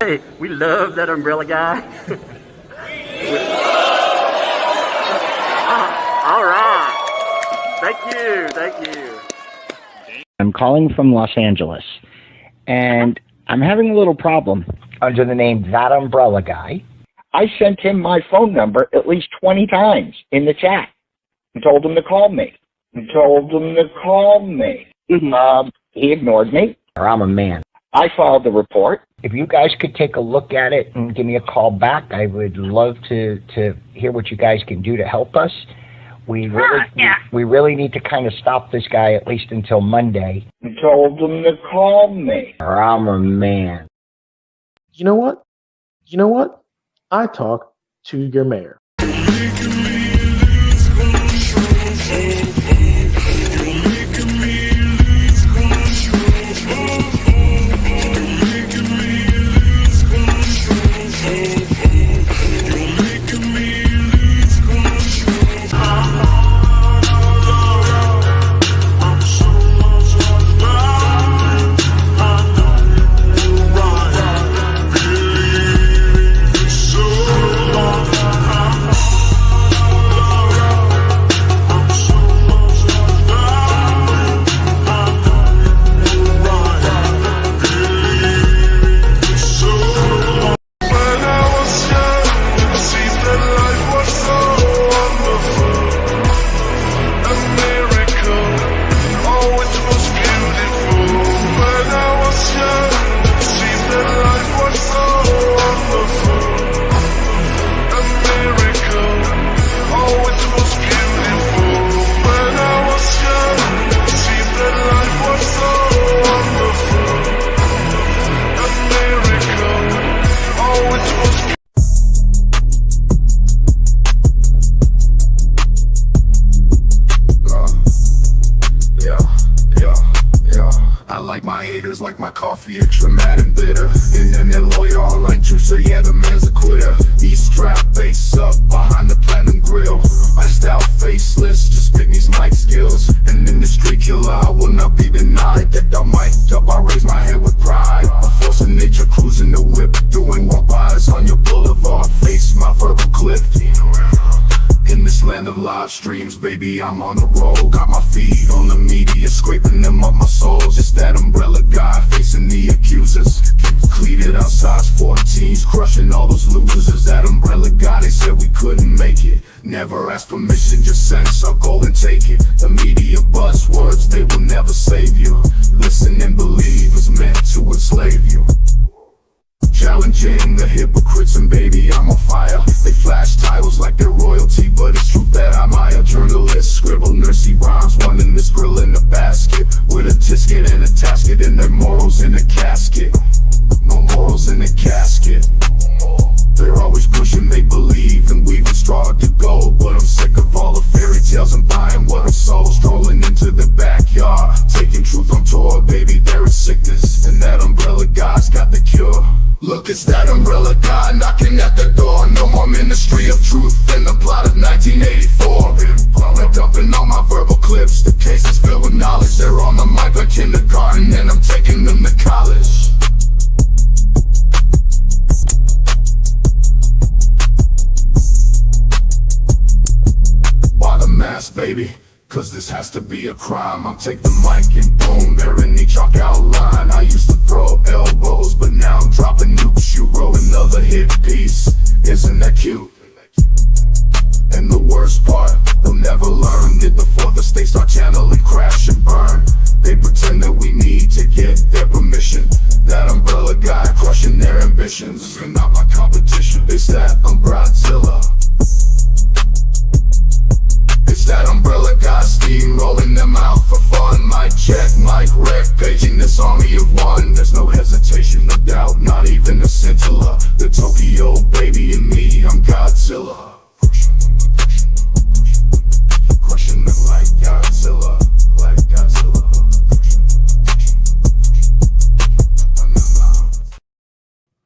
Hey, we love that umbrella guy. All right. Thank you. I'm calling from Los Angeles, and I'm having a little problem under the name ThATuMBRELLAgUY. I sent him my phone number at least 20 times in the chat and told him to call me. He ignored me, or I'm a man. I filed the report. If you guys could take a look at it and give me a call back, I would love to hear what you guys can do to help us. We really need to kind of stop this guy at least until Monday. I told him to call me, or I'm a man. You know what? I talk to your mayor. Like my haters, like my coffee, extra mad and bitter. Internet lawyer, all like juice, so yeah, the man's a quitter. He's strapped face up behind the platinum grill. My style faceless, just pick these mic skills. And in the street killer, I will not be denied. That I'm mic'd up, I raise my head with pride. A force of nature, cruising the whip, doing walk-bys on your boulevard. Face my verbal cliff. In this land of live streams, baby, I'm on the roll. Got my feet on the media, scraping them up my soles. It's that umbrella guy facing the accusers. Cleated out size 14s, crushing all those losers. It's that umbrella guy, they said we couldn't make it. Never ask permission, just sense I'll go and take it. The media buzzwords, they will never save you. Listen and believe it's meant to enslave you. Challenging the hypocrites, and baby, I'm on fire. They flash titles like they're royalty, but it's true that I'm a journalist. Scribble nursey rhymes, one in this grill in a basket, with a tisket and a tasket, and their morals in a casket. No morals in a casket. They're always pushing make believe and weaving straw to gold, but I'm sick of all the fairy tales and buying what I'm sold. Strolling into the backyard, taking truth on tour, baby, there is sickness, and that umbrella guy's got the cure. Look, it's that umbrella guy knocking at the door. No more ministry of truth than the plot of 1984. They're dumping all my verbal clips. The case is filled with knowledge. They're on the mic like kindergarten, and I'm taking them to college. Why the mask, baby? Cause this has to be a crime. I'll take the mic and boom, there in the chalk outline. I used to throw elbows, but now I'm dropping nukes. You wrote another hit piece, isn't that cute? And the worst part, they'll never learn it before the stakes start channeling, crash and burn. They pretend that we need to get their permission. That umbrella guy crushing their ambitions. You're not my competition, it's that umbrella. It's that umbrella guy steamrolling them out for fun. Mic check, mic wreck, paging this army of one. There's no hesitation, no doubt, not even a scintilla. The Tokyo baby and me, I'm Godzilla. Crushing them like Godzilla, like Godzilla.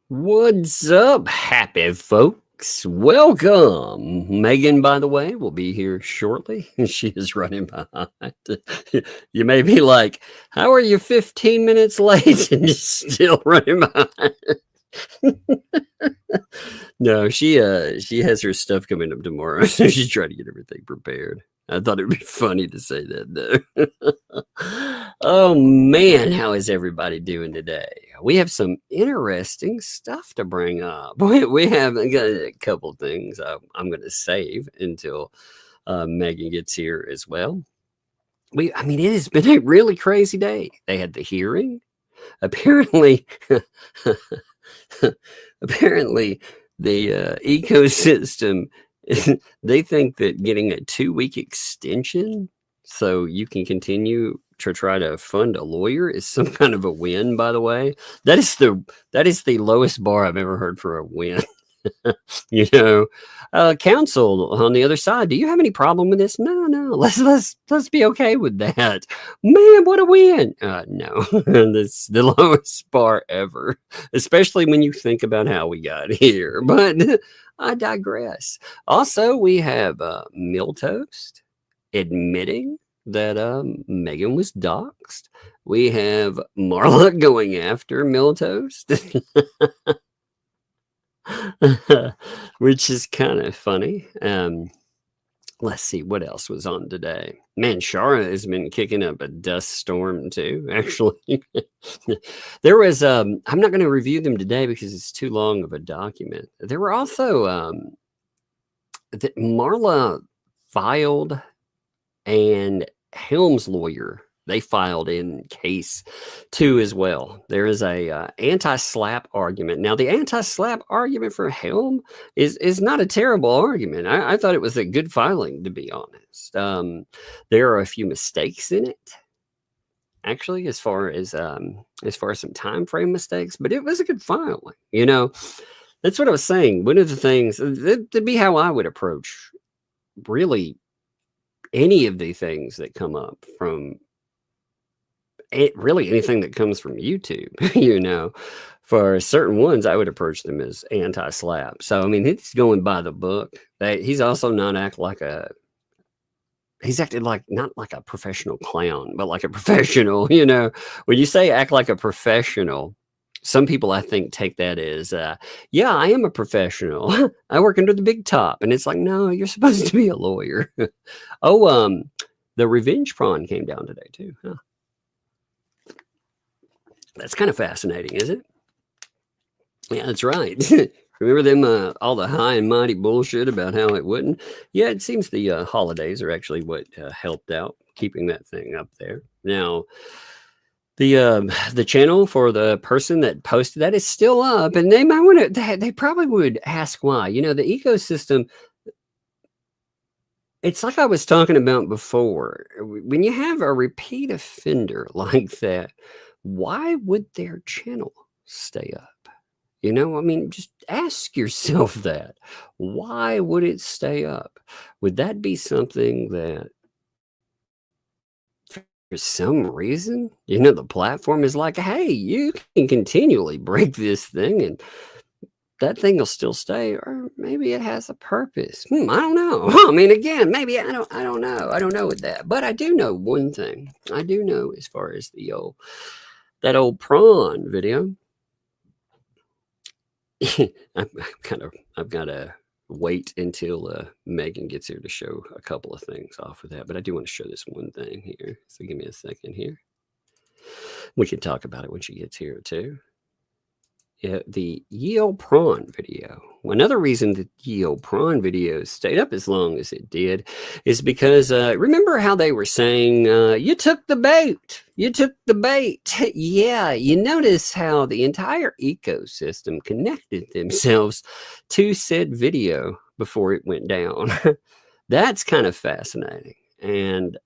What's up, happy folks? Welcome. Megan, by the way, will be here shortly. She is running behind. You may be like, how are you 15 minutes late and you're still running behind? No, she has her stuff coming up tomorrow, so she's trying to get everything prepared. I thought it'd be funny to say that though. Oh man, how is everybody doing today? We have some interesting stuff to bring up. We have got a couple things I'm going to save until Megan gets here as well. I mean, it has been a really crazy day. They had the hearing. Apparently, apparently the ecosystem, they think that getting a 2-week extension so you can continue to try to fund a lawyer is some kind of a win, by the way. That is the lowest bar I've ever heard for a win. You know, counsel on the other side, do you have any problem with this? No, let's be okay with that. Man, what a win. No, that's the lowest bar ever, especially when you think about how we got here. But I digress. Also, we have Miltoast admitting that Megan was doxxed. We have Marla going after Miltoast. Which is kind of funny. Let's see what else was on today. Man, Shara has been kicking up a dust storm too, actually. There was I'm not going to review them today because it's too long of a document. There were also that Marla filed and Helm's lawyer, they filed in case 2 as well. There is a anti-slap argument. Now, the anti-slap argument for Helm is not a terrible argument. I thought it was a good filing, to be honest. There are a few mistakes in it, actually, as far as some time frame mistakes, but it was a good filing. You know, that's what I was saying. One of the things that'd be how I would approach really any of the things that come up from really anything that comes from YouTube. You know, for certain ones, I would approach them as anti-slap. So, I mean, it's going by the book. He's also he's acted like, not like a professional clown, but like a professional, you know. When you say act like a professional, some people, I think, take that as, yeah, I am a professional. I work under the big top. And it's like, no, you're supposed to be a lawyer. Oh, the revenge prawn came down today too. Huh? That's kind of fascinating, is it? Yeah, that's right. Remember them, all the high and mighty bullshit about how it wouldn't? Yeah, it seems the holidays are actually what helped out keeping that thing up there. Now, the channel for the person that posted that is still up, and they might want to. They probably would ask why. You know, the ecosystem. It's like I was talking about before. When you have a repeat offender like that, why would their channel stay up? You know, I mean, just ask yourself that. Why would it stay up? Would that be something that, for some reason, you know, the platform is like, hey, you can continually break this thing and that thing will still stay, or maybe it has a purpose. I don't know. I mean, again, maybe I don't know. I don't know with that. But I do know one thing. I do know as far as that old prawn video. I've got to wait until Megan gets here to show a couple of things off of that. But I do want to show this one thing here. So give me a second here. We can talk about it when she gets here too. Yeah, the Yale prawn video. Another reason the Yale prawn video stayed up as long as it did is because remember how they were saying, you took the bait. You took the bait. Yeah, you notice how the entire ecosystem connected themselves to said video before it went down. That's kind of fascinating. And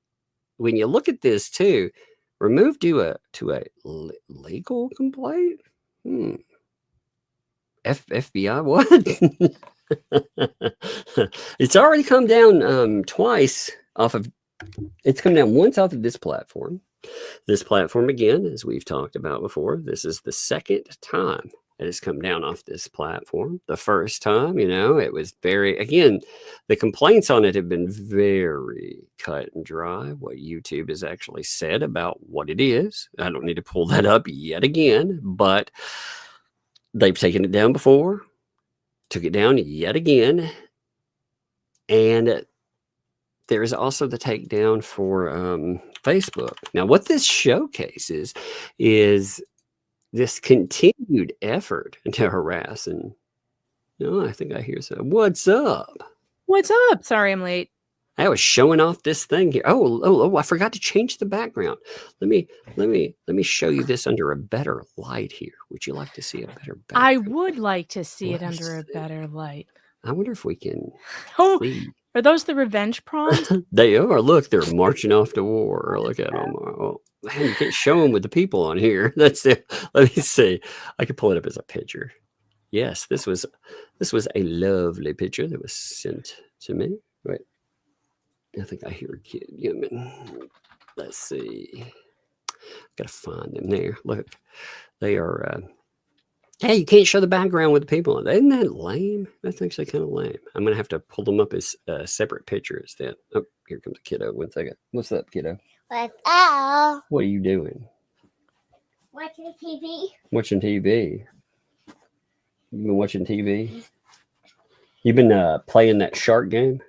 when you look at this too, removed to a legal complaint? FBI, what? It's already come down twice off of, it's come down once off of this platform. This platform, again, as we've talked about before, this is the second time it has come down off this platform. The first time, you know, it was again, the complaints on it have been very cut and dry. What YouTube has actually said about what it is. I don't need to pull that up yet again, but they've taken it down before, took it down yet again, and there is also the takedown for Facebook. Now, what this showcases is this continued effort to harass. And I think I hear some. What's up? What's up? Sorry, I'm late. I was showing off this thing here. Oh! I forgot to change the background. Let me show you this under a better light here. Would you like to see a better background? I would like to see it under a better light. I wonder if we can. Oh, see. Are those the revenge prawns? They are. Look, they're marching off to war. Look at them. Oh, man, you can't show them with the people on here. That's it. Let me see. I can pull it up as a picture. Yes, this was a lovely picture that was sent to me. Wait, I think I hear a kid. Let's see. Got to find them there. Look, they are. Hey, you can't show the background with the people on. Isn't that lame? That's actually kind of lame. I'm gonna have to pull them up as separate pictures then. Oh, here comes a kiddo. 1 second. What's up, kiddo? What's up? What are you doing? Watching TV. Watching TV. You've been watching TV? You've been playing that shark game?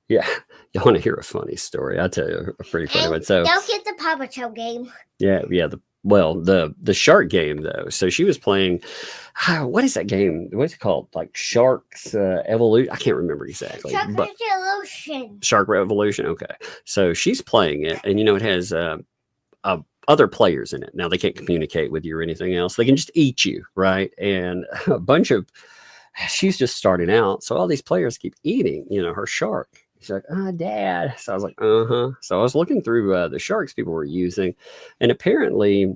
Yeah. You want to hear a funny story? I'll tell you a pretty funny one. So don't get the Paw Patrol game. Yeah. The shark game though. So she was playing. What is that game? What's it called? Like Sharks Evolution. I can't remember exactly. Shark Revolution. Shark Revolution. Okay. So she's playing it, and it has other players in it. Now they can't communicate with you or anything else. They can just eat you, right? And a bunch of. She's just starting out, so all these players keep eating, her shark. She's like, Dad. So I was like, So I was looking through the sharks people were using, and apparently,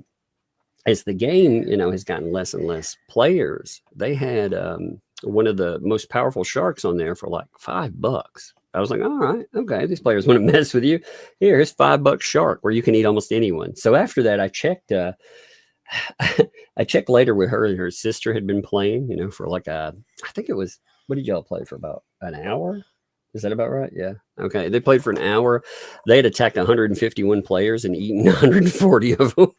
as the game, has gotten less and less players, they had one of the most powerful sharks on there for like $5. I was like, all right, okay, these players want to mess with you. Here's $5 shark where you can eat almost anyone. So after that, I checked. I checked later with her and her sister had been playing, for like I think it was. What did y'all play for about an hour? Is that about right? Yeah. Okay. They played for an hour. They had attacked 151 players and eaten 140 of them.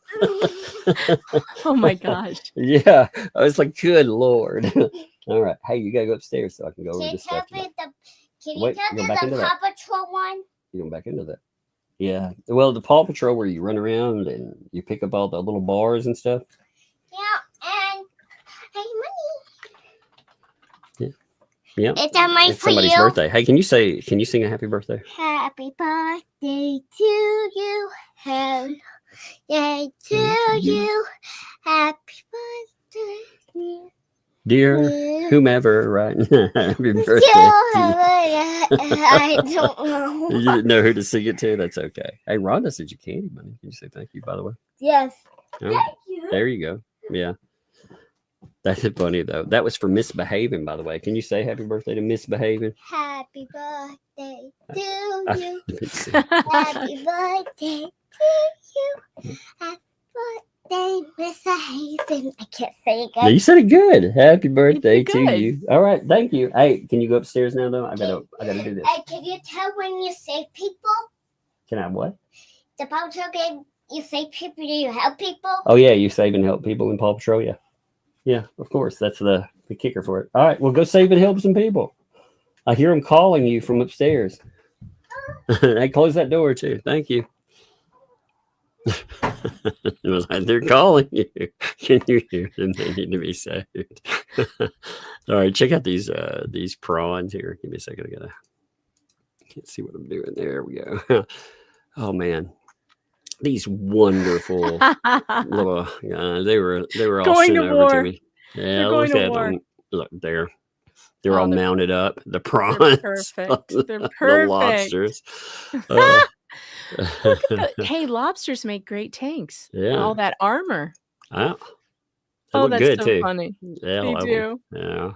Oh my gosh. Yeah. I was like, good Lord. All right. Hey, you got to go upstairs so I can go over this stuff. Can you tell me the Paw Patrol one? You going back into that? Yeah. Well, the Paw Patrol where you run around and you pick up all the little bars and stuff. Yeah. And hey, money. Yeah. It's somebody's birthday. Hey, can you sing a happy birthday? Happy birthday to you. Happy birthday to you. Happy birthday. Dear whomever, right? Happy birthday. I don't know. You didn't know who to sing it to? That's okay. Hey, Rhonda said you candy money. Can you say thank you, by the way? Yes. Oh, thank you. There you go. Yeah. That's funny, though. That was for misbehaving, by the way. Can you say happy birthday to misbehaving? Happy birthday to you. Happy birthday to you. Happy birthday, misbehaving. I can't say it good. No, you said it good. Happy birthday to you. All right, thank you. Hey, can you go upstairs now, though? I gotta do this. Hey, can you tell when you save people? Can I what? The Paw Patrol game, you save people, do you help people? Oh, yeah, you save and help people in Paw Patrol, yeah. Yeah, of course. That's the kicker for it. All right, well, go save and help some people. I hear them calling you from upstairs. Hey, close that door, too. Thank you. It was like, they're calling you. Can you hear them? They need to be saved. All right, check out these prawns here. Give me a second. Can't see what I'm doing. There we go. Oh, man. These wonderful little they were all going sent to over war. to me. Yeah, look at at them. Look, they're all mounted up. The prawns, perfect. They're the perfect. lobsters. Look at hey, lobsters make great tanks. Yeah, all that armor. They Oh, look that's good so too. funny. Yeah, They do. Yeah,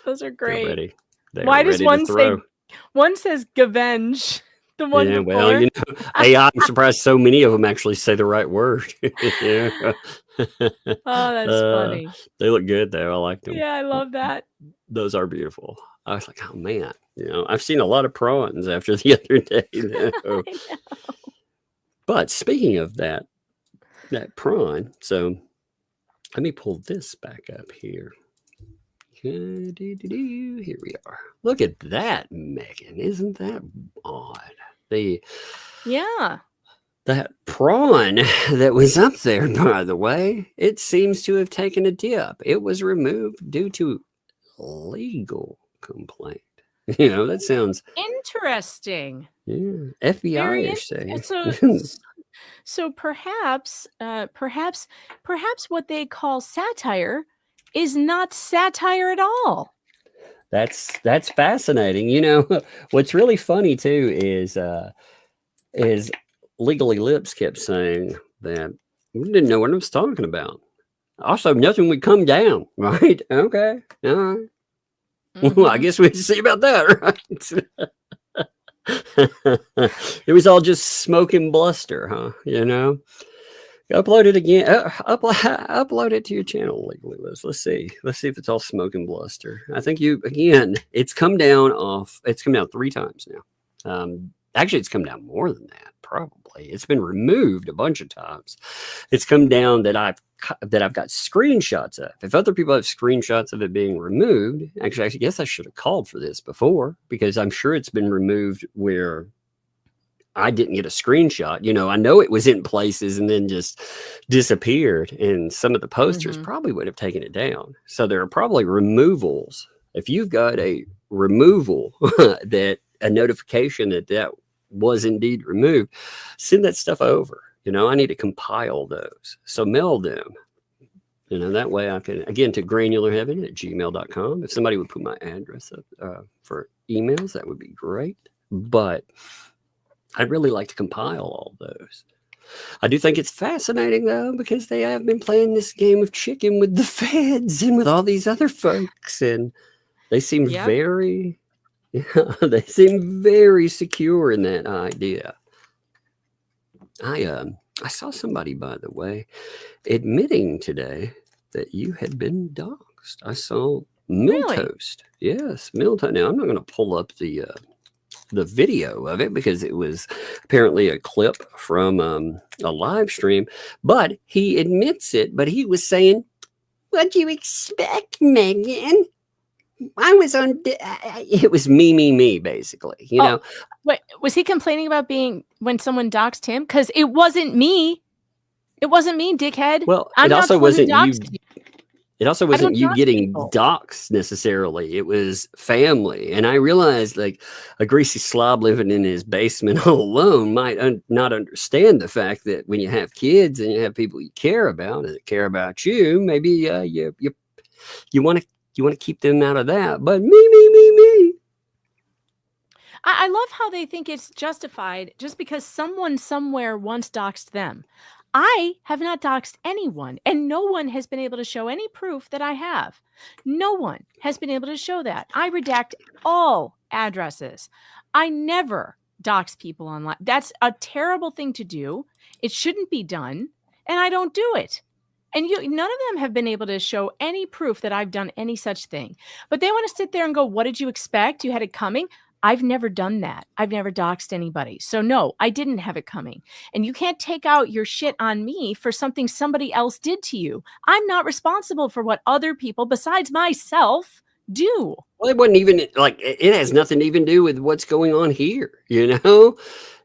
Those are great. they're ready. Why does one say? One says "gavenge." The one yeah, before. well, AI, I'm surprised so many of them actually say the right word. Yeah. Oh, that's funny. They look good though. I like them. Yeah, I love that. Those are beautiful. I was like, oh man, I've seen a lot of prawns after the other day. I know. But speaking of that prawn, so Let me pull this back up here. Here we are. Look at that, Megan. Isn't that odd? Yeah. That prawn that was up there, by the way, it seems to have taken a dip. It was removed due to legal complaint. That sounds interesting. Yeah, FBI are saying. So perhaps what they call satire is not satire at all. That's fascinating. What's really funny too is Legally Lips kept saying that we didn't know what I was talking about. Also, nothing would come down, right? Okay, all right. Well, I guess we'll see about that, right? It was all just smoke and bluster, huh? Upload it again. Upload it to your channel, Legally Lips. Let's see if it's all smoke and bluster. I think it's come down 3 times now. Actually, it's come down more than that. Probably it's been removed a bunch of times. It's come down that I've got screenshots of. If other people have screenshots of it being removed, actually, I guess I should have called for this before, because I'm sure it's been removed where I didn't get a screenshot. I know it was in places and then just disappeared. And some of the posters probably would have taken it down. So there are probably removals. If you've got a removal a notification that was indeed removed, send that stuff over. I need to compile those. So mail them. That way I can, again, to granularheaven@gmail.com. If somebody would put my address up for emails, that would be great. But I'd really like to compile all those. I do think it's fascinating, though, because they have been playing this game of chicken with the feds and with all these other folks. And they seem they seem very secure in that idea. I saw somebody, by the way, admitting today that you had been doxxed. I saw Miltoast. Really? Yes, Miltoast. Now, I'm not going to pull up the video of it because it was apparently a clip from a live stream, but he admits it. But he was saying, "What'd you expect, Megan? I was on." It was me, basically. Wait, was he complaining about when someone doxed him? Because it wasn't me. It wasn't me, dickhead. Well, it also wasn't you. It also wasn't you getting doxxed necessarily. It was family. And I realized, like, a greasy slob living in his basement all alone might not understand the fact that when you have kids and you have people you care about and that care about you, maybe you want to keep them out of that. But me. I love how they think it's justified just because someone somewhere once doxed them. I have not doxed anyone, and no one has been able to show any proof that I have. No one has been able to show that. I redact all addresses. I never dox people online. That's a terrible thing to do. It shouldn't be done, and I don't do it. And none of them have been able to show any proof that I've done any such thing. But they want to sit there and go, "What did you expect? You had it coming?" I've never done that. I've never doxed anybody. So no, I didn't have it coming. And you can't take out your shit on me for something somebody else did to you. I'm not responsible for what other people besides myself do. Well, it wasn't even like, it has nothing to even do with what's going on here,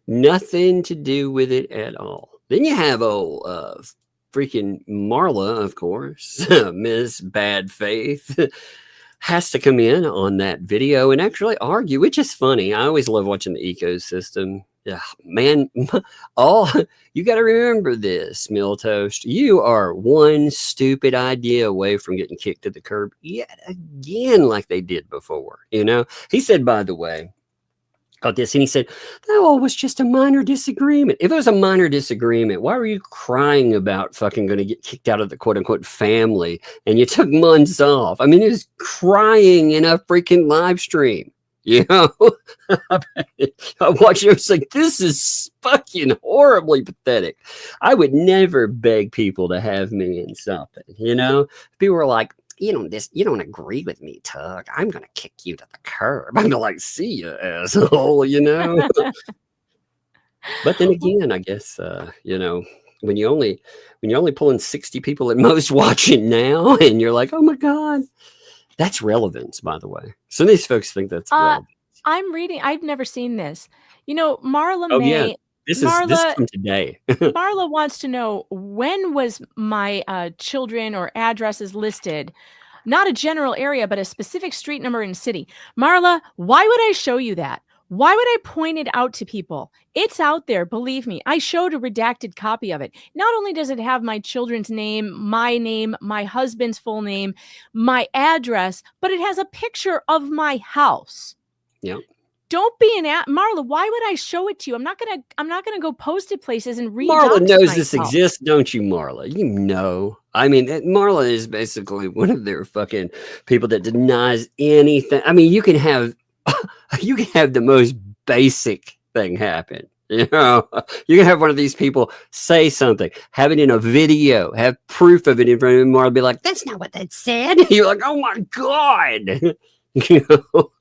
nothing to do with it at all. Then you have freaking Marla, of course, Miss Bad Faith, has to come in on that video and actually argue, which is funny. I always love watching the ecosystem. Yeah, man, you got to remember this, Miltoast. You are one stupid idea away from getting kicked to the curb yet again, like they did before. He said, by the way, about this, and he said, "That was just a minor disagreement." If it was a minor disagreement, why were you crying about fucking going to get kicked out of the quote unquote family and you took months off? I mean, he was crying in a freaking live stream. I watched it. I was like, this is fucking horribly pathetic. I would never beg people to have me in something. People were like, you don't agree with me, Tug. I'm going to kick you to the curb. I'm going to like, see you, asshole, But then again, I guess, when you're only pulling 60 people at most watching now, and you're like, oh my God, that's relevance, by the way. Some of these folks think that's relevant. I'm reading. I've never seen this. Marla Oh yeah, May. this is Marla from today. Marla wants to know, when was my children or addresses listed? Not a general area, but a specific street number and city. Marla, why would I show you that? Why would I point it out to people? It's out there, believe me. I showed a redacted copy of it. Not only does it have my children's name, my husband's full name, my address, but it has a picture of my house. Yep. Don't be Marla. Why would I show it to you? I'm not gonna go post it places and read. Marla knows this exists, don't you, Marla? You know. I mean, Marla is basically one of their fucking people that denies anything. I mean, you can have the most basic thing happen. You know, you can have one of these people say something, have it in a video, have proof of it in front of him. Marla be like, "That's not what that said." You're like, "Oh my God." You know?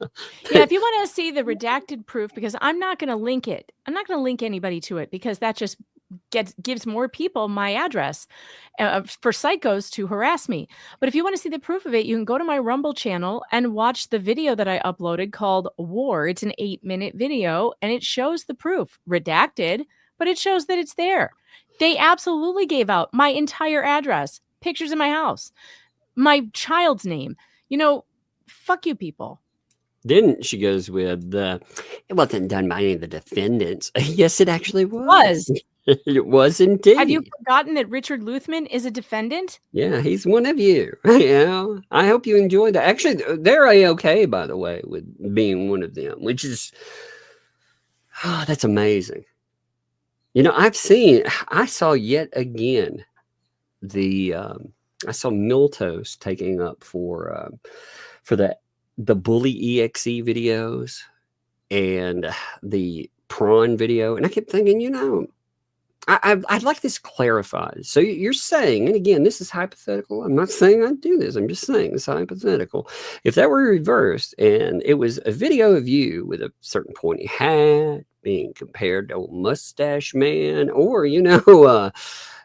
Yeah, if you want to see the redacted proof, because I'm not going to link it. I'm not going to link anybody to it, because that just gives more people my address for psychos to harass me. But if you want to see the proof of it, you can go to my Rumble channel and watch the video that I uploaded called War. It's an 8-minute video, and it shows the proof redacted, but it shows that it's there. They absolutely gave out my entire address, pictures of my house, my child's name. Fuck you people. Then she goes with, it wasn't done by any of the defendants. Yes, it actually was. It was indeed. Have you forgotten that Richard Luthman is a defendant? Yeah, he's one of you. Yeah, I hope you enjoyed that. Actually, they're A-okay, by the way, with being one of them, which is, that's amazing. I saw yet again I saw Miltos taking up for the Bully EXE videos and the prawn video. And I kept thinking, I'd like this clarified. So you're saying, and again, this is hypothetical. I'm not saying I do this. I'm just saying it's hypothetical. If that were reversed and it was a video of you with a certain pointy hat being compared to old mustache man, or,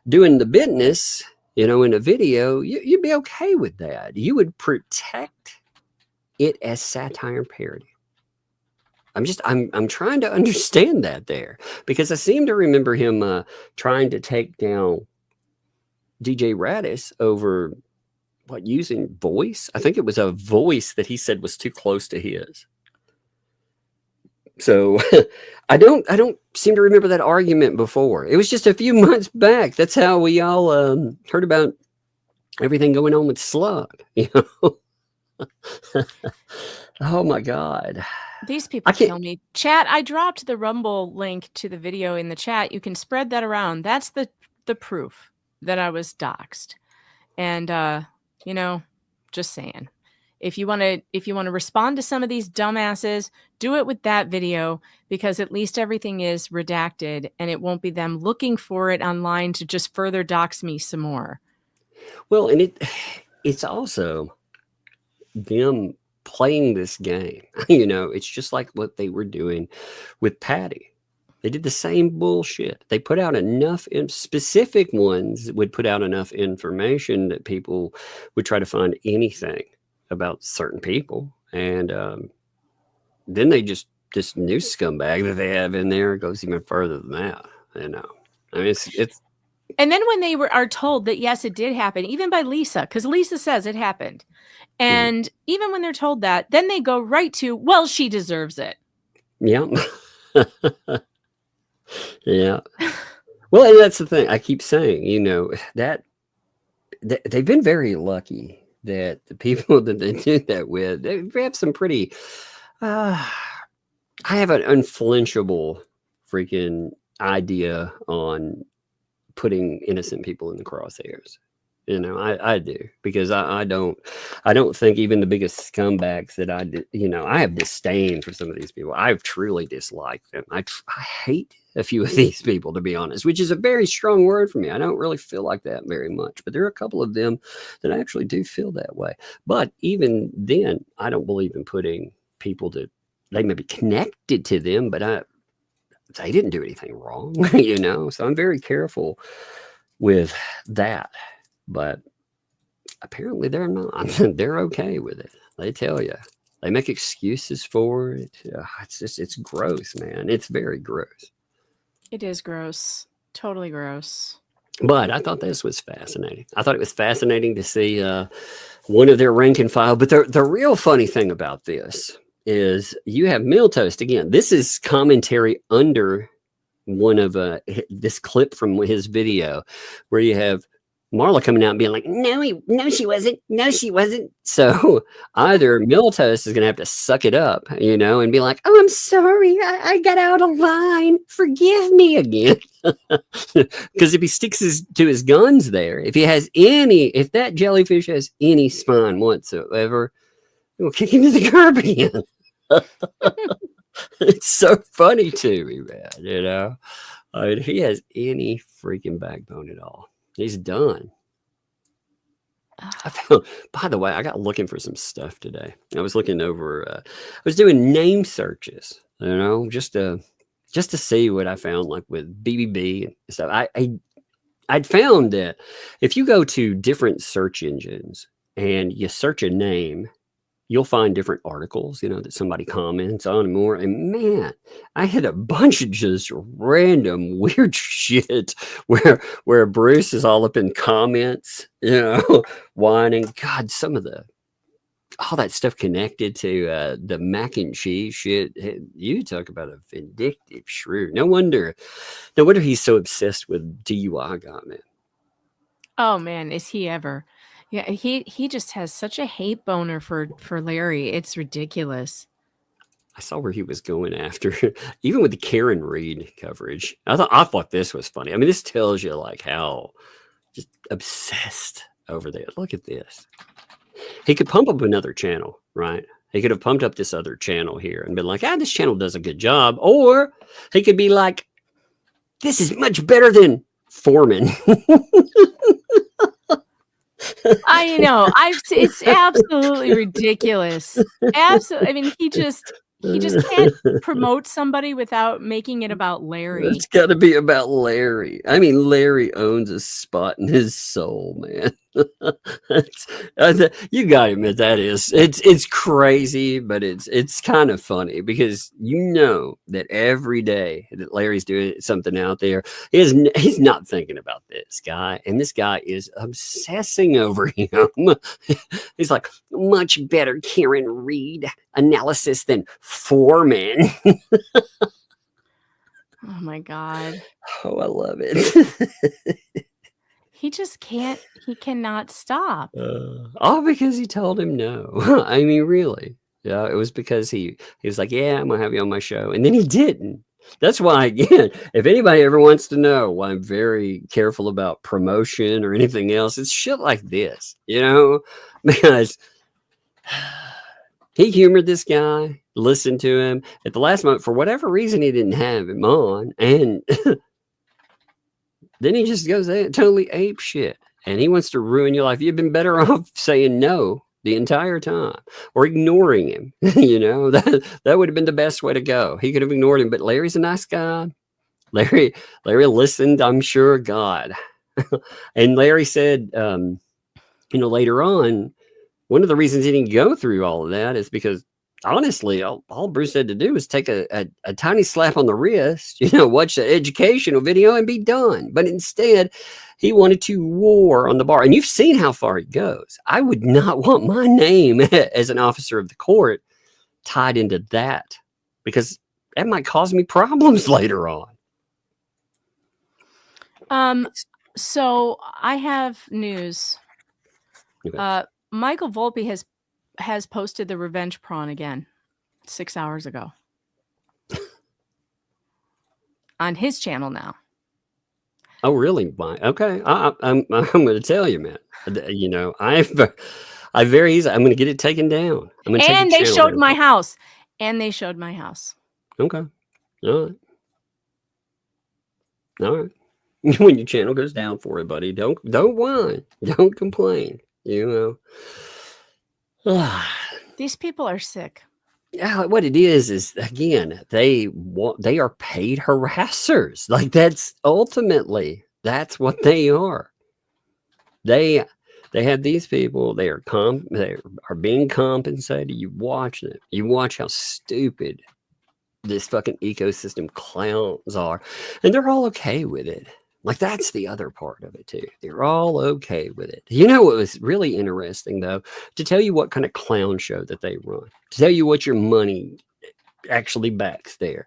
doing the business, in a video, you'd be okay with that. You would protect it as satire and parody. I'm trying to understand that there, because I seem to remember him trying to take down DJ Radis over using voice. I think it was a voice that he said was too close to his. So I don't seem to remember that argument before. It was just a few months back. That's how we all heard about everything going on with Slug. Oh my God. These people kill me. Chat, I dropped the Rumble link to the video in the chat. You can spread that around. That's the proof that I was doxxed. And just saying. If you want to respond to some of these dumbasses, do it with that video, because at least everything is redacted and it won't be them looking for it online to just further dox me some more. Well, and it's also them playing this game. It's just like what they were doing with Patty. They did the same bullshit. They put out enough, specific ones would put out enough information that people would try to find anything about certain people. And then they this new scumbag that they have in there goes even further than that. I mean, it's and then when they are told that, yes, it did happen, even by Lisa, because Lisa says it happened. And even when they're told that, then they go right to, well, she deserves it. Yeah. Yeah. Well, and that's the thing. I keep saying, that they've been very lucky that the people that they do that with, they have some pretty, I have an unflinchable freaking idea on putting innocent people in the crosshairs. I do, because I don't think even the biggest scumbags that I have disdain for some of these people. I've truly disliked them. I hate a few of these people, to be honest, which is a very strong word for me. I don't really feel like that very much, but there are a couple of them that I actually do feel that way. But even then, I don't believe in putting people that they may be connected to them, but they didn't do anything wrong, you know? So I'm very careful with that. But apparently they're not. They're okay with it. They tell you. They make excuses for it. It's gross, man. It's very gross. It is gross. Totally gross. But I thought this was fascinating. I thought it was fascinating to see one of their rank and file. But the real funny thing about this is you have Miltoast again. This is commentary under one of this clip from his video where you have Marla coming out and being like, no, she wasn't. No, she wasn't. So either Miltoast is going to have to suck it up, you know, and be like, oh, I'm sorry. I got out of line. Forgive me again. Because if he sticks to his guns there, if that jellyfish has any spine whatsoever, it will kick him to the curb again. It's so funny to me, man, you know. I mean, if he has any freaking backbone at all, he's done. By the way, I got looking for some stuff today. I was looking over, I was doing name searches, you know, just to see what I found, like with BBB and stuff. I'd found that if you go to different search engines and you search a name, you'll find different articles, you know, that somebody comments on and more. And man, I had a bunch of just random weird shit where Bruce is all up in comments, you know, whining. God, all that stuff connected to the mac and cheese shit. You talk about a vindictive shrew. No wonder he's so obsessed with DUI guy, man. Oh man, is he ever? Yeah, he just has such a hate boner for Larry. It's ridiculous. I saw where he was going after, even with the Karen Reed coverage. I thought this was funny. I mean, this tells you like how just obsessed over there. Look at this. He could pump up another channel, right? He could have pumped up this other channel here and been like, this channel does a good job. Or he could be like, this is much better than Foreman. I know. It's absolutely ridiculous. Absolutely. I mean, he just can't promote somebody without making it about Larry. It's got to be about Larry. I mean, Larry owns a spot in his soul, man. You got to admit it's crazy, but it's kind of funny because you know that every day that Larry's doing something out there, he's not thinking about this guy, and this guy is obsessing over him. He's like, much better Karen Reed analysis than Foreman. Oh my God. Oh, I love it. He just can't. He cannot stop. All because he told him no. I mean, really. Yeah, it was because he was like, yeah, I'm going to have you on my show. And then he didn't. That's why, again, if anybody ever wants to know why I'm very careful about promotion or anything else, it's shit like this, you know, because he humored this guy, listened to him at the last moment. For whatever reason, he didn't have him on. And then he just goes totally ape shit. And he wants to ruin your life. You've been better off saying no the entire time or ignoring him. You know, that would have been the best way to go. He could have ignored him, but Larry's a nice guy. Larry listened, I'm sure. God. And Larry said, later on, one of the reasons he didn't go through all of that is because honestly, all Bruce had to do was take a tiny slap on the wrist, watch the educational video and be done. But instead, he wanted to war on the bar. And you've seen how far he goes. I would not want my name as an officer of the court tied into that because that might cause me problems later on. So I have news. Okay. Michael Volpe has posted the revenge prawn again 6 hours ago on his channel now. Oh, really? Okay. I'm going to tell you, man. I'm very easy. I'm going to get it taken down. And they showed my house. And they showed my house. Okay. All right. When your channel goes down for it, buddy, don't whine. Don't complain. These people are sick. Yeah, what it is again, they are paid harassers. Like that's ultimately that's what they are. They have these people. They are being compensated. You watch it. You watch how stupid this fucking ecosystem clowns are, and they're all okay with it. Like that's the other part of it too. They're all okay with it. You know what was really interesting though? To tell you what kind of clown show that they run. To tell you what your money actually backs there.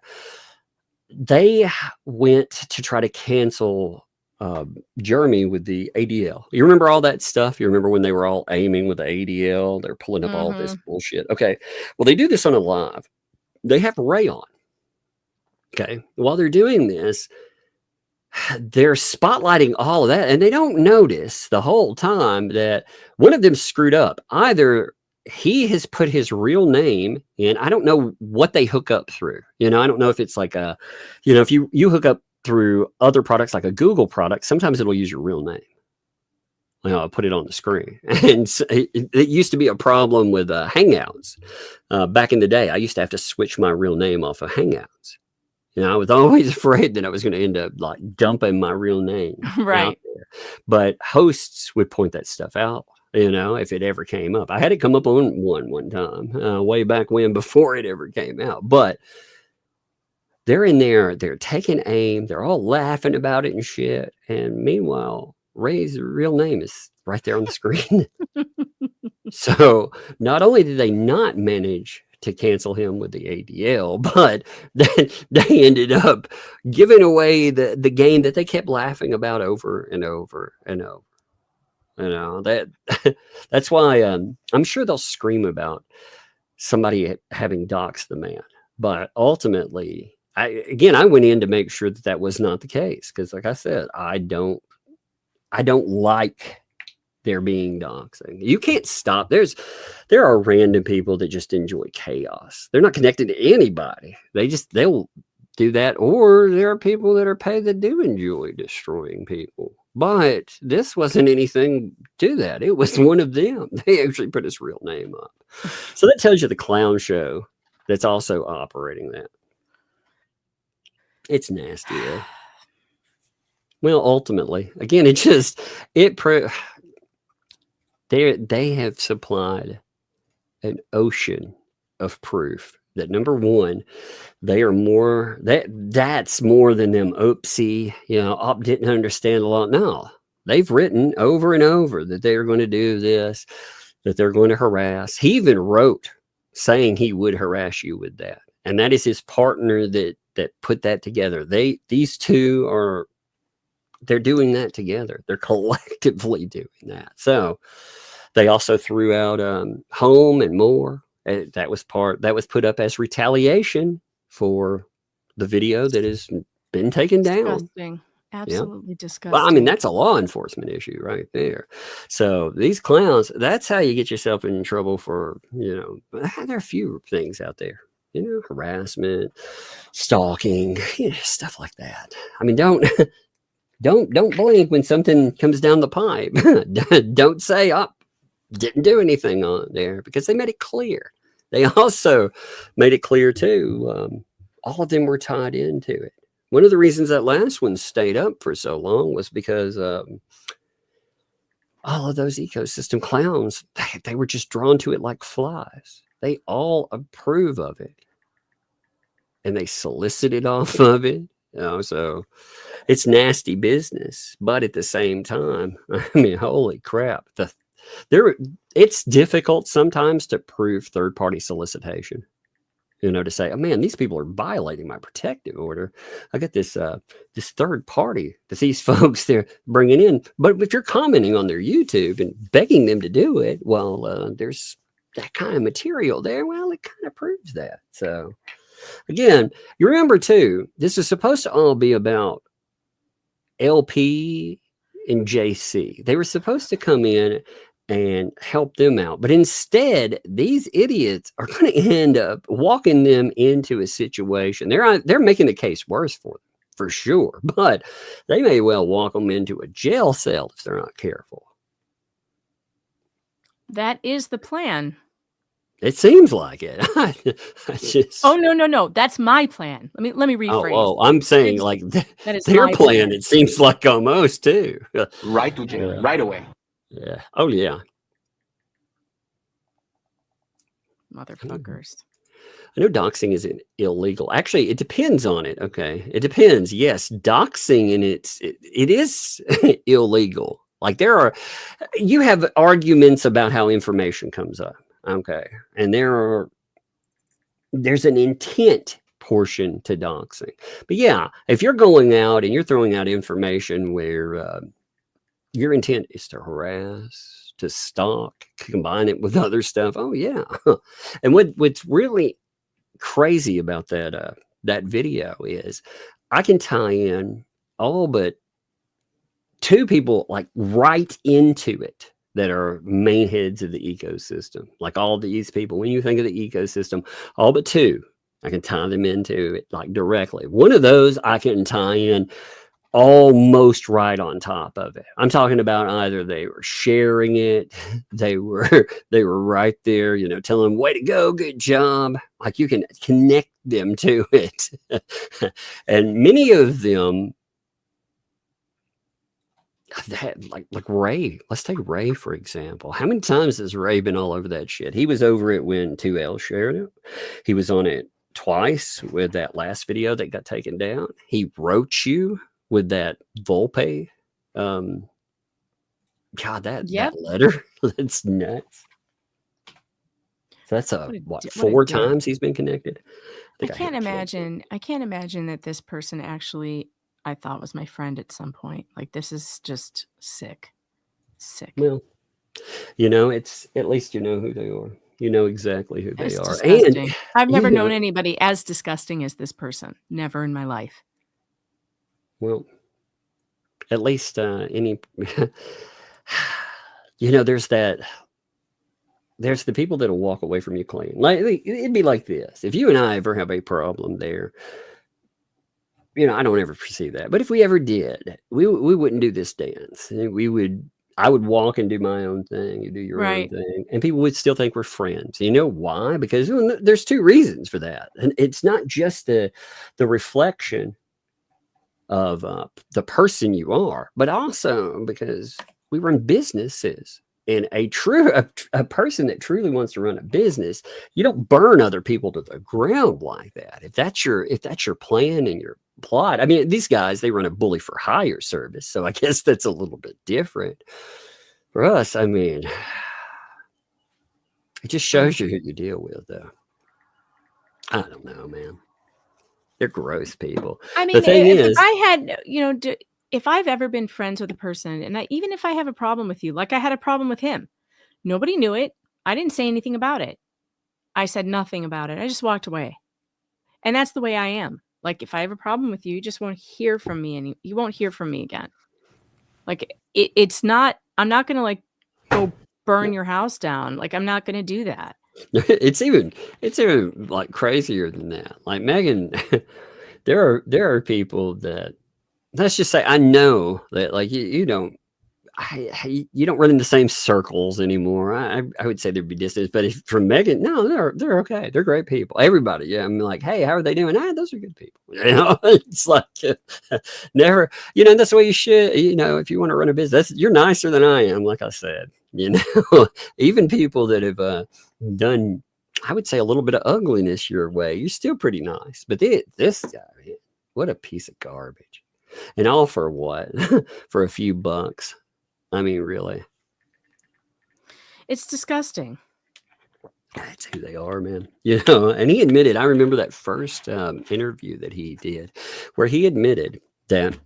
They went to try to cancel Jeremy with the ADL. You remember all that stuff? You remember when they were all aiming with the ADL? They're pulling up all this bullshit. Okay. Well, they do this on a live. They have Ray on. Okay. While they're doing this, they're spotlighting all of that, and they don't notice the whole time that one of them screwed up. Either he has put his real name in. I don't know what they hook up through. I don't know if it's like a, if you hook up through other products like a Google product, sometimes it'll use your real name. I'll put it on the screen. And so it used to be a problem with Hangouts. Back in the day, I used to have to switch my real name off of Hangouts. I was always afraid that I was going to end up like dumping my real name Right. out there. But hosts would point that stuff out, if it ever came up. I had it come up on one time, way back when, before it ever came out. But they're in there, they're taking aim, they're all laughing about it and shit. And meanwhile, Ray's real name is right there on the screen. So not only did they not manage to cancel him with the ADL, but they ended up giving away the game that they kept laughing about over and over and over. That's why I'm sure they'll scream about somebody having doxed the man. But ultimately, I went in to make sure that was not the case, because like I said, I don't like there being doxing. You can't stop. There are random people that just enjoy chaos. They're not connected to anybody. They'll do that. Or there are people that are paid that do enjoy destroying people. But this wasn't anything to that. It was one of them. They actually put his real name up. So that tells you the clown show that's also operating that. It's nasty though. Well, ultimately, again, they have supplied an ocean of proof that, number one, they are more that's more than them oopsie, op didn't understand a lot. No, they've written over and over that they are going to do this, that they're going to harass. He even wrote saying he would harass you with that. And that is his partner that put that together. These two they're doing that together. They're collectively doing that. So they also threw out Home and More. That was put up as retaliation for the video that has been taken down. Disgusting. Absolutely disgusting. Well, I mean, that's a law enforcement issue right there. So these clowns, that's how you get yourself in trouble for, there are a few things out there, harassment, stalking, stuff like that. I mean, don't blink when something comes down the pipe. Don't say, didn't do anything on there, because they made it clear. They also made it clear too. All of them were tied into it. One of the reasons that last one stayed up for so long was because all of those ecosystem clowns, they were just drawn to it like flies. They all approve of it, and they solicited off of it. So it's nasty business. But at the same time, I mean, holy crap. It's difficult sometimes to prove third-party solicitation. To say, oh man, these people are violating my protective order. I got this third party that these folks they're bringing in. But if you're commenting on their YouTube and begging them to do it, well, there's that kind of material there. Well, it kind of proves that. So again, you remember too, this is supposed to all be about LP and JC. They were supposed to come in and help them out. But instead, these idiots are going to end up walking them into a situation. They're making the case worse for them, for sure. But they may well walk them into a jail cell if they're not careful. That is the plan. It seems like it. I just. Oh no. That's my plan. Let me rephrase. Oh, I'm saying It's- like that is their my plan. It seems like almost too. Right to jail, right away. Yeah. Oh yeah. Motherfuckers. I know doxing isn't illegal. Actually, it depends on it. Okay, it depends. Yes, doxing and it is illegal. Like you have arguments about how information comes up. Okay, and there's an intent portion to doxing. But yeah, if you're going out and you're throwing out information where your intent is to harass, to stalk, combine it with other stuff. Oh yeah, and what's really crazy about that video is I can tie in all but 2 people like right into it that are main heads of the ecosystem. Like all these people, when you think of the ecosystem, all but 2, I can tie them into it like directly. One of those I can tie in almost right on top of it. I'm talking about either they were sharing it, they were right there, telling them, way to go, good job. Like you can connect them to it. And many of them like Ray. Let's take Ray, for example. How many times has Ray been all over that shit? He was over it when 2L shared it. He was on it twice with that last video that got taken down. He wrote you with that Volpe. God, that letter, that's nuts. So that's what 4 times he's been connected. I can't imagine that this person actually I thought was my friend at some point. Like, this is just sick. Well, it's at least you know who they are. You know exactly who they are. Disgusting. And I've never known anybody as disgusting as this person. Never in my life. Well, at least there's the people that'll walk away from you clean. Like it'd be like this. If you and I ever have a problem there, I don't ever foresee that. But if we ever did, we wouldn't do this dance. I would walk and do my own thing. You do your own thing. And people would still think we're friends. You know why? Because there's 2 reasons for that. And it's not just the reflection of the person you are, but also because we run businesses. And a person that truly wants to run a business, you don't burn other people to the ground like that. If that's your plan and your plot, I mean, these guys, they run a bully for hire service, so I guess that's a little bit different. For us, I mean, it just shows you who you deal with, though. I don't know, man. They're gross people. I mean, if I had, if I've ever been friends with a person, and even if I have a problem with you, like I had a problem with him, nobody knew it. I didn't say anything about it. I said nothing about it. I just walked away. And that's the way I am. Like, if I have a problem with you, you just won't hear from me, and you won't hear from me again. Like, it's not, I'm not going to like go burn your house down. Like, I'm not going to do that. It's even like crazier than that. Like Megan, there are people that, let's just say, I know that like you don't run in the same circles anymore. I would say there'd be distance, but from Megan, no, they're okay. They're great people. Everybody, yeah. I'm like, hey, how are they doing? Those are good people. It's like never. That's the way you should. If you want to run a business, you're nicer than I am. Like I said, even people that have done, I would say, a little bit of ugliness your way, you're still pretty nice. But this guy, man, what a piece of garbage. And all for what? For a few bucks. I mean, really. It's disgusting. That's who they are, man. And he admitted, I remember that first interview that he did, where he admitted that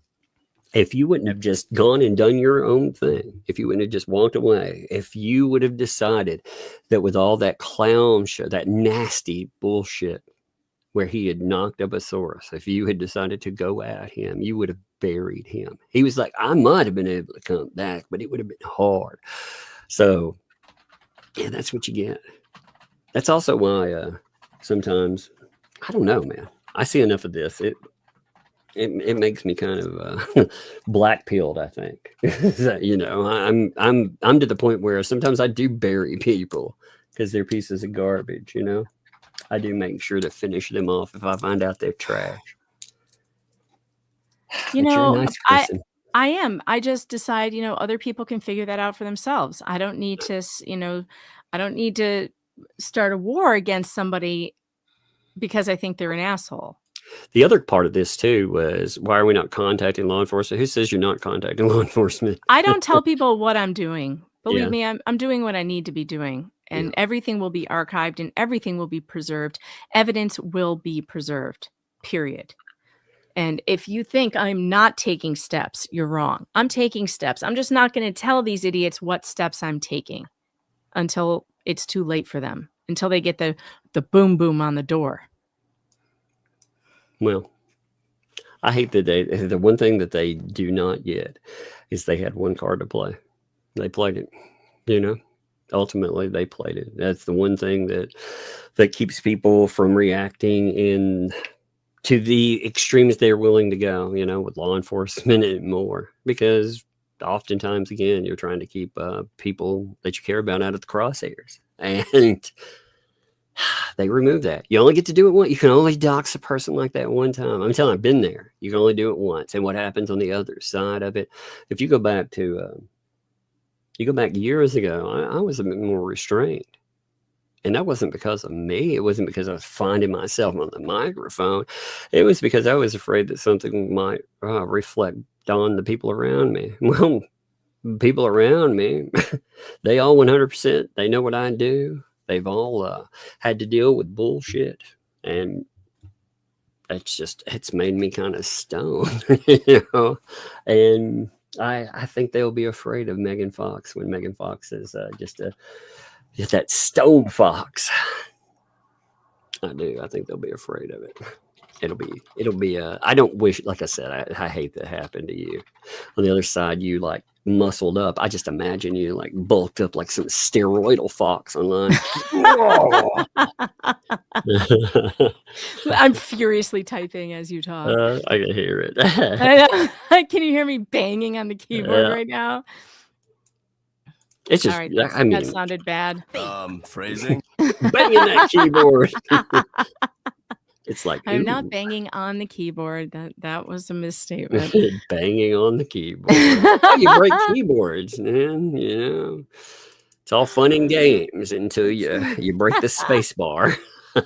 if you wouldn't have just gone and done your own thing, if you wouldn't have just walked away, if you would have decided that with all that clown shit, that nasty bullshit, where he had knocked up a source, if you had decided to go at him, you would have buried him. He was like, I might have been able to come back, but it would have been hard. So, yeah, that's what you get. That's also why sometimes, I don't know, man. I see enough of this. It makes me kind of black-pilled, I think. I'm to the point where sometimes I do bury people because they're pieces of garbage, you know. I do make sure to finish them off if I find out they're trash. You But you're a know, nice person. I am. I just decide, other people can figure that out for themselves. I don't need to, I don't need to start a war against somebody because I think they're an asshole. The other part of this too was, why are we not contacting law enforcement? Who says you're not contacting law enforcement? I don't tell people what I'm doing. Believe Yeah. me, I'm doing what I need to be doing, and everything will be archived and everything will be preserved. Evidence will be preserved, period. And if you think I'm not taking steps, you're wrong. I'm taking steps. I'm just not going to tell these idiots what steps I'm taking until it's too late for them, until they get the boom boom on the door. Well, I hate that the one thing that they do not get is they had one card to play. They played it, ultimately they played it. That's the one thing that keeps people from reacting to the extremes they're willing to go, with law enforcement and more, because oftentimes, again, you're trying to keep people that you care about out of the crosshairs, and they remove that. You only get to do it once. You can only dox a person like that one time. I'm telling you, I've been there. You can only do it once. And what happens on the other side of it, if you go back years ago, I was a bit more restrained. And that wasn't because of me. It wasn't because I was finding myself on the microphone. It was because I was afraid that something might reflect on the people around me. Well, people around me, they all 100%, they know what I do. They've all had to deal with bullshit. And it's made me kind of stoned, And I think they'll be afraid of Megan Fox when Megan Fox is just that stone fox. I do. I think they'll be afraid of it. It'll be I don't wish, like I said, I hate that happened to you. On the other side, you like muscled up. I just imagine you like bulked up like some steroidal fox online. I'm furiously typing as you talk. I can hear it. Can you hear me banging on the keyboard right now? It's just, all right, I mean, that sounded bad. Phrasing. Banging that keyboard. It's like, I'm not banging on the keyboard. That was a misstatement. Banging on the keyboard. You break keyboards, man. It's all fun and games until you break the space bar.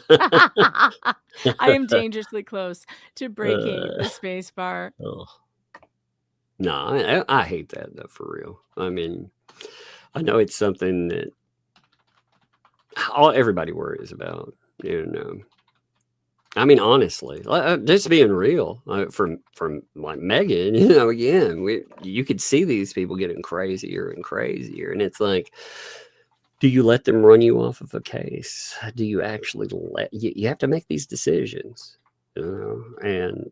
I am dangerously close to breaking the space bar. Oh. No, I hate that though, for real. I mean, I know it's something that everybody worries about. I mean, honestly, just being real, from like Megan, again, you could see these people getting crazier and crazier, and it's like, do you let them run you off of a case? Do you actually you have to make these decisions, and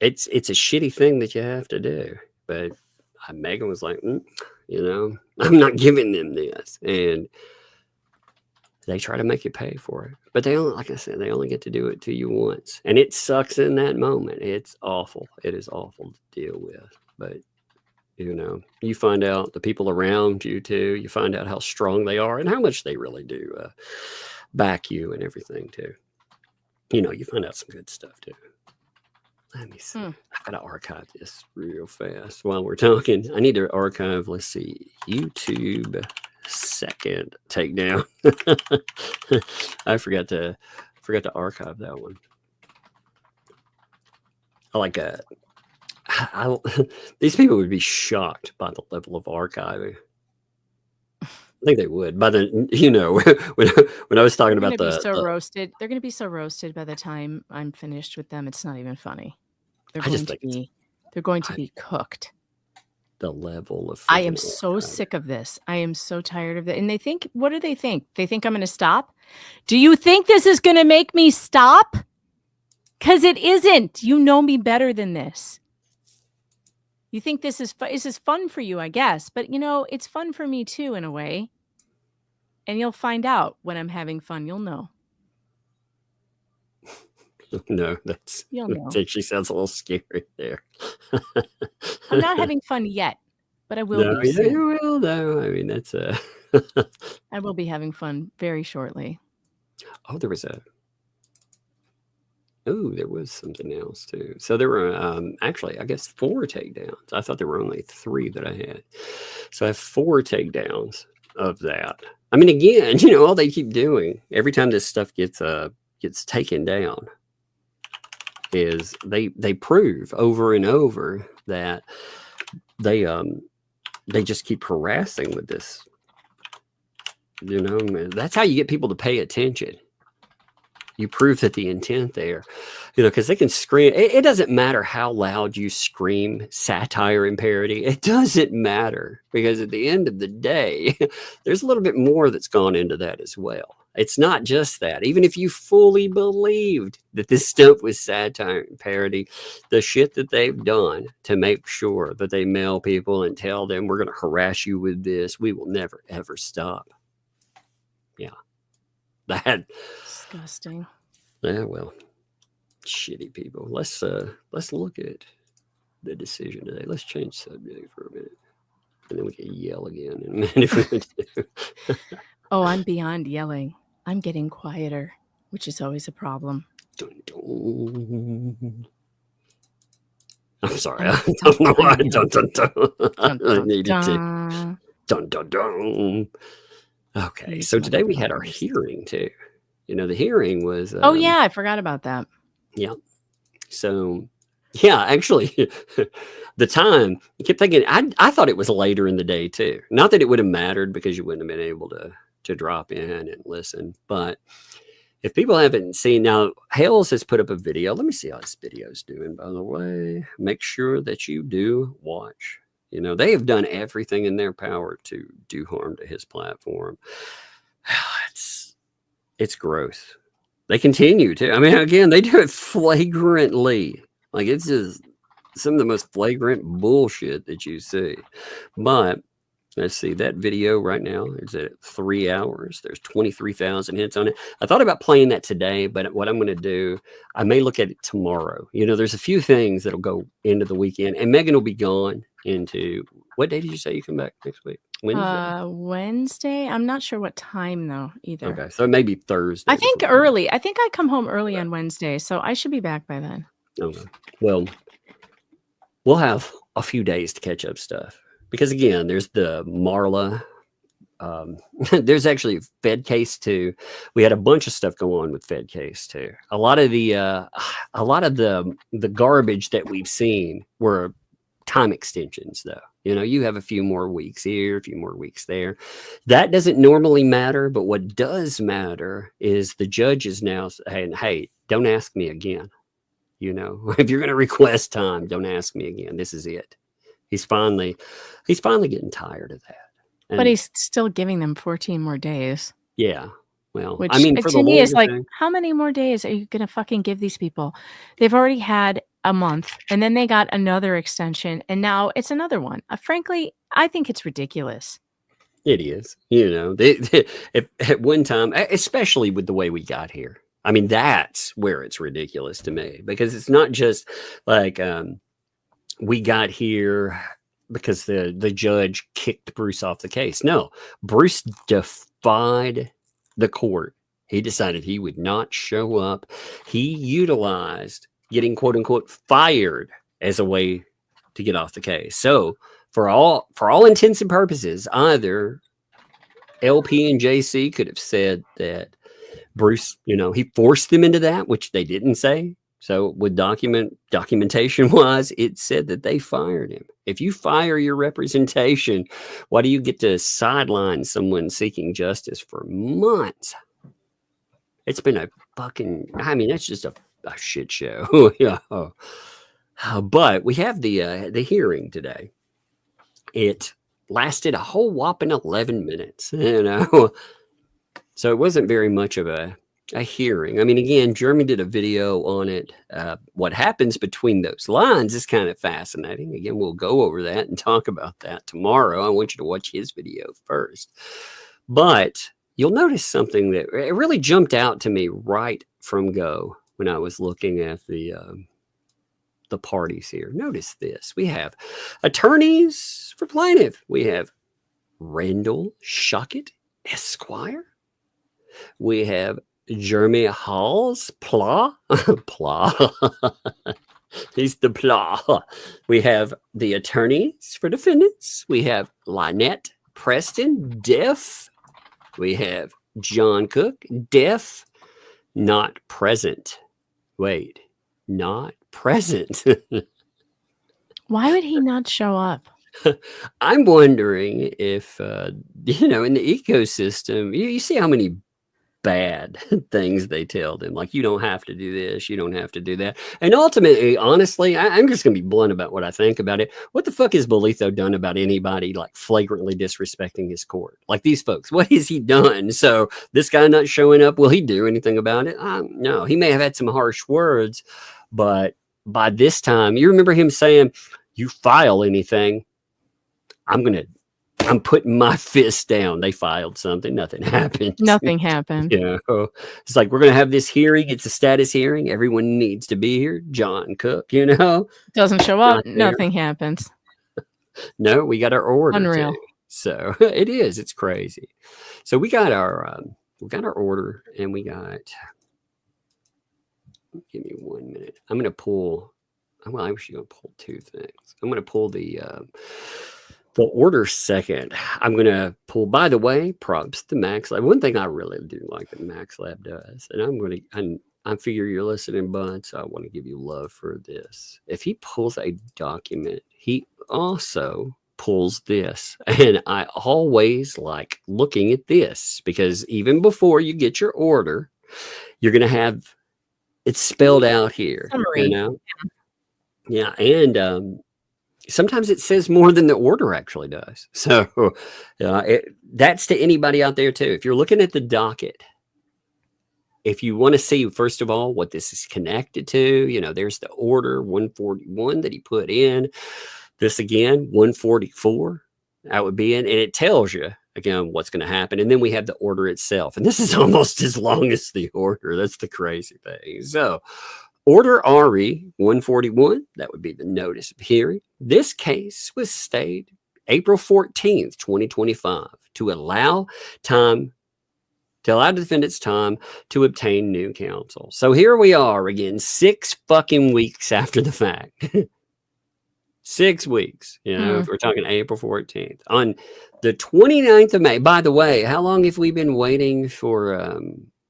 it's a shitty thing that you have to do. But Megan was like, I'm not giving them this, and they try to make you pay for it. But they only, like I said, they only get to do it to you once. And it sucks in that moment. It's awful. It is awful to deal with. But, you find out the people around you too. You find out how strong they are and how much they really do back you and everything too. You find out some good stuff too. Let me see. I gotta archive this real fast while we're talking. I need to archive, let's see, YouTube second takedown. I forgot to archive that one. I like these people would be shocked by the level of archiving. I think they would. By the when I was talking about they're going to be so roasted by the time I'm finished with them. It's not even funny. They're going to be cooked. The level of I am so sick of this. I am so tired of it. And what do they think? They think I'm going to stop? Do you think this is going to make me stop? Because it isn't. You know me better than this. You think this is fun for you, I guess. But, it's fun for me too, in a way. And you'll find out when I'm having fun. You'll know. No, You'll know. That actually sounds a little scary there. I'm not having fun yet, but I will. No, you will though. I mean, that's I will be having fun very shortly. Oh, there was something else too. So there were actually, I guess, 4 takedowns. I thought there were only 3 that I had. So I have 4 takedowns of that. I mean, again, all they keep doing every time this stuff gets taken down is they prove over and over that they just keep harassing with this. That's how you get people to pay attention. You prove that the intent there, because they can scream. It doesn't matter how loud you scream satire and parody. It doesn't matter, because at the end of the day, there's a little bit more that's gone into that as well. It's not just that. Even if you fully believed that this stuff was satire and parody, the shit that they've done to make sure that they mail people and tell them, we're going to harass you with this, we will never, ever stop. Yeah. That disgusting. Yeah, well, shitty people. Let's look at the decision today. Let's change subject for a minute, and then we can yell again in a minute if we want to. Oh, I'm beyond yelling. I'm getting quieter, which is always a problem. Dun, dun. I'm sorry. I don't know why. Dun, dun, dun. I needed to. Dun, dun, dun. Okay, so today we had our hearing too. The hearing was. Oh yeah, I forgot about that. Yeah. So, yeah, actually, the time I kept thinking. I thought it was later in the day too. Not that it would have mattered, because you wouldn't have been able to drop in and listen. But if people haven't seen, now Hales has put up a video. Let me see how this video's doing. By the way, make sure that you do watch. They have done everything in their power to do harm to his platform. It's gross. They continue to. I mean, again, they do it flagrantly. Like, it's just some of the most flagrant bullshit that you see. But let's see, that video right now is at 3 hours. There's 23,000 hits on it. I thought about playing that today, but what I'm going to do, I may look at it tomorrow. There's a few things that'll go into the weekend, and Megan will be gone into, what day did you say you come back next week? Wednesday? Wednesday. I'm not sure what time though either. Okay, so maybe Thursday. I think early. I think I come home early on Wednesday, so I should be back by then. Okay. Well, we'll have a few days to catch up stuff, because again, there's the Marla. There's actually Fed Case 2. We had a bunch of stuff go on with Fed Case 2. A lot of the garbage that we've seen were time extensions, though. You have a few more weeks here, a few more weeks there. That doesn't normally matter, but what does matter is the judge is now saying, hey, don't ask me again. If you're going to request time, don't ask me again. This is it. He's finally getting tired of that. But he's still giving them 14 more days. Yeah. Well, which, I mean, for to me is like, how many more days are you going to fucking give these people? They've already had a month, and then they got another extension, and now it's another one. Frankly, I think it's ridiculous. It is. At one time, especially with the way we got here. I mean, that's where it's ridiculous to me, because it's not just like we got here because the judge kicked Bruce off the case. No, Bruce defied the court. He decided he would not show up. He utilized getting quote unquote fired as a way to get off the case. So for all intents and purposes, either LP and JC could have said that Bruce, he forced them into that, which they didn't say. So with documentation wise, it said that they fired him. If you fire your representation, why do you get to sideline someone seeking justice for months? It's been a fucking, that's just a shit show. Yeah. But we have the hearing today. It lasted a whole whopping 11 minutes, So it wasn't very much of a hearing. I mean, again, Jeremy did a video on it. What happens between those lines is kind of fascinating. Again, we'll go over that and talk about that tomorrow. I want you to watch his video first. But you'll notice something that it really jumped out to me right from go when I was looking at the parties here. Notice this. We have attorneys for plaintiff. We have Randall Schuckett Esquire. We have Jeremy Hall's Pla. Pla. He's the Pla. We have the attorneys for defendants. We have Lynette Preston, deaf. We have John Cook, deaf, not present. Wait, not present. Why would he not show up? I'm wondering if, in the ecosystem, you see how many bad things they tell them. Like, you don't have to do this, you don't have to do that. And ultimately, honestly, I'm just going to be blunt about what I think about it. What the fuck has Bolitho done about anybody like flagrantly disrespecting his court? Like these folks, what has he done? So this guy not showing up, will he do anything about it? No, he may have had some harsh words, but by this time, you remember him saying, you file anything, I'm putting my fist down. They filed something. Nothing happened. Nothing happened. It's like, we're going to have this hearing. It's a status hearing. Everyone needs to be here. John Cook, Doesn't show up. Nothing happens. No, we got our order. Unreal. Too. So it is. It's crazy. So we got our order, and we got. Give me 1 minute. I'm going to pull. Well, I'm actually going to pull two things. I'm going to pull the order second. I'm going to pull, by the way, props to Max Lab. One thing I really do like that Max Lab does, and I figure you're listening, bud, so I want to give you love for this. If he pulls a document, he also pulls this. And I always like looking at this because even before you get your order, you're going to have it spelled out here. Summary. Yeah. And, sometimes it says more than the order actually does. So that's to anybody out there too. If you're looking at the docket, if you want to see, first of all, what this is connected to, there's the order 141 that he put in. This again, 144, that would be in. And it tells you, again, what's going to happen. And then we have the order itself. And this is almost as long as the order. That's the crazy thing. So Order RE 141, that would be the notice of hearing. This case was stayed April 14th, 2025, to allow defendants time to obtain new counsel. So here we are again, 6 fucking weeks after the fact. 6 weeks, if we're talking April 14th. On the 29th of May, by the way, how long have we been waiting for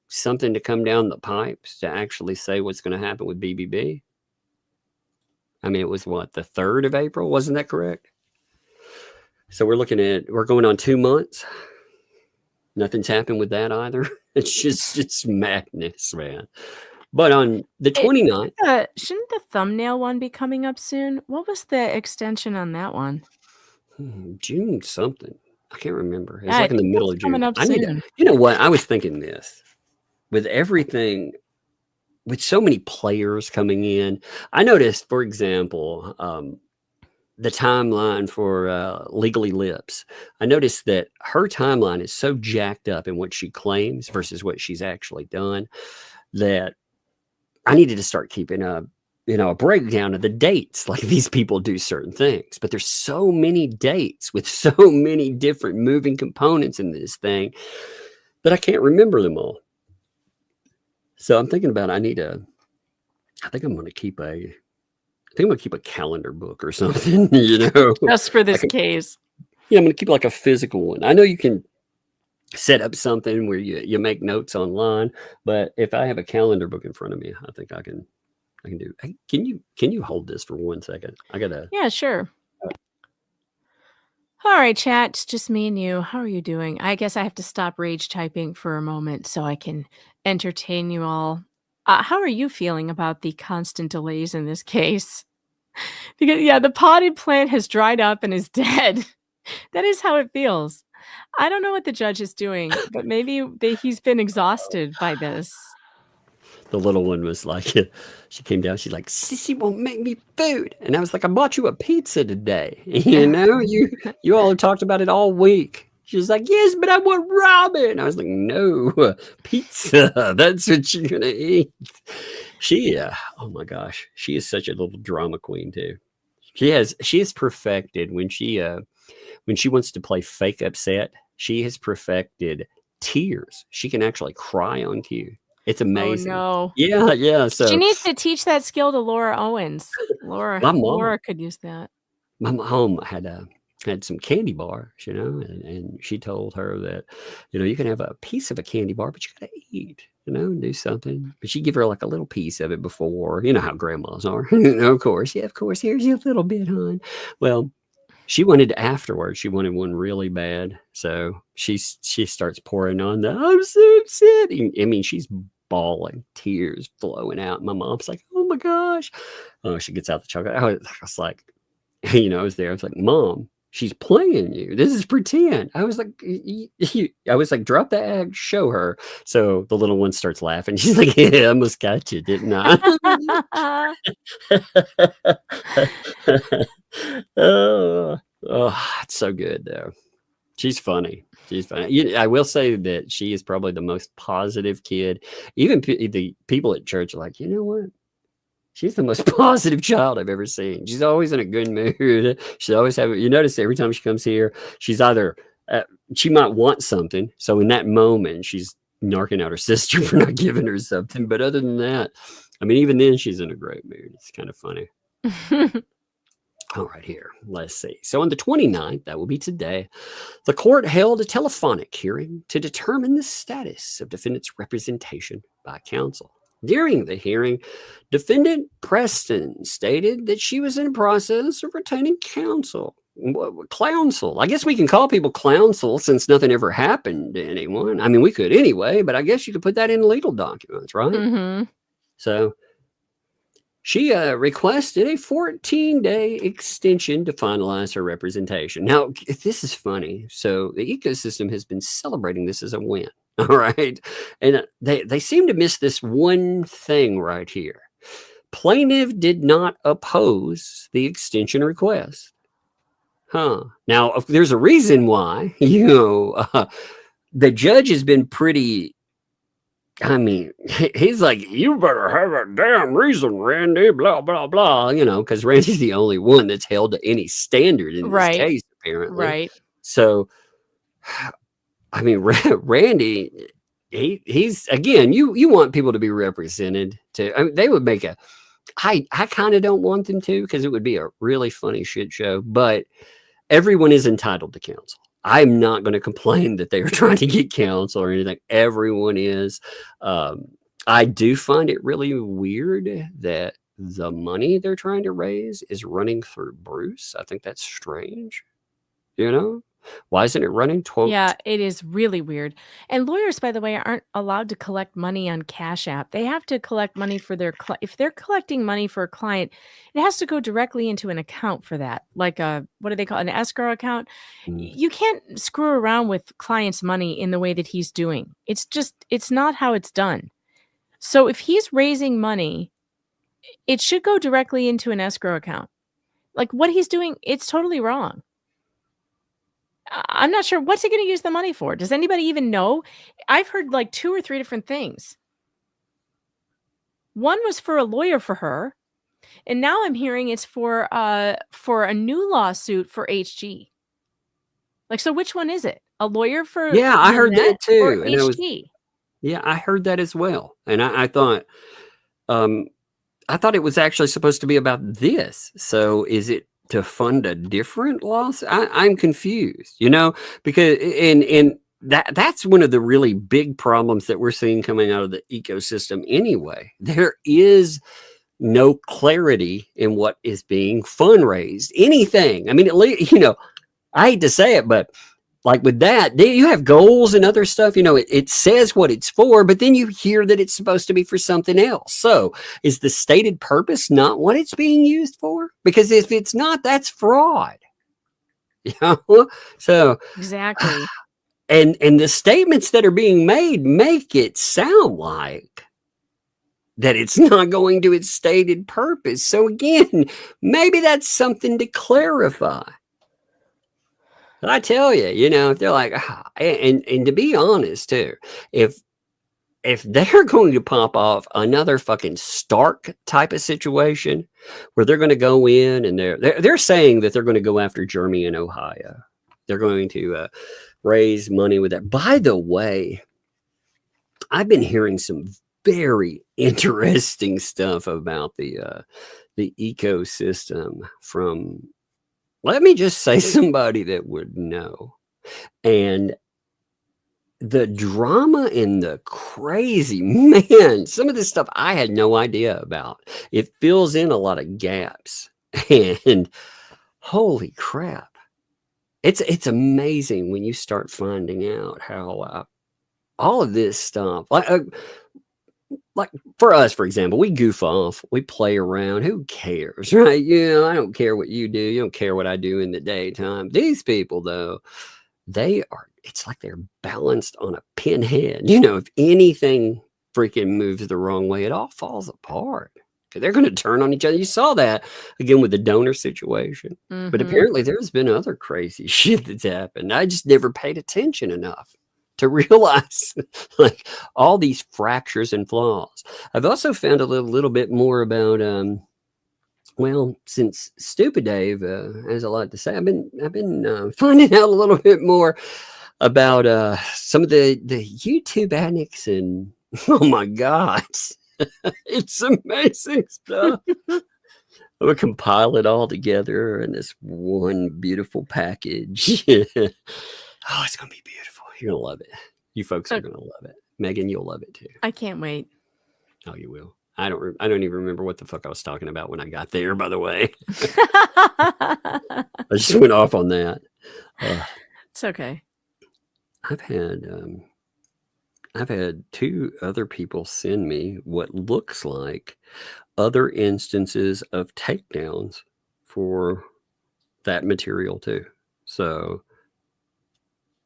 something to come down the pipes to actually say what's going to happen with BBB? I mean, it was what, the 3rd of April? Wasn't that correct? So we're going on 2 months. Nothing's happened with that either. It's madness, man. But on the 29th. Shouldn't the thumbnail one be coming up soon? What was the extension on that one? June something. I can't remember. It's Yeah, like in the middle of June. coming up soon. You know what? I was thinking this. With everything, with so many players coming in, I noticed, for example, the timeline for Legally Lips. I noticed that her timeline is so jacked up in what she claims versus what she's actually done that I needed to start keeping a breakdown of the dates. Like, these people do certain things, but there's so many dates with so many different moving components in this thing that I can't remember them all. So I'm thinking about, I think I'm going to keep a calendar book or something, Just for this case. Yeah, I'm going to keep like a physical one. I know you can set up something where you make notes online, but if I have a calendar book in front of me, I think I can do. Hey, can you hold this for 1 second? Yeah, sure. All right, chat. It's just me and you. How are you doing? I guess I have to stop rage typing for a moment so I can entertain you all. How are you feeling about the constant delays in this case? Because, the potted plant has dried up and is dead. That is how it feels. I don't know what the judge is doing, but maybe he's been exhausted by this. The little one was like, she came down, she's like, Sissy won't make me food. And I was like, I bought you a pizza today. You all have talked about it all week. She was like, yes, but I want ramen. I was like, no, pizza. That's what you're going to eat. She, oh my gosh, she is such a little drama queen too. She is perfected when she wants to play fake upset. she has perfected tears. She can actually cry on cue. It's Oh amazing. no. Yeah, yeah. She So needs to teach that skill to Laura Owens. my mom, Laura could use that. my mom had some candy bars, and she told her that, you can have a piece of a candy bar, but you gotta eat, and do something. But she'd give her like a little piece of it before, how grandmas are, of course. Yeah, of course. Here's your little bit, hon. Well, she wanted afterwards. She wanted one really bad, so she starts pouring on the. I'm so upset. I mean, she's bawling, tears flowing out. My mom's like, "Oh my gosh!" Oh, she gets out the chocolate. I was like, I was there. I was like, "Mom, she's playing you. This is pretend." I was like, "Drop the act, show her." So the little one starts laughing. She's like, "Yeah, I almost got you, didn't I?" Oh, it's so good though. She's funny. She's funny. I will say that she is probably the most positive kid. Even the people at church are like, you know what? She's the most positive child I've ever seen. She's always in a good mood. She's always having. You notice every time she comes here, she's either she might want something. So in that moment, she's narking out her sister for not giving her something. But other than that, I mean, even then, she's in a great mood. It's kind of funny. All right, here. Let's see. So on the 29th, that will be today, the court held a telephonic hearing to determine the status of defendant's representation by counsel. During the hearing, defendant Preston stated that she was in the process of retaining counsel. Clownsel. I guess we can call people clownsel since nothing ever happened to anyone. I mean, we could anyway, but I guess you could put that in legal documents, right? Mm-hmm. So she requested a 14-day extension to finalize her representation. Now, this is funny. So the ecosystem has been celebrating this as a win. All right. And they seem to miss this one thing right here. Plaintiff did not oppose the extension request. Now, there's a reason why. The judge has been pretty. I mean, he's like, you better have a damn reason, Randy, blah, blah, blah, because Randy's the only one that's held to any standard in this case, apparently. Right. So, I mean, Randy, he's, again, you want people to be represented too. I mean, they would make I kind of don't want them to, because it would be a really funny shit show, but everyone is entitled to counsel. I'm not going to complain that they are trying to get counsel or anything. Everyone is. I do find it really weird that the money they're trying to raise is running through Bruce. I think that's strange. Why isn't it running? Yeah, it is really weird. And lawyers, by the way, aren't allowed to collect money on Cash App. They have to collect money for their if they're collecting money for a client, it has to go directly into an account for that, like what do they call it? An escrow account. You can't screw around with clients' money in the way that he's doing. It's not how it's done. So if he's raising money, it should go directly into an escrow account. Like what he's doing, it's totally wrong. I'm not sure. What's he going to use the money for? Does anybody even know? I've heard like 2 or 3 different things. One was for a lawyer for her, and now I'm hearing it's for a new lawsuit for HG. Like, so which one is it? A lawyer for I heard that too. or And HG? I heard that as well. And I thought it was actually supposed to be about this. So is it to fund a different lawsuit? I'm confused, because and that's one of the really big problems that we're seeing coming out of the ecosystem anyway. There is no clarity in what is being fundraised. Anything. I mean, I hate to say it, but like with that, you have goals and other stuff, it says what it's for, but then you hear that it's supposed to be for something else. So is the stated purpose not what it's being used for? Because if it's not, that's fraud. So Exactly. And the statements that are being made make it sound like that it's not going to its stated purpose. So again, maybe that's something to clarify. But I tell you, if they're like, and to be honest too, if they're going to pop off another fucking Stark type of situation where they're going to go in and they're saying that they're going to go after Jeremy and Ohio. They're going to raise money with that. By the way, I've been hearing some very interesting stuff about the ecosystem from, let me just say, somebody that would know. And the drama and the crazy, man, some of this stuff I had no idea about. It fills in a lot of gaps. And holy crap. It's amazing when you start finding out how all of this stuff, like for us, for example, we goof off, we play around. Who cares, right? I don't care what you do. You don't care what I do in the daytime. These people, though, it's like they're balanced on a pinhead. If anything freaking moves the wrong way, it all falls apart. They're going to turn on each other. You saw that again with the donor situation. But apparently there's been other crazy shit that's happened. I just never paid attention enough to realize like all these fractures and flaws. I've also found a little bit more about, since Stupid Dave has a lot to say, I've been finding out a little bit more about some of the YouTube addicts, and oh my God, it's amazing stuff. I'm gonna compile it all together in this one beautiful package. Oh, it's gonna be beautiful. You're gonna love it. You folks are gonna love it. Megan, you'll love it too. I can't wait. Oh, you will. I don't even remember what the fuck I was talking about when I got there, by the way. I just went off on that. It's okay. I've had 2 other people send me what looks like other instances of takedowns for that material too. So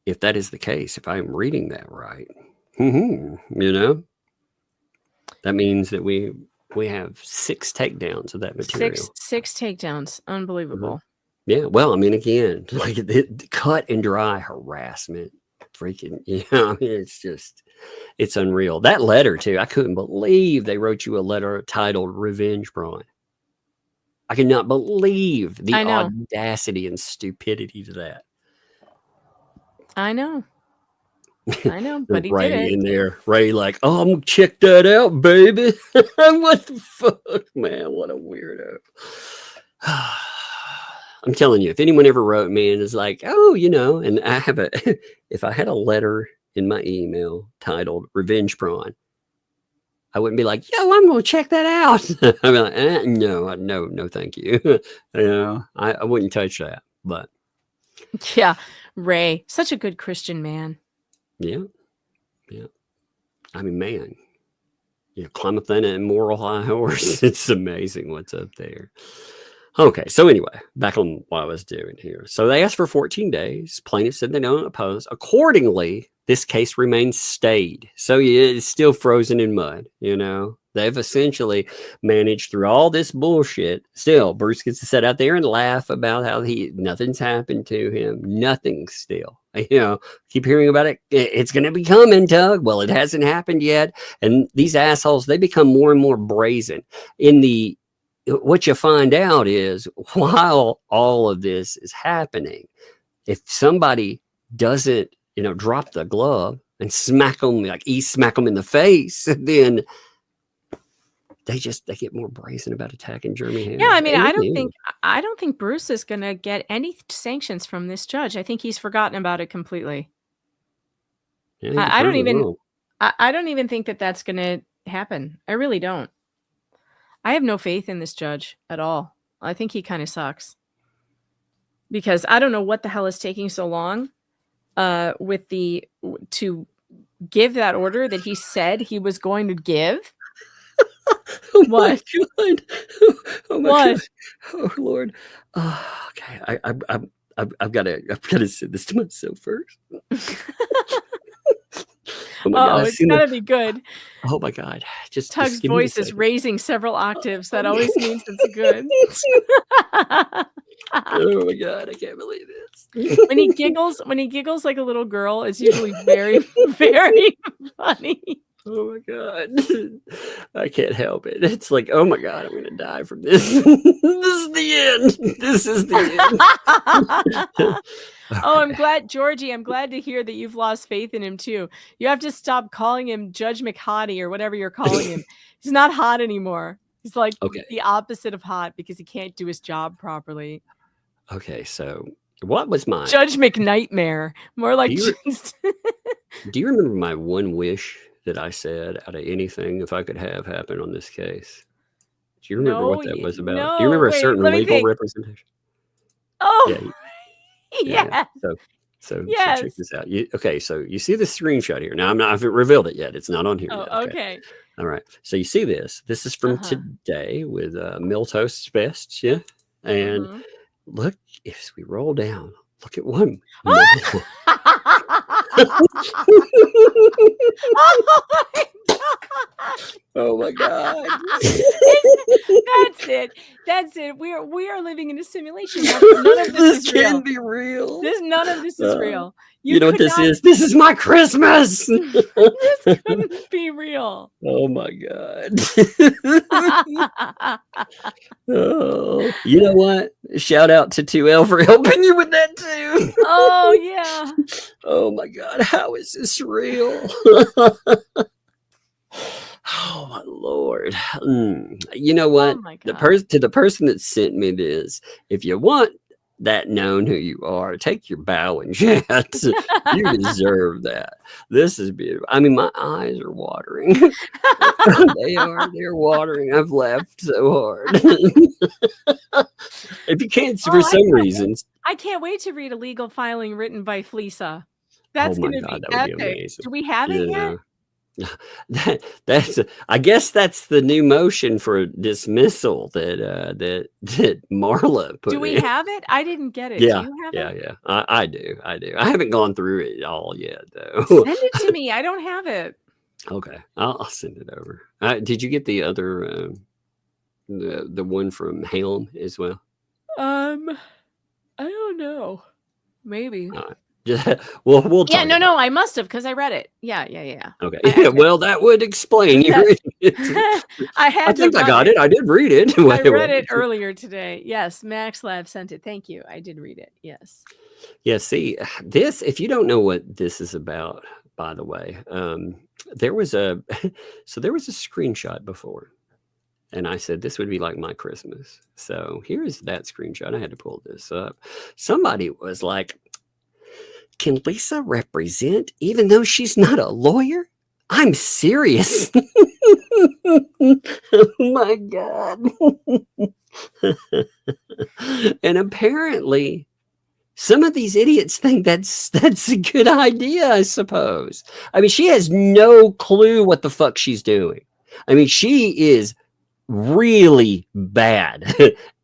if that is the case, if I'm reading that right, that means that we have 6 takedowns of that material. Six takedowns. Unbelievable. Yeah. Well, I mean, again, like the cut and dry harassment, freaking, it's unreal. That letter too. I couldn't believe they wrote you a letter titled Revenge Brawn. I cannot believe the audacity and stupidity to that. I know, but he Ray did it. in there. Ray like, oh, I'm gonna check that out, baby. What the fuck, man? What a weirdo. I'm telling you, if anyone ever wrote me and is like, oh, and I have if I had a letter in my email titled Revenge Prawn, I wouldn't be like, yo, I'm going to check that out. I'd be like, no, thank you. I wouldn't touch that, but. Yeah. Ray, such a good Christian man. Yeah. I mean, man, climb up that immoral high horse. It's amazing what's up there. Okay, so anyway, back on what I was doing here. So they asked for 14 days. Plaintiff said they don't oppose. Accordingly, this case remains stayed. So it's still frozen in mud, They've essentially managed through all this bullshit. Still, Bruce gets to sit out there and laugh about how nothing's happened to him. Nothing still. Keep hearing about it. It's going to be coming, Tug. Well, it hasn't happened yet. And these assholes, they become more and more brazen. What you find out is while all of this is happening, if somebody doesn't, drop the glove and smack them in the face, then they get more brazen about attacking Jeremy. Yeah, I mean, I don't think Bruce is going to get any sanctions from this judge. I think he's forgotten about it completely. Yeah, I don't even think that that's going to happen. I really don't. I have no faith in this judge at all. I think he kind of sucks. Because I don't know what the hell is taking so long to give that order that he said he was going to give. Oh what? My God. Oh my what? God. Oh Lord. Oh, okay. I've got to say this to myself first. Oh my God, it's gotta be good. Oh my God. Tug's voice is raising several octaves. That always means it's good. Oh my God, I can't believe this. When he giggles like a little girl, it's usually very, very funny. Oh my God. I can't help it. It's like, oh my God, I'm going to die from this. This is the end. This is the end. Oh, I'm Okay. glad, Georgie. I'm glad to hear that you've lost faith in him too. You have to stop calling him Judge McHottie or whatever you're calling him. He's not hot anymore. He's like Okay. the opposite of hot because he can't do his job properly. Okay. So what was mine? Judge McNightmare. More like Do you, just do you remember my one wish that I said out of anything if I could have happen on this case? Do you remember what that was about? Do you no. remember a Wait, certain let me legal think. representation? Oh, Yeah. yeah. So Yes. check this out. Okay, so you see this screenshot here. Now I haven't revealed it yet. It's not on here Oh, yet. okay. All right. So you see this. This is from today with Miltoast's Best. Yeah. And Mhm. look, if we roll down, look at one. Oh Oh my God. That's it. That's it. We are living in a simulation. None of this is real. Can't be real. None of this is real. You know what this is? This is my Christmas. This couldn't be real. Oh my God. Oh, you know what? Shout out to 2L for helping you with that too. Oh yeah. Oh my God. How is this real? Oh my Lord. You know what? Oh my God. To the person that sent me this, if you want that known who you are, take your bow and chat. You deserve that. This is beautiful. I mean, my eyes are watering. They're watering. I've laughed so hard. If you can't, for some reasons. I can't wait to read a legal filing written by Fleesa. That's going to be that would be epic. amazing. Do we have it yet? I guess that's the new motion for dismissal that Marla put. Do we have it? I didn't get it. Yeah, do you have it? yeah. I do. I haven't gone through it all yet though. Send it to me. I don't have it. Okay, I'll send it over. Did you get the other the one from HALES as well? I don't know. Maybe. Well, we'll talk. Yeah, no, I must have because I read it. Yeah. Okay. Well, that would explain you reading it. I think I got it. I did read it. I read it earlier today. Yes, MaxLab sent it. Thank you. I did read it. Yes. Yeah. See, this. If you don't know what this is about, by the way, there was a screenshot before, and I said this would be like my Christmas. So here's that screenshot. I had to pull this up. Somebody was like, can Lisa represent even though she's not a lawyer? I'm serious. Oh my God. And apparently some of these idiots think that's a good idea, I suppose. I mean, she has no clue what the fuck she's doing. I mean, she is really bad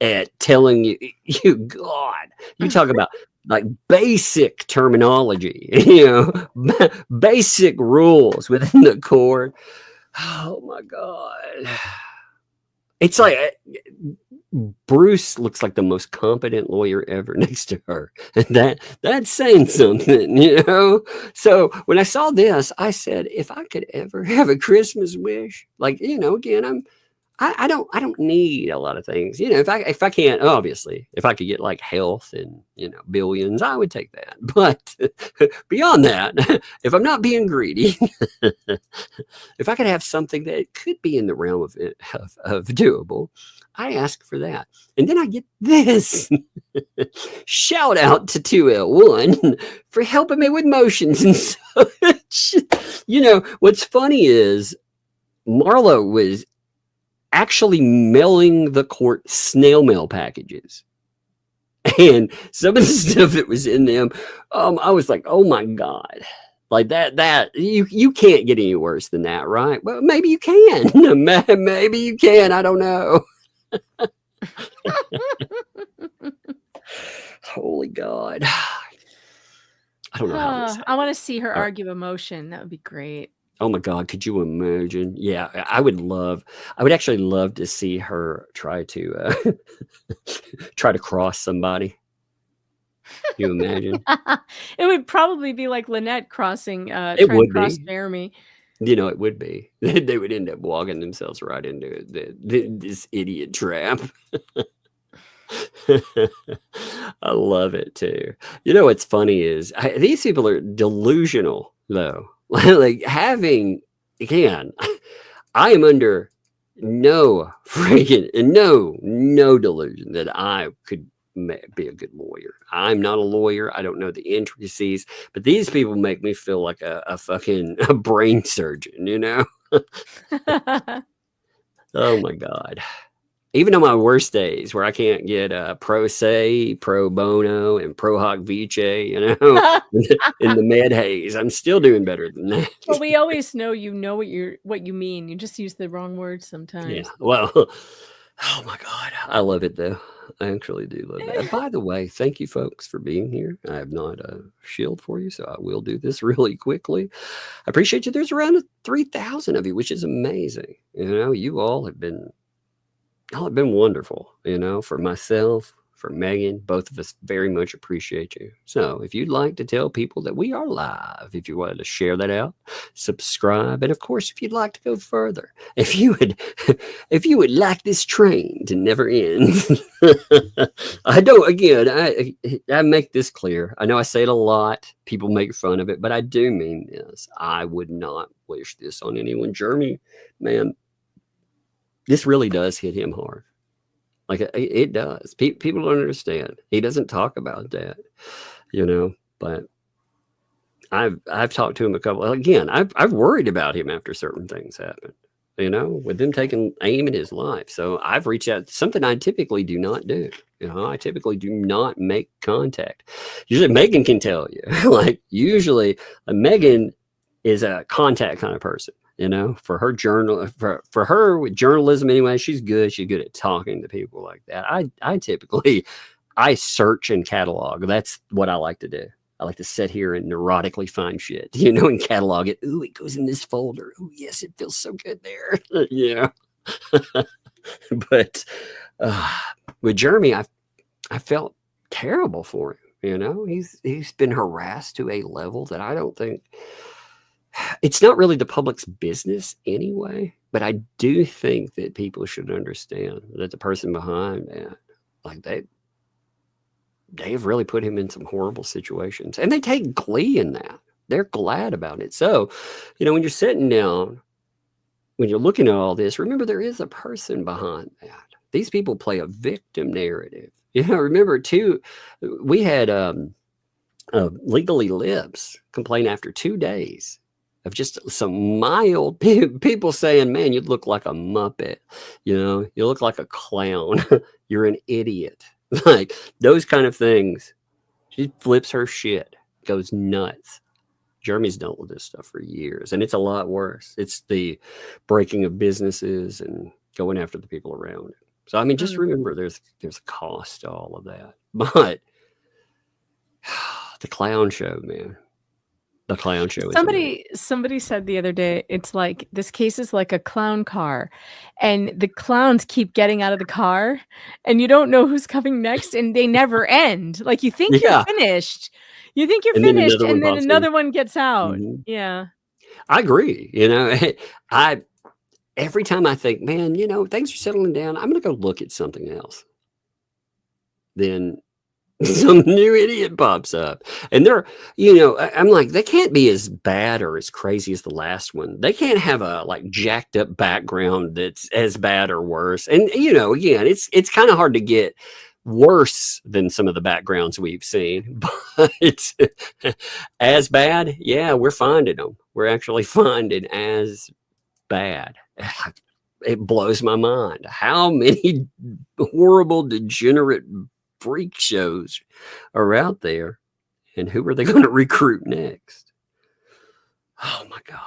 at telling you, God, you talk about like basic terminology, basic rules within the court. Oh my God. It's like Bruce looks like the most competent lawyer ever next to her. And that's saying something, So when I saw this, I said, if I could ever have a Christmas wish, like, again, I don't need a lot of things. If I can't, obviously, if I could get like health and, billions, I would take that. But beyond that, if I'm not being greedy, if I could have something that could be in the realm of doable, I ask for that. And then I get this. Shout out to 2L1 for helping me with motions and such. What's funny is Marlo was actually mailing the court snail mail packages, and some of the stuff that was in them, I was like, oh my God, like that you can't get any worse than that, right? Well, maybe you can. Maybe you can. I don't know. Holy God. I don't know how I want to see her argue a motion. That would be great. Oh my God, could you imagine? Yeah, I would actually love to see her try to cross somebody. Can you imagine? It would probably be like Lynette crossing, It trying would to cross be. Jeremy. It would be. They would end up walking themselves right into this idiot trap. I love it too. What's funny is these people are delusional though. Like having, again, I am under no freaking no delusion that I could be a good lawyer. I'm not a lawyer. I don't know the intricacies, but these people make me feel like a fucking brain surgeon, Oh my God. Even on my worst days where I can't get pro se, pro bono, and pro hoc vice, in the med haze, I'm still doing better than that. Well, we always know what you mean. You just use the wrong words sometimes. Yeah. Well, oh my God. I love it though. I actually do love that. By the way, thank you folks for being here. I have not a shield for you, so I will do this really quickly. I appreciate you. There's around 3,000 of you, which is amazing. You all have been wonderful, for myself, for Megan, both of us very much appreciate you. So if you'd like to tell people that we are live, if you wanted to share that out, subscribe. And of course, if you'd like to go further, if you would like this train to never end, I make this clear. I know I say it a lot. People make fun of it, but I do mean this. I would not wish this on anyone. Jeremy, man, this really does hit him hard. Like it does. People don't understand. He doesn't talk about that, but I've talked to him a couple. Again, I've worried about him after certain things happen, with them taking aim at his life. So I've reached out, something I typically do not do. I typically do not make contact. Usually Megan can tell you, like usually Megan is a contact kind of person. For her for her with journalism anyway, she's good. She's good at talking to people like that. I typically search and catalog. That's what I like to do. I like to sit here and neurotically find shit, and catalog it. Ooh, it goes in this folder. Ooh, yes, it feels so good there. But with Jeremy, I felt terrible for him. He's been harassed to a level that I don't think. It's not really the public's business anyway, but I do think that people should understand that the person behind that, like they've really put him in some horrible situations, and they take glee in that. They're glad about it. So, when you're sitting down, when you're looking at all this, remember there is a person behind that. These people play a victim narrative. Remember too, we had Legally Libs complain after 2 days of just some mild people saying, man, you look like a Muppet, you look like a clown, you're an idiot. Like those kind of things. She flips her shit, goes nuts. Jeremy's dealt with this stuff for years, and it's a lot worse. It's the breaking of businesses and going after the people around it. So, just remember there's a cost to all of that. But the clown show, man. The clown show. Somebody said the other day, it's like this case is like a clown car, and the clowns keep getting out of the car, and you don't know who's coming next, and they never end. Like you think you're finished, and then another one gets out. Mm-hmm. Yeah, I agree. Every time I think, man, things are settling down, I'm going to go look at something else. Then some new idiot pops up, and they're, I'm like, they can't be as bad or as crazy as the last one. They can't have a like jacked up background that's as bad or worse. And again, it's kind of hard to get worse than some of the backgrounds we've seen, but it's as bad. Yeah, we're finding them. We're actually finding as bad. It blows my mind how many horrible, degenerate freak shows are out there, and who are they going to recruit next? Oh my God.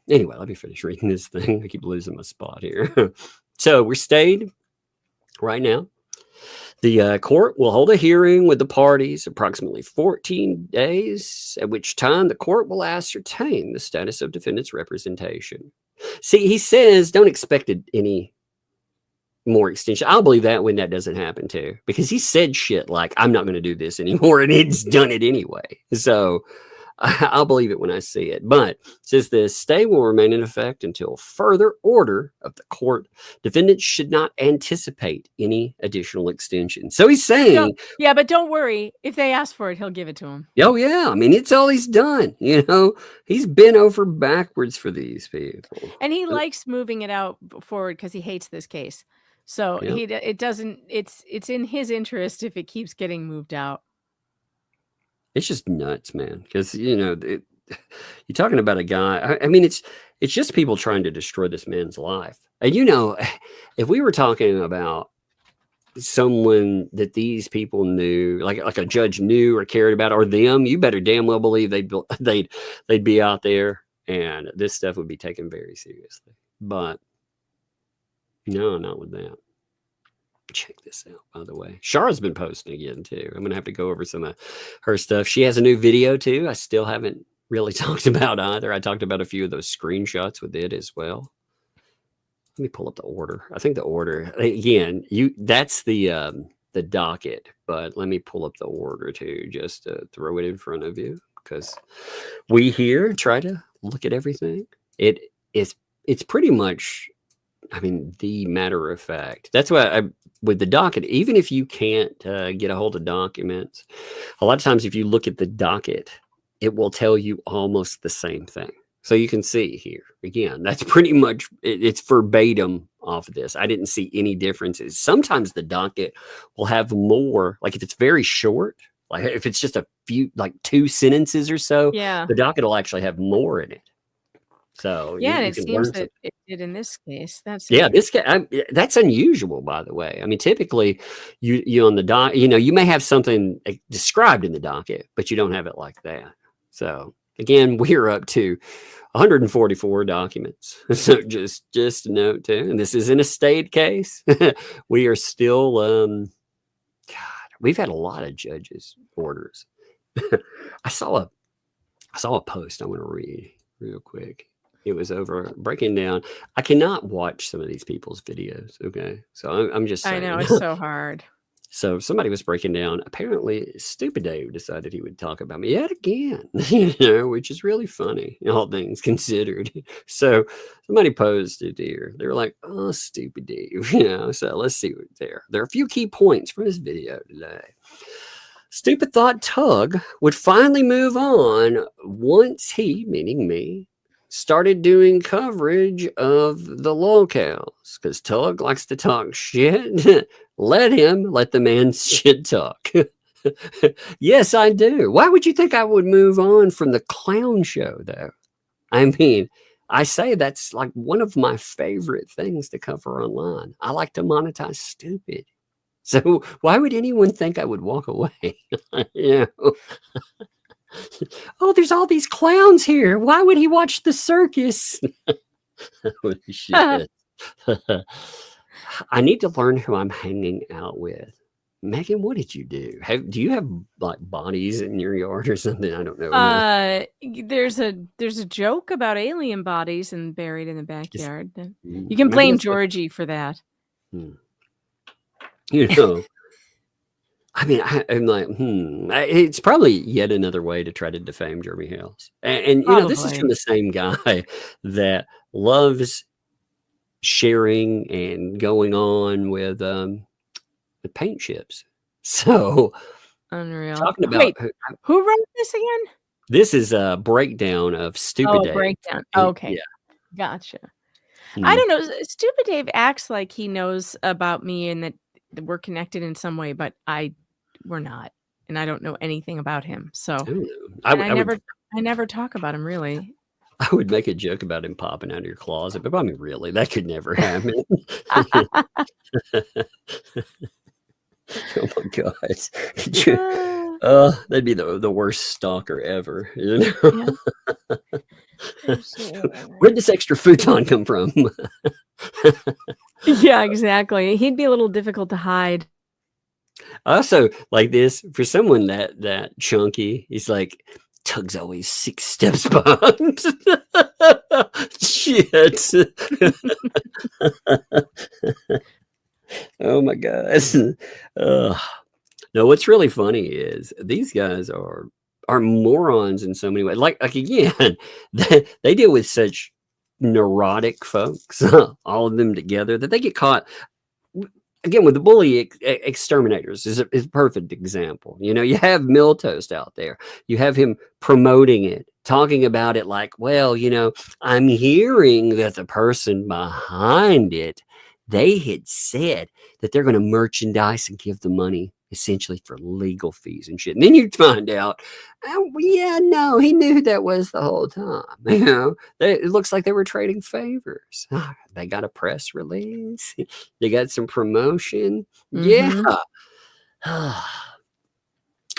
Anyway, let me finish reading this thing. I keep losing my spot here. So we're stayed right now. The court will hold a hearing with the parties approximately 14 days, at which time the court will ascertain the status of defendant's representation. See, he says don't expect any more extension. I'll believe that when that doesn't happen too, because he said shit like, I'm not going to do this anymore, and he's done it anyway. So I'll believe it when I see it. But it says the stay will remain in effect until further order of the court. Defendants should not anticipate any additional extension. So he's saying, yeah, but don't worry. If they ask for it, he'll give it to them. oh yeah, I mean, it's all he's done. He's been over backwards for these people, and he likes moving it out forward because he hates this case. So it's in his interest if it keeps getting moved out. It's just nuts, man. Because you're talking about a guy. I mean, it's just people trying to destroy this man's life. And if we were talking about someone that these people knew, like a judge knew or cared about, or them, you better damn well believe they'd be out there, and this stuff would be taken very seriously. But no, not with that. Check this out, by the way. Shara's been posting again too. I'm gonna have to go over some of her stuff. She has a new video too. I still haven't really talked about either. I talked about a few of those screenshots with it as well. Let me pull up the order. I think the order again. That's the docket, but let me pull up the order too, just to throw it in front of you, because we here try to look at everything. It's pretty much. I mean, the matter of fact. That's why with the docket, even if you can't get a hold of documents, a lot of times if you look at the docket, it will tell you almost the same thing. So you can see here, again, that's pretty much, it's verbatim off of this. I didn't see any differences. Sometimes the docket will have more, like if it's very short, like if it's just a few, like 2 sentences or so, the docket will actually have more in it. So and it seems that it did in this case. That's that's unusual, by the way. I mean, typically, you on the doc, you may have something described in the docket, but you don't have it like that. So again, we're up to 144 documents. So just a note too, and this is in a state case. We are still, God, we've had a lot of judges' orders. I saw a post I want to read real quick. It was over breaking down. I cannot watch some of these people's videos. Okay. So I'm just saying. I know, it's so hard. So somebody was breaking down. Apparently, Stupid Dave decided he would talk about me yet again, which is really funny, all things considered. So somebody posted here. They were like, oh, Stupid Dave. So let's see what there are a few key points from this video today. Stupid thought Tug would finally move on once he, meaning me, started doing coverage of the locales, because Tug likes to talk shit. Let the man shit talk. Yes, I do. Why would you think I would move on from the clown show, though? I mean, I say that's like one of my favorite things to cover online. I like to monetize stupid. So why would anyone think I would walk away? Oh, there's all these clowns here. Why would he watch the circus? Holy shit. I need to learn who I'm hanging out with. Megan, what did you do? Do you have like bodies in your yard or something? I don't know. There's a joke about alien bodies and buried in the backyard. You can blame Georgie for that. I mean, I'm like, it's probably yet another way to try to defame Jeremy Hales. And this is from the same guy that loves sharing and going on with paint chips. So unreal. Talking about Wait, who wrote this again? This is a breakdown of Stupid Dave. Breakdown. Okay. Yeah. Gotcha. I don't know. Stupid Dave acts like he knows about me and that we're connected in some way, but we're not, and I don't know anything about him. So I never talk about him, really. I would make a joke about him popping out of your closet, but I mean, really, that could never happen. Oh my God. That'd be the worst stalker ever. Where'd this extra futon come from? Yeah, exactly. He'd be a little difficult to hide. Also, like this, for someone that chunky, he's like, Tug's always 6 steps behind. Shit. Oh my God. No, what's really funny is these guys are are morons in so many ways. Like again, they deal with such neurotic folks, all of them together, that they get caught. Again, with the bully exterminators is a perfect example. You know, you have Miltoast out there. You have him promoting it, talking about it like, well, you know, I'm hearing that the person behind it, they had said that they're going to merchandise and give the money essentially for legal fees and shit. And then you find out, oh, yeah, no, he knew who that was the whole time. You know, it looks like they were trading favors. They got a press release. They got some promotion. Yeah.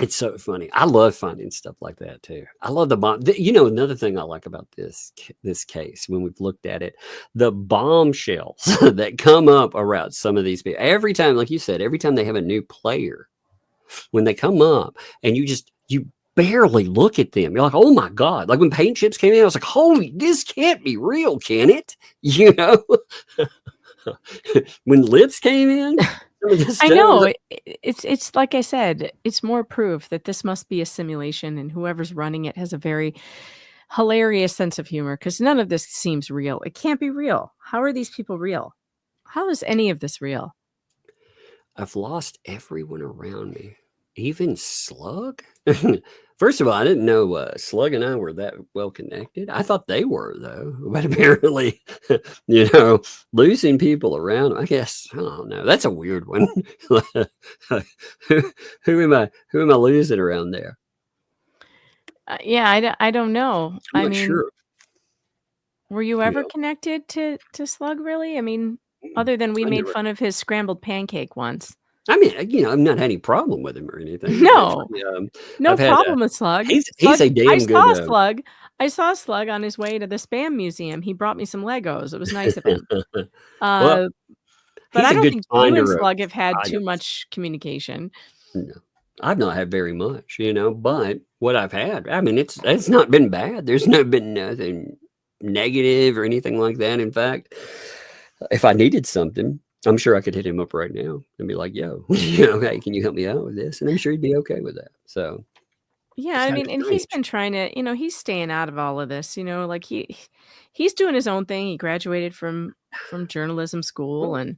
It's so funny. I love finding stuff like that too. I love the bomb. You know, another thing I like about this case, when we've looked at it, the bombshells that come up around some of these people. Every time, like you said, every time they have a new player, when they come up and you barely look at them, you're like, oh my God. Like when paint chips came in, I was like, holy, this can't be real, can it? You know, when lips came in. I know. It's like I said, it's more proof that this must be a simulation, and whoever's running it has a very hilarious sense of humor, because none of this seems real. It can't be real. How are these people real? How is any of this real? I've lost everyone around me, even Slug. First of all, I didn't know Slug and I were that well connected. I thought they were, though. But apparently, you know, losing people around, I guess, I don't know. That's a weird one. Who am I losing around there? Yeah, I don't know. I'm I not mean, sure. were you ever Yeah. connected to Slug, really? I mean, other than we I made never- fun of his scrambled pancake once. I mean, you know, I've not had any problem with him or anything. No. Actually, No I've had, problem with Slug. he's Slug, a damn good. I saw Slug on his way to the Spam Museum. He brought me some Legos. It was nice of him. Well, But he's I a don't good think you and finder of Slug have had too items. much communication. No, I've not had very much, you know, but what I've had, I mean, it's not been bad. There's been nothing negative or anything like that. In fact, if I needed something, I'm sure I could hit him up right now and be like, yo, you know, hey, can you help me out with this? And I'm sure he'd be okay with that. So Yeah, it's I kind mean, of and he's strange. been trying to, you know, he's staying out of all of this, you know, like he's doing his own thing. He graduated from journalism school, Well, and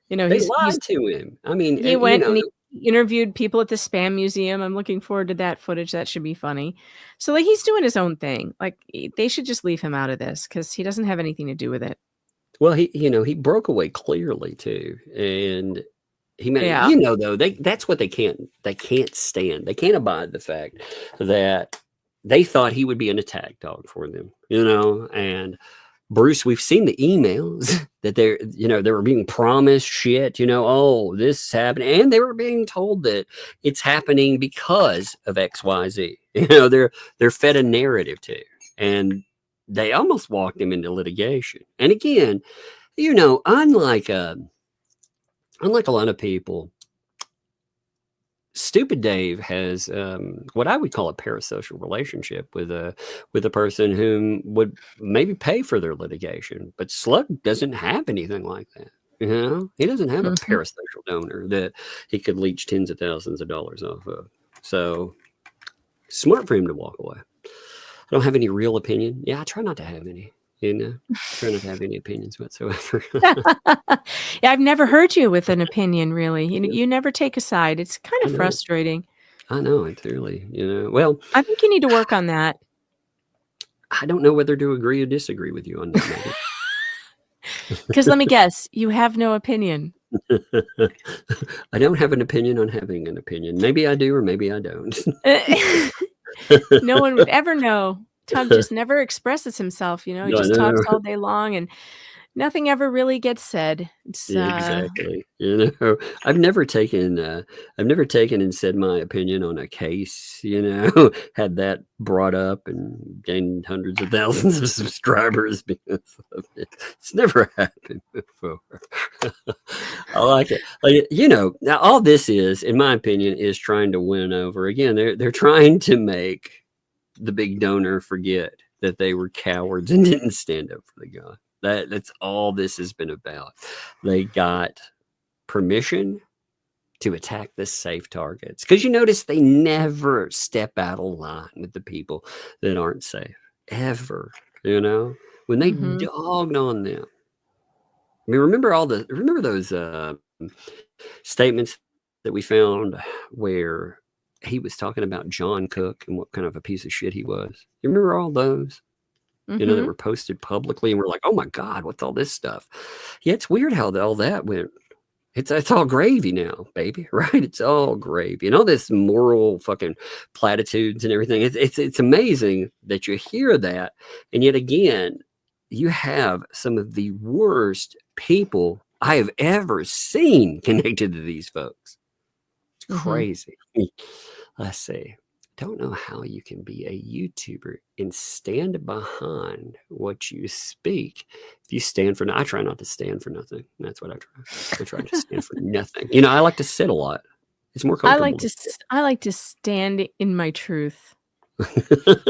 you know, they he's lied to him. I mean, he you went know, and he interviewed people at the Spam Museum. I'm looking forward to that footage. That should be funny. So like he's doing his own thing. Like they should just leave him out of this because he doesn't have anything to do with it. well, he broke away clearly too, and he made, Yeah. you know, though that's what they can't stand. They can't abide the fact that they thought he would be an attack dog for them, you know. And Bruce, we've seen the emails that they were being promised shit, you know, oh, this is happening, and they were being told that it's happening because of XYZ. You know, they're fed a narrative too, and they almost walked him into litigation. And again, you know, unlike a lot of people, Stupid Dave has what I would call a parasocial relationship with a person whom would maybe pay for their litigation, but Slug doesn't have anything like that. You know, he doesn't have a parasocial donor that he could leech tens of thousands of dollars off of. So smart for him to walk away. I don't have any real opinion. Yeah, I try not to have any. You know, try not to have any opinions whatsoever. Yeah, I've never heard you with an opinion, really. You never take a side. It's kind I of know. frustrating. I know, it's really, you know. Well, I think you need to work on that. I don't know whether to agree or disagree with you on that matter. Because let me guess, you have no opinion. I don't have an opinion on having an opinion. Maybe I do, or maybe I don't. No one would ever know. Tom just never expresses himself, you know. He I just talks know. all day long, and nothing ever really gets said. It's Exactly. You know, I've never taken and said my opinion on a case, you know, had that brought up and gained hundreds of thousands of subscribers because of it. It's never happened before. I like it. Like, you know, now all this is, in my opinion, is trying to win over. Again, they're trying to make the big donor forget that they were cowards and didn't stand up for the guy. That's all this has been about. They got permission to attack the safe targets. Because you notice they never step out of line with the people that aren't safe. Ever. You know? When they dogged on them. I mean, remember those statements that we found where he was talking about John Cook and what kind of a piece of shit he was? You remember all those? You know, that were posted publicly, and we're like, oh my God, what's all this stuff? Yeah, it's weird how all that went. It's all gravy now, baby, right? It's all gravy. And all this moral fucking platitudes and everything. It's amazing that you hear that. And yet again, you have some of the worst people I have ever seen connected to these folks. It's crazy. Let's see. Don't know how you can be a YouTuber and stand behind what you speak. If you stand for, I try not to stand for nothing. That's what I try. I try to stand for nothing. You know, I like to sit a lot. It's more comfortable. I like to stand in my truth.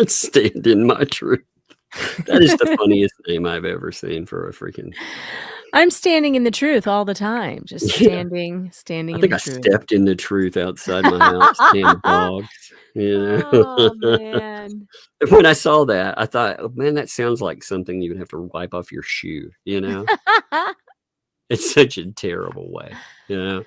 Stand in my truth. That is the funniest name I've ever seen for a freaking. I'm standing in the truth all the time. Just standing. I think I stepped in the truth outside my house. Damn dogs. You know? Oh man. When I saw that, I thought, oh, man, that sounds like something you would have to wipe off your shoe, you know? It's such a terrible way, you know?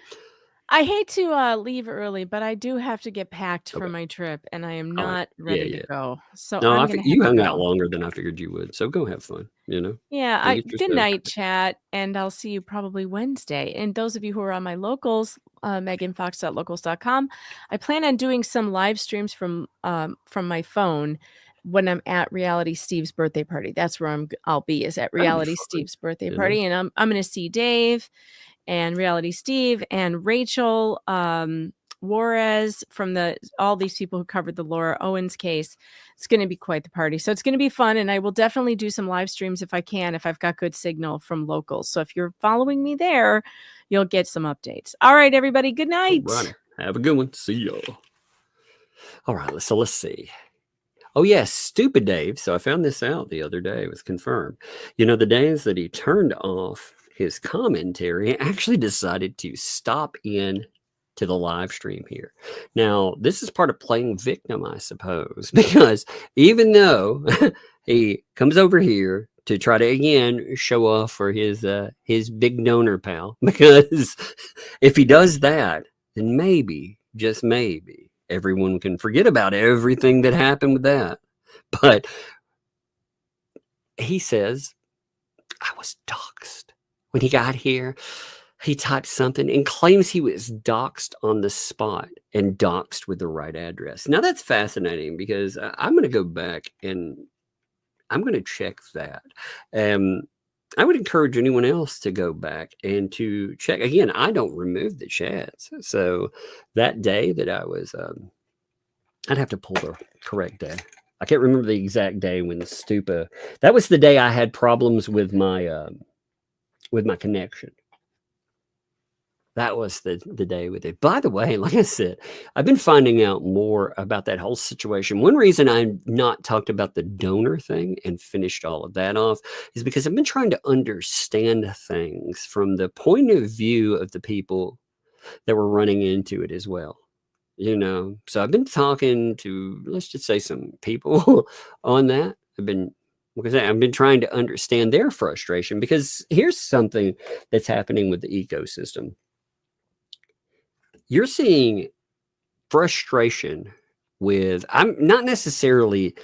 I hate to leave early, but I do have to get packed for my trip, and I am not ready to go. So no, you hung go. out longer than I figured you would. So go have fun, you know? Yeah, good night, chat, and I'll see you probably Wednesday. And those of you who are on my locals, meganfox.locals.com, I plan on doing some live streams from my phone when I'm at Reality Steve's birthday party. That's where I'll be, is at Reality Steve's birthday party, and I'm going to see Dave and Reality Steve and Rachel Juarez from all these people who covered the Laura Owens case. It's going to be quite the party. So it's going to be fun. And I will definitely do some live streams if I can, if I've got good signal from locals. So if you're following me there, you'll get some updates. All right, everybody. Good night. Right. Have a good one. See y'all. All right. So let's see. Oh, yes. Stupid Dave. So I found this out the other day. It was confirmed. You know, the days that he turned off his commentary, actually decided to stop in to the live stream here. Now, this is part of playing victim, I suppose, because even though he comes over here to try to, again, show off for his big donor pal, because if he does that, then maybe, just maybe, everyone can forget about everything that happened with that. But he says, I was doxxed. When he got here, he typed something and claims he was doxxed on the spot and doxxed with the right address. Now, that's fascinating because I'm going to go back and I'm going to check that. I would encourage anyone else to go back and to check. Again, I don't remove the chats. So that day that I was, I'd have to pull the correct day. I can't remember the exact day when Stupa, that was the day I had problems with my connection. That was the day with it. By the way, like I said, I've been finding out more about that whole situation. One reason I've not talked about the donor thing and finished all of that off is because I've been trying to understand things from the point of view of the people that were running into it as well. You know, so I've been talking to, let's just say, some people on that. I've been trying to understand their frustration, because here's something that's happening with the ecosystem. You're seeing frustration with, I'm not necessarily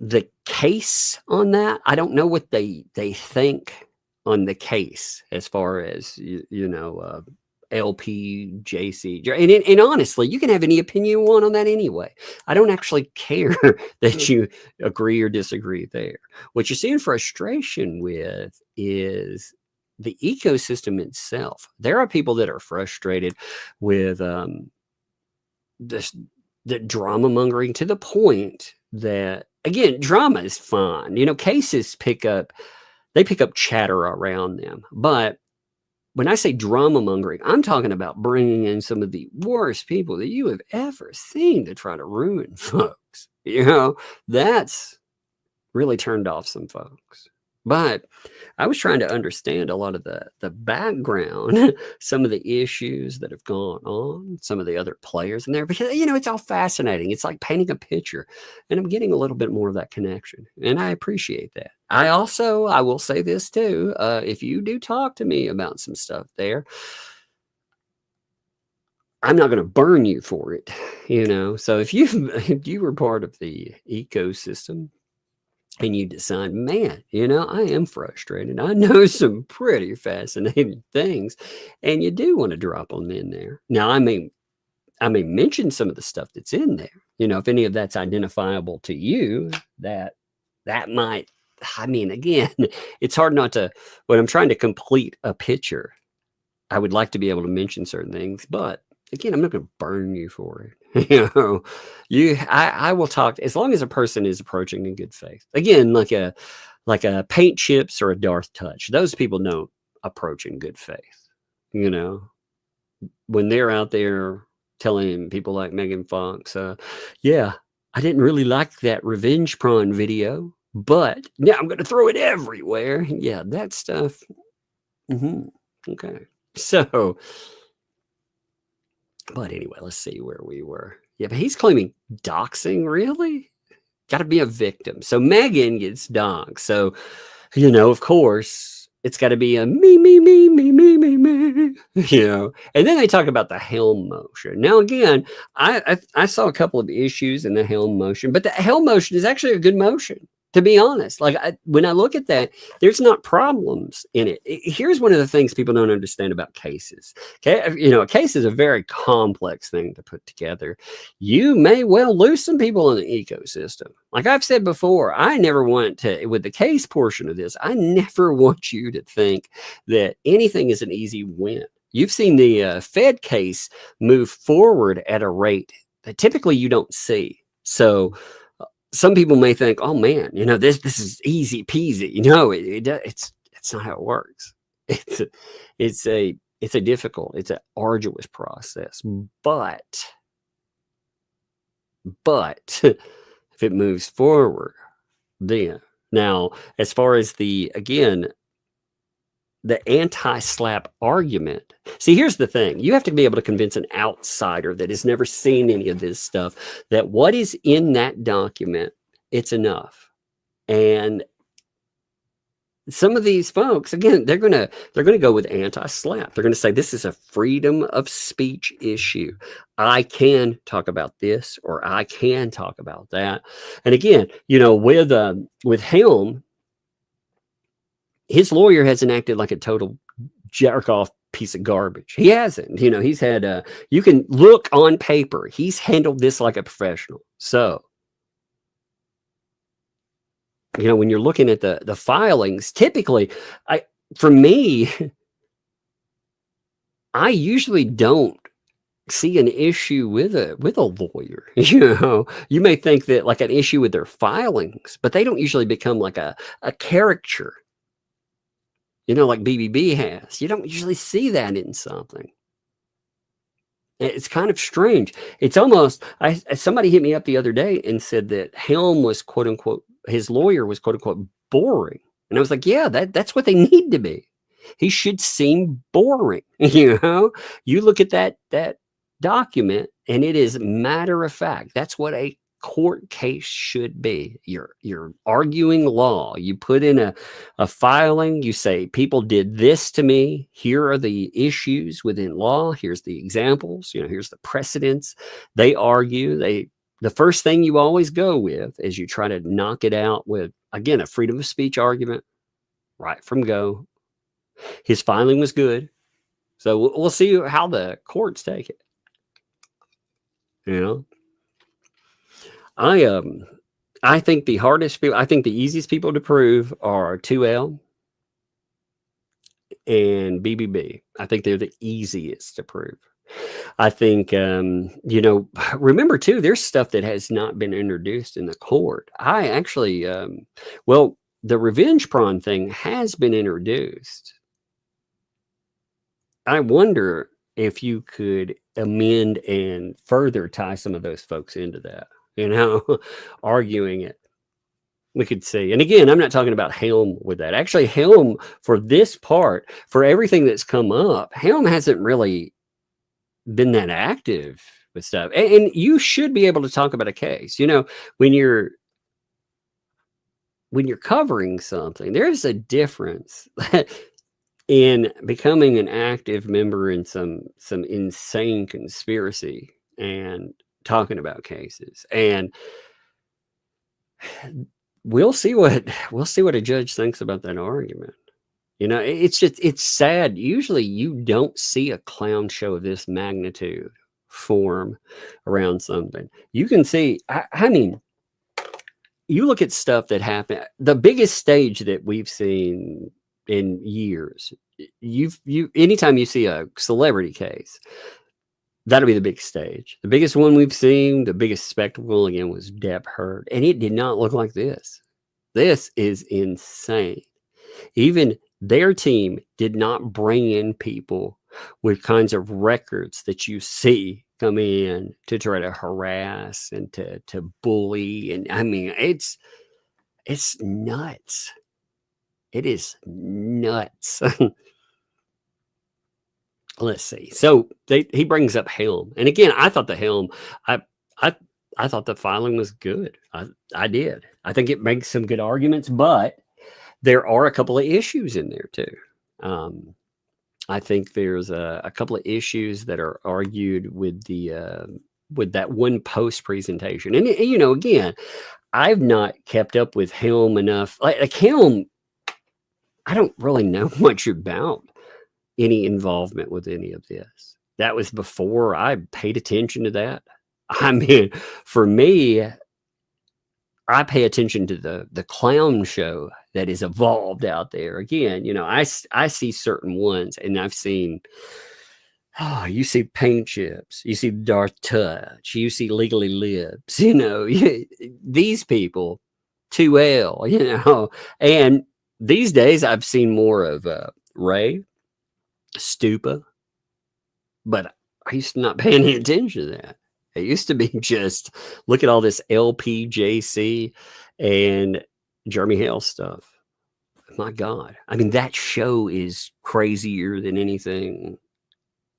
the case on that. I don't know what they think on the case as far as, LP, JC. And honestly, you can have any opinion you want on that anyway. I don't actually care that you agree or disagree there. What you're seeing frustration with is the ecosystem itself. There are people that are frustrated with the drama mongering, to the point that, again, drama is fun. You know, cases pick up chatter around them. But when I say drama mongering, I'm talking about bringing in some of the worst people that you have ever seen to try to ruin folks. You know, that's really turned off some folks. But I was trying to understand a lot of the background, some of the issues that have gone on, some of the other players in there, because it's all fascinating. It's like painting a picture, and I'm getting a little bit more of that connection, and I appreciate that. I will say this too: if you do talk to me about some stuff there, I'm not going to burn you for it, So if you were part of the ecosystem, and you decide, man, I am frustrated. I know some pretty fascinating things, and you do want to drop them in there. Now, I may mention some of the stuff that's in there. If any of that's identifiable to you, that might. I mean, again, it's hard not to. When I'm trying to complete a picture, I would like to be able to mention certain things, but again, I'm not going to burn you for it. I will talk as long as a person is approaching in good faith. Again, like a paint chips or a Darth touch. Those people don't approach in good faith. When they're out there telling people like Megan Fox, yeah, I didn't really like that revenge prawn video, but now I'm going to throw it everywhere. Yeah, that stuff. Okay. So, but anyway, let's see where we were. Yeah, but he's claiming doxing, really? Got to be a victim. So Megan gets doxed. So, of course, it's got to be a me. And then they talk about the helm motion. Now, again, I saw a couple of issues in the helm motion, but the helm motion is actually a good motion. To be honest, when I look at that, there's not problems in it. Here's one of the things people don't understand about cases. Okay, a case is a very complex thing to put together. You may well lose some people in the ecosystem. Like I've said before, I never want to, with the case portion of this, I never want you to think that anything is an easy win. You've seen the Fed case move forward at a rate that typically you don't see. So some people may think, oh man, this is easy peasy. It's not how it works. It's an arduous process. But if it moves forward, then now as far as the anti-slap argument. See, here's the thing. You have to be able to convince an outsider that has never seen any of this stuff that what is in that document, it's enough. And some of these folks, again, they're gonna go with anti-slap. They're gonna say this is a freedom of speech issue. I can talk about this, or I can talk about that. And again, with Helm, his lawyer hasn't acted like a total jerk off piece of garbage. He hasn't. He's had you can look on paper. He's handled this like a professional. So, when you're looking at the filings, typically, for me, I usually don't see an issue with a lawyer. You may think that like an issue with their filings, but they don't usually become like a caricature. Like BBB has. You don't usually see that in something. It's kind of strange. It's almost, somebody hit me up the other day and said that Helm was, quote unquote, his lawyer was, quote unquote, boring. And I was like, yeah, that's what they need to be. He should seem boring. You look at that document and it is matter of fact. That's what a court case should be. You're arguing law. You put in a filing. You say, people did this to me. Here are the issues within law. Here's the examples. Here's the precedents. They argue. The first thing you always go with is you try to knock it out with, again, a freedom of speech argument right from go. His filing was good. So we'll see how the courts take it. I think the hardest people, I think the easiest people to prove are 2L and BBB. I think they're the easiest to prove. I think, remember too, there's stuff that has not been introduced in the court. I actually, the revenge prawn thing has been introduced. I wonder if you could amend and further tie some of those folks into that, arguing it. we could see. And again, I'm not talking about Helm with that. Actually, Helm, for this part, for everything that's come up, Helm hasn't really been that active with stuff. And you should be able to talk about a case. You know, when you're covering something, there's a difference in becoming an active member in some insane conspiracy and talking about cases. And we'll see what a judge thinks about that argument. You know, it's sad. Usually you don't see a clown show of this magnitude form around something. You can see, I mean, you look at stuff that happened, the biggest stage that we've seen in years, anytime you see a celebrity case, that'll be the big stage. The biggest one we've seen, the biggest spectacle again was Depp Heard. And it did not look like this. This is insane. Even their team did not bring in people with kinds of records that you see come in to try to harass and to bully. And I mean, it's nuts. It is nuts. Let's see. So he brings up Helm. And again, I thought the Helm, I thought the filing was good. I did. I think it makes some good arguments, but there are a couple of issues in there too. I think there's a couple of issues that are argued with with that one post presentation. And you know, again, I've not kept up with Helm enough. Like Helm, I don't really know much about any involvement with any of this. That was before I paid attention to that. I mean, for me, I pay attention to the clown show that is evolved out there. Again, you know, I see certain ones, and I've seen, you see Paint Chips, you see Darth Touch, you see Legally Lips, you know, these people, 2L, you know, and these days I've seen more of Ray, Stupa, but I used to not pay any attention to that. It used to be just look at all this LPJC and Jeremy Hale stuff. My God. I mean, that show is crazier than anything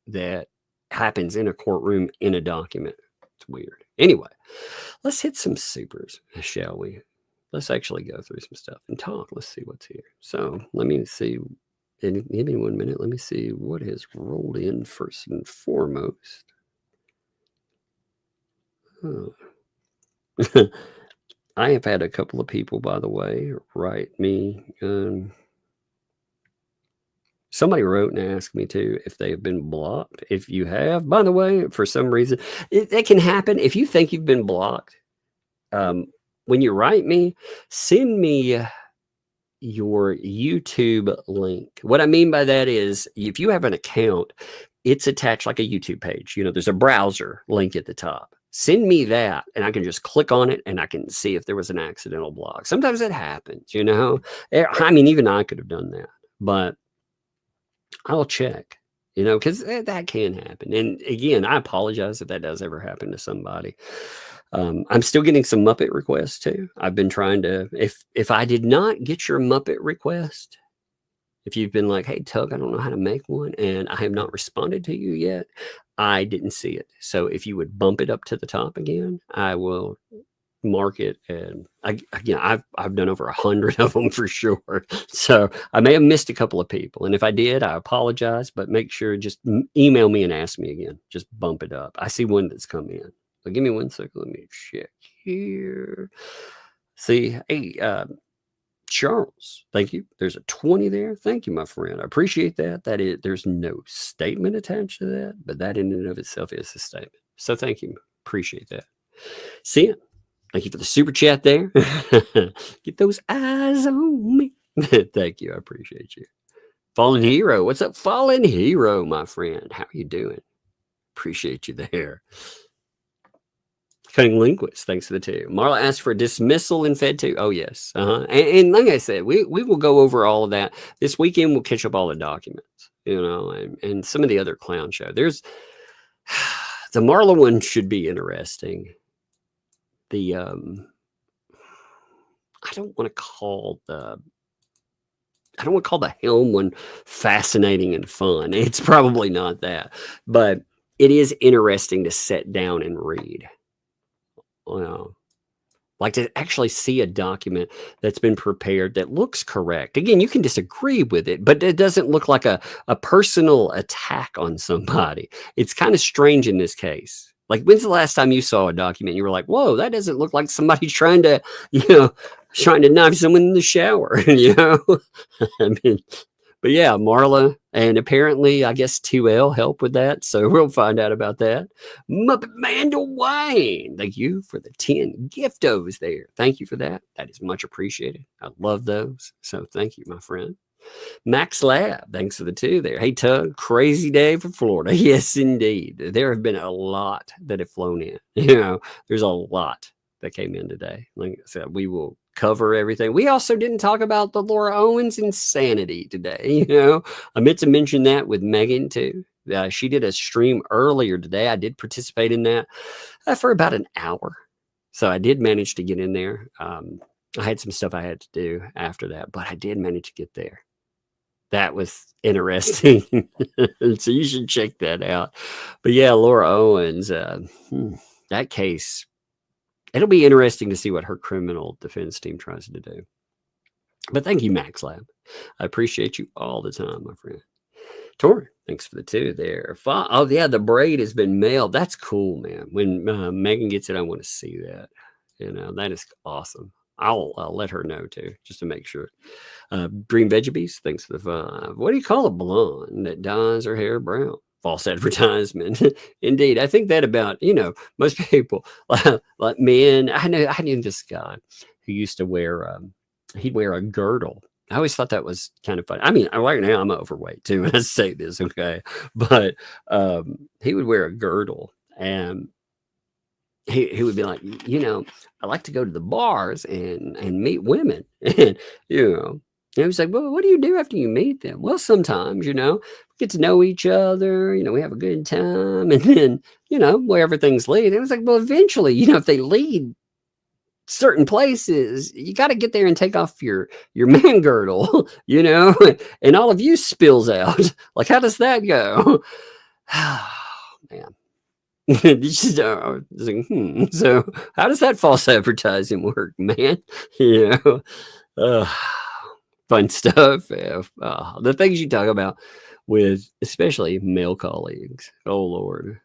that happens in a courtroom in a document. It's weird. Anyway, let's hit some supers, shall we? Let's actually go through some stuff and talk. Let's see what's here. So let me see. Give me 1 minute. Let me see what has rolled in first and foremost. Oh. I have had a couple of people, by the way, write me. Somebody wrote and asked me too if they have been blocked. If you have, by the way, for some reason, it can happen. If you think you've been blocked, when you write me, send me your YouTube link. What I mean by that is if you have an account, it's attached like a YouTube page. You know, there's a browser link at the top. Send me that and I can just click on it and I can see if there was an accidental block. Sometimes it happens, you know. I mean, even I could have done that, but I'll check, you know, because that can happen. And again, I apologize if that does ever happen to somebody. I'm still getting some Muppet requests too. I've been trying to, if I did not get your Muppet request, if you've been like, hey, Tug, I don't know how to make one, and I have not responded to you yet, I didn't see it. So if you would bump it up to the top again, I will mark it. And I've done over 100 of them for sure. So I may have missed a couple of people. And if I did, I apologize, but make sure just email me and ask me again. Just bump it up. I see one that's come in. So give me 1 second. Let me check here. See, hey, Charles, thank you. There's a 20 there. Thank you, my friend. I appreciate that. There's no statement attached to that, but that in and of itself is a statement. So thank you. Appreciate that. See ya. Thank you for the super chat there. Get those eyes on me. Thank you. I appreciate you. Fallen Hero. What's up, Fallen Hero, my friend? How are you doing? Appreciate you there. Cutting Linguist, thanks for the 2. Marla asked for dismissal in Fed 2. Oh, yes. And like I said, we will go over all of that. This weekend, we'll catch up all the documents, you know, and some of the other clown show. There's the Marla one should be interesting. I I don't want to call the Helm one fascinating and fun. It's probably not that, but it is interesting to sit down and read. Like to actually see a document that's been prepared that looks correct. Again, you can disagree with it, but it doesn't look like a personal attack on somebody. It's kind of strange in this case. Like, when's the last time you saw a document and you were like, whoa, that doesn't look like somebody trying to knife someone in the shower, I mean, but yeah, Marla, and apparently, I guess 2L helped with that. So we'll find out about that. Muppet Man Dwayne, thank you for the 10 giftos there. Thank you for that. That is much appreciated. I love those. So thank you, my friend. Max Lab, thanks for the 2 there. Hey, Tug, crazy day for Florida. Yes, indeed. There have been a lot that have flown in. There's a lot that came in today. Like I said, we will cover everything. We also didn't talk about the Laura Owens insanity today. I meant to mention that with Megan too. She did a stream earlier today. I did participate in that for about an hour. So I did manage to get in there. I had some stuff I had to do after that, but I did manage to get there. That was interesting. So you should check that out. But yeah, Laura Owens, that case, it'll be interesting to see what her criminal defense team tries to do. But thank you, Max Lab. I appreciate you all the time, my friend. Tori, thanks for the 2 there. Oh, yeah, the braid has been mailed. That's cool, man. When Megan gets it, I want to see that. That is awesome. I'll let her know, too, just to make sure. Green Veggies, thanks for the 5. What do you call a blonde that dyes her hair brown? False advertisement. Indeed. I think that about, most people, like men. I knew this guy who used to wear, he'd wear a girdle. I always thought that was kind of funny. I mean, right now I'm overweight too, when I say this, okay? But he would wear a girdle, and he would be like, I like to go to the bars and meet women. And, and he was like, well, what do you do after you meet them? Well, sometimes, we get to know each other, we have a good time. And then, wherever things lead. It was like, well, eventually, if they lead certain places, you got to get there and take off your man girdle, and all of you spills out. Like, how does that go? Man. So how does that false advertising work, man? Fun stuff. The things you talk about with especially male colleagues. Oh Lord.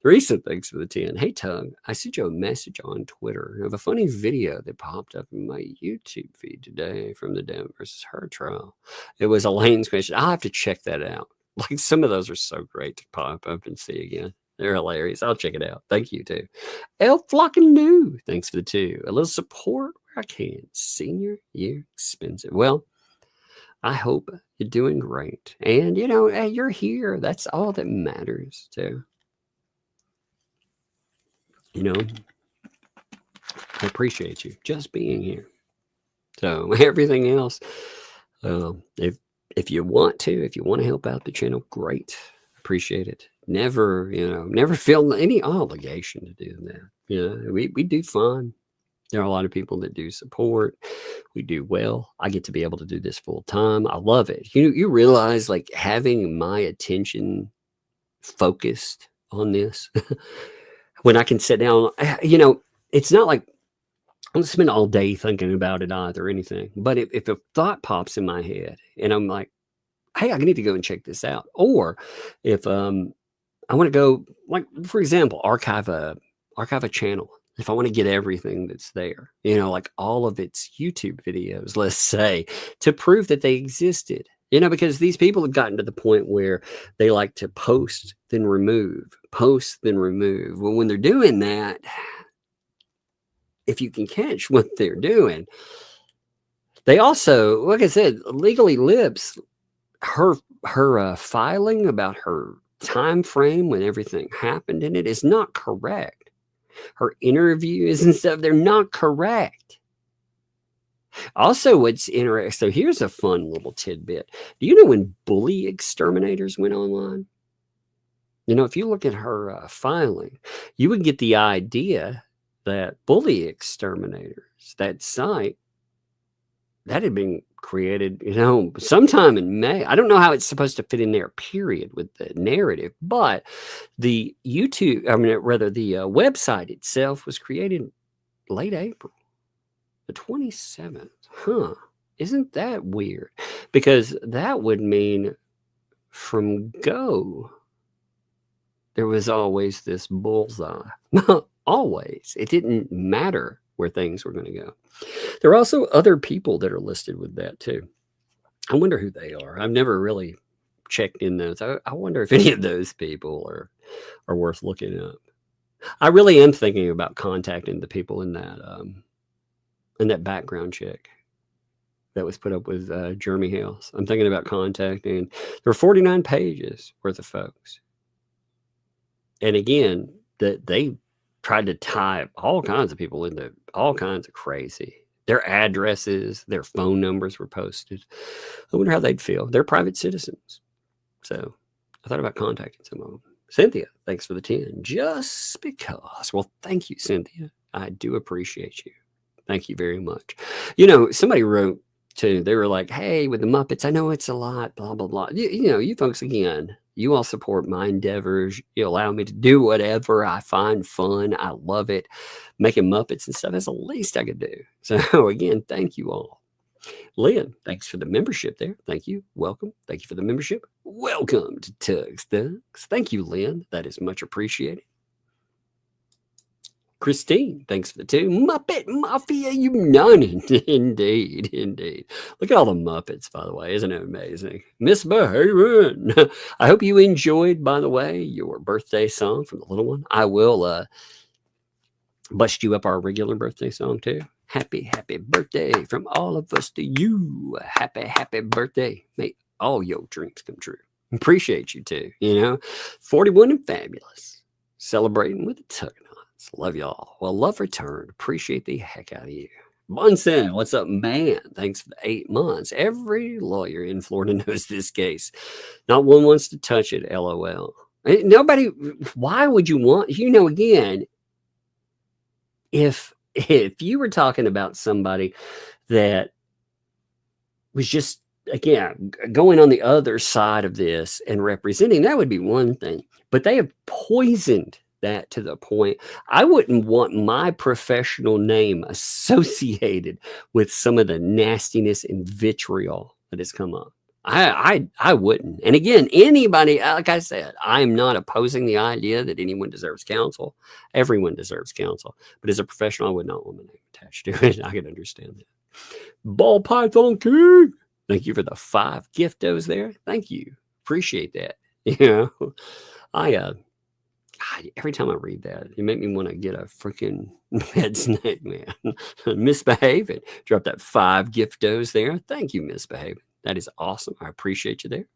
Recent, thanks for the 10. Hey Tug, I sent you a message on Twitter of a funny video that popped up in my YouTube feed today from the Dem versus her trial. It was Elaine's question. I'll have to check that out. Like, some of those are so great to pop up and see again. They're hilarious. I'll check it out. Thank you too. El Flocking New, thanks for the 2. A little support where I can. Senior year expensive. Well, I hope you're doing great. And, hey, you're here. That's all that matters too. I appreciate you just being here. So everything else, if you want to help out the channel, great. Appreciate it. Never feel any obligation to do that. We do fun. There are a lot of people that do support. We do well. I get to be able to do this full time. I love it. You realize, like, having my attention focused on this, when I can sit down, it's not like I don't spend all day thinking about it either or anything. But if a thought pops in my head and I'm like, hey, I need to go and check this out. Or if I want to go, like, for example, archive a channel. If I want to get everything that's there, like all of its YouTube videos, let's say, to prove that they existed, because these people have gotten to the point where they like to post, then remove, post, then remove. Well, when they're doing that, if you can catch what they're doing, they also, like I said, Legally Lips, her filing about her time frame when everything happened in it is not correct. Her interviews and stuff, they're not correct. Also, what's interesting, so here's a fun little tidbit. Do you know when bully exterminators went online? If you look at her filing, you would get the idea that bully exterminators, that site, that had been created, sometime in May. I don't know how it's supposed to fit in there, period, with the narrative, but the the website itself was created late April, the 27th. Huh. Isn't that weird? Because that would mean from go, there was always this bullseye. Always. It didn't matter where things were going to go. There are also other people that are listed with that too. I wonder who they are. I've never really checked in those. I wonder if any of those people are worth looking up. I really am thinking about contacting the people in that background check that was put up with Jeremy Hales. I'm thinking about contacting. There are 49 pages worth of folks. And again, that they tried to tie all kinds of people into all kinds of crazy. Their addresses, their phone numbers were posted. I wonder how they'd feel. They're private citizens. So I thought about contacting some of them. Cynthia, thanks for the 10. Just because. Well, thank you, Cynthia. I do appreciate you. Thank you very much. Somebody wrote too, they were like, hey, with the Muppets, I know it's a lot, blah, blah, blah. You folks, again, you all support my endeavors. You allow me to do whatever I find fun. I love it. Making Muppets and stuff is the least I could do. So again, thank you all. Lynn, thanks for the membership there. Thank you. Welcome. Thank you for the membership. Welcome to Tugs Thugs. Thank you, Lynn. That is much appreciated. Christine, thanks for the 2. Muppet Mafia United. Indeed. Look at all the Muppets, by the way. Isn't it amazing? Misbehaving. I hope you enjoyed, by the way, your birthday song from the little one. I will bust you up our regular birthday song, too. Happy birthday from all of us to you. Happy birthday. May all your dreams come true. Appreciate you, too. 41 and fabulous. Celebrating with the Tuggenauts. Love y'all. Well, love returned. Appreciate the heck out of you. Bunsen, what's up, man? Thanks for the 8 months. Every lawyer in Florida knows this case. Not one wants to touch it, LOL. Nobody, why would you want, again, if you were talking about somebody that was just, again, going on the other side of this and representing, that would be one thing. But they have poisoned that to the point I wouldn't want my professional name associated with some of the nastiness and vitriol that has come up. I wouldn't. And again, anybody, like I said, I'm not opposing the idea that anyone deserves counsel. Everyone deserves counsel. But as a professional, I would not want my name attached to it. I can understand that. Ball Python King, thank you for the 5 giftos there. Thank you. Appreciate that. Every time I read that, you make me want to get a freaking head snake, man. Misbehave and drop that 5 giftos there. Thank you, Misbehave. That is awesome. I appreciate you there.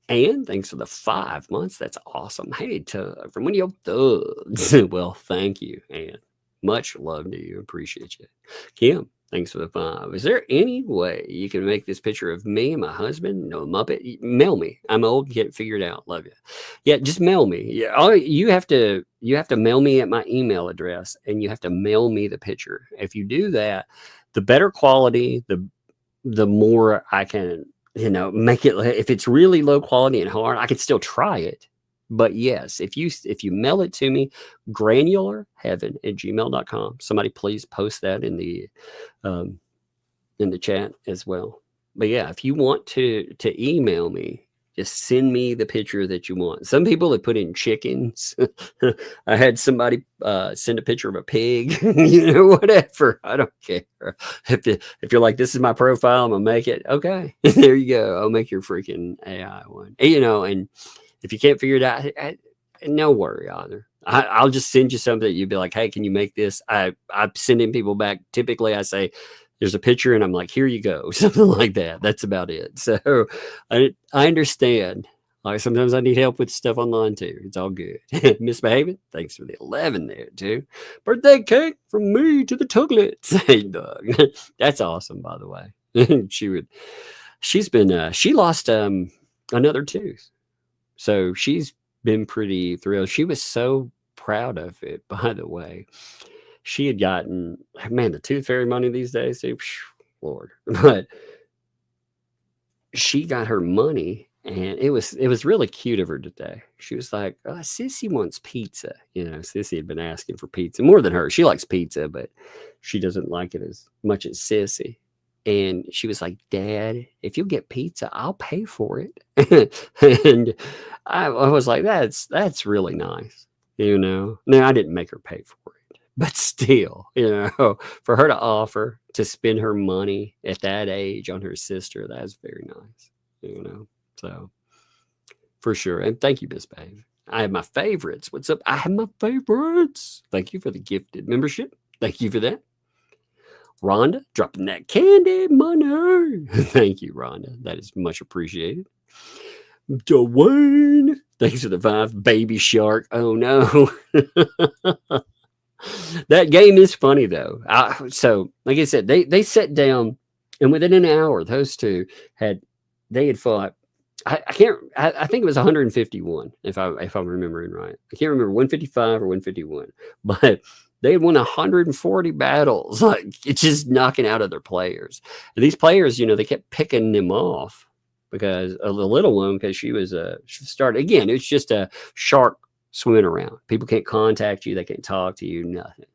And thanks for the 5 months. That's awesome. Hey, from one of your thugs. Well, thank you. And much love to you. Appreciate you. Kim, thanks for the 5. Is there any way you can make this picture of me and my husband? No Muppet. Mail me. I'm old. Get it figured out. Love you. Yeah, just mail me. Yeah, you have to mail me at my email address, and you have to mail me the picture. If you do that, the better quality, the more I can, make it. If it's really low quality and hard, I can still try it. But yes, if you mail it to me, granularheaven@gmail.com. Somebody please post that in the chat as well. But yeah, if you want to email me, just send me the picture that you want. Some people have put in chickens. I had somebody send a picture of a pig, whatever. I don't care. If you're like, this is my profile, I'm gonna make it. Okay, there you go. I'll make your freaking AI one. And if you can't figure it out, no worry either. I'll just send you something. You'd be like, hey, can you make this? I'm sending people back. Typically, I say, there's a picture, and I'm like, here you go. Something like that. That's about it. So I understand. Like sometimes I need help with stuff online too. It's all good. Misbehaving. Thanks for the 11 there too. Birthday cake from me to the Tuglets. Hey, Doug. That's awesome, by the way. She lost another tooth. So she's been pretty thrilled. She was so proud of it, by the way. she had gotten, man, the tooth fairy money these days, dude, Lord. But she got her money, and it was really cute of her today. She was like, Sissy wants pizza. Sissy had been asking for pizza more than her. She likes pizza, but she doesn't like it as much as Sissy. And she was like, Dad, if you get pizza, I'll pay for it. And I was like, that's really nice. Now I didn't make her pay for it, but still, for her to offer to spend her money at that age on her sister, that's very nice, so for sure. And thank you, Miss Babe. I have my favorites. What's up? I have my favorites. Thank you for the gifted membership. Thank you for that. Rhonda dropping that candy money. Thank you, Rhonda. That is much appreciated. Dwayne, thanks for the 5. Baby Shark. Oh no. That game is funny though. So like I said, they sat down, and within an hour, those two had fought. I think it was 151, if I'm remembering right. I can't remember 155 or 151, but they won 140 battles, like it's just knocking out other players. And these players, they kept picking them off because of the little one, because she started again. It's just a shark swimming around. People can't contact you, they can't talk to you, nothing.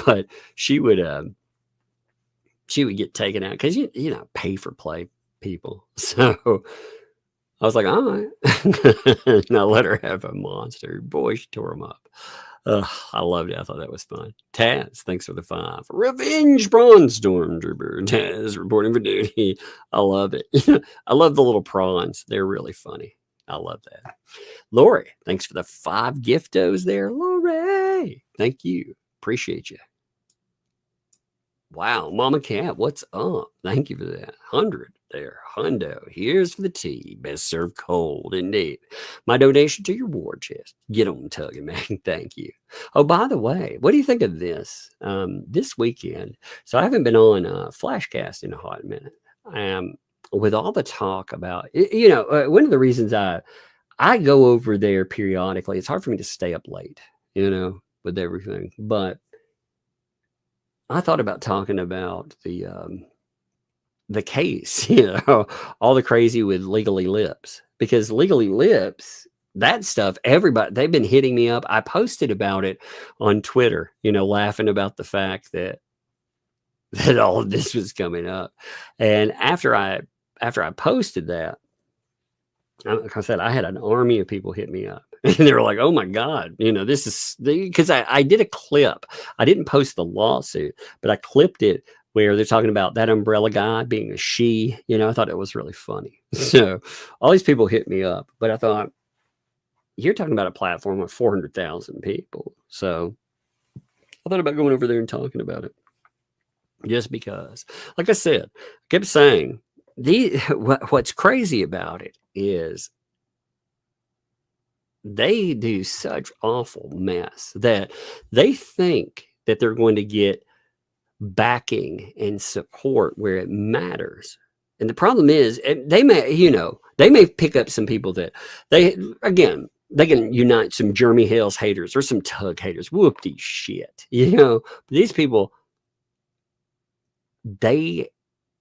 But she would get taken out because pay for play people. So I was like, all right. And I let her have a monster. Boy, she tore him up. I loved it. I thought that was fun. Taz, thanks for the 5. Revenge Prawn Stormtrooper. Taz reporting for duty. I love it. I love the little prawns. They're really funny. I love that. Lori, thanks for the 5 giftos there. Lori, thank you. Appreciate you. Wow, Mama Cat, what's up? Thank you for that. 100 there. Hundo, here's for the tea. Best served cold, indeed. My donation to your war chest. Get on tugging, man. Thank you. Oh, by the way, what do you think of this? This weekend, so I haven't been on Flashcast in a hot minute. With all the talk about, one of the reasons I go over there periodically, it's hard for me to stay up late, with everything. But I thought about talking about the case, all the crazy with Legally Lips, because Legally Lips, that stuff, everybody, they've been hitting me up. I posted about it on Twitter, laughing about the fact that all of this was coming up. And after I posted that, like I said, I had an army of people hit me up, and they were like, oh my God, this is because I did a clip. I didn't post the lawsuit, but I clipped it where they're talking about that umbrella guy being a she. I thought it was really funny. So all these people hit me up, but I thought, you're talking about a platform of 400,000 people. So I thought about going over there and talking about it, just because, like I said, I kept saying, what's crazy about it is they do such awful mess that they think that they're going to get backing and support where it matters. And the problem is, they may pick up some people that they can unite some Jeremy Hales haters or some Tug haters. Whoop-de shit. These people, they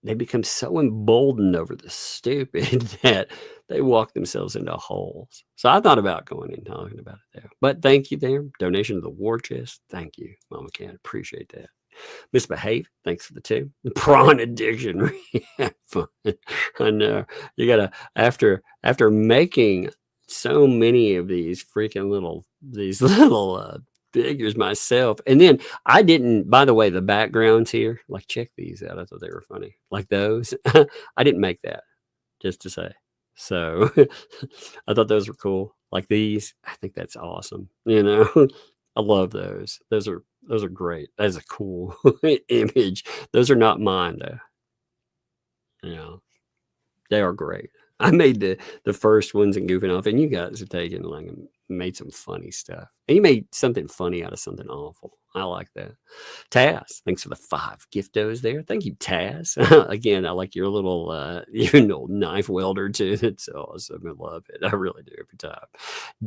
become so emboldened over the stupid that they walk themselves into holes. So I thought about going and talking about it there. But thank you there. Donation to the war chest. Thank you, Mama Cat. Appreciate that. Misbehave. Thanks for the 2. Prawn addiction. Fun. I know. You gotta, after making so many of these freaking little figures myself, and then I didn't, by the way, the backgrounds here, like, check these out. I thought they were funny, like those. I didn't make that, just to say. So I thought those were cool, like these. I think that's awesome. I love those. Those are great. That's a cool image. Those are not mine though. They are great. I made the first ones and goofing off, and you guys are taking like made some funny stuff. And he made something funny out of something awful. I like that. Taz, thanks for the 5 giftos there. Thank you, Taz. Again, I like your little knife welder too. It's awesome. I love it. I really do every time.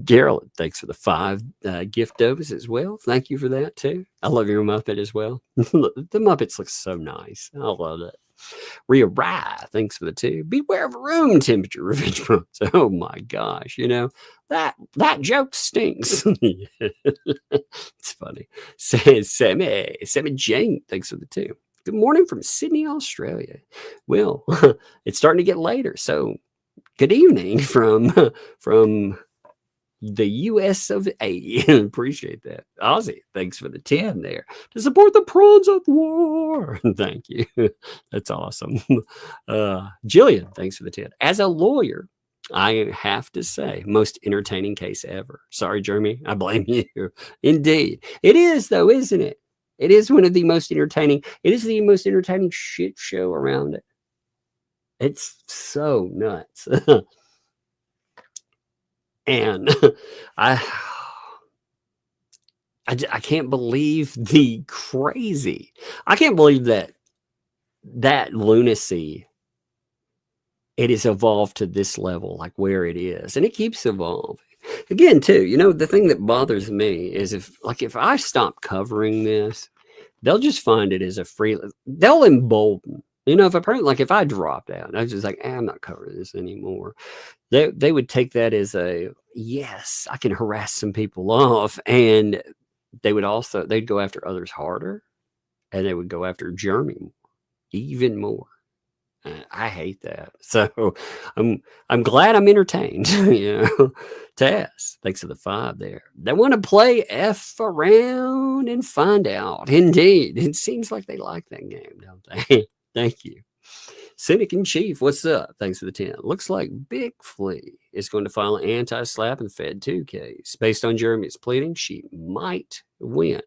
Gerald, thanks for the 5 giftos as well. Thank you for that too. I love your Muppet as well. The Muppets look so nice. I love it. Rhea Rye, thanks for the 2. Beware of room temperature revenge prompts. Oh my gosh, that joke stinks. It's funny. Says Sammy Jane, thanks for the 2. Good morning from Sydney, Australia. Well, it's starting to get later, so good evening from the US of A. Appreciate that. Ozzy, thanks for the 10 there. To support the prawns of war. Thank you. That's awesome. Jillian, thanks for the 10. As a lawyer, I have to say, most entertaining case ever. Sorry, Jeremy. I blame you. Indeed. It is, though, isn't it? It is one of the most entertaining. It is the most entertaining shit show around it. It's so nuts. And I can't believe the crazy. I can't believe that lunacy, it has evolved to this level, like where it is. And it keeps evolving. Again, too, the thing that bothers me is if I stop covering this, they'll just find it as they'll embolden. If I dropped out, I was just like, I'm not covering this anymore. They would take that as yes, I can harass some people off. And they'd go after others harder. And they would go after Jeremy even more. I hate that. So I'm glad I'm entertained. Tess, thanks for the 5 there. They want to play F around and find out. Indeed. It seems like they like that game, don't they? Thank you. Cynic in Chief, what's up? Thanks for the 10. Looks like Big Flea is going to file an anti-slap and Fed 2 case. Based on Jeremy's pleading, she might win.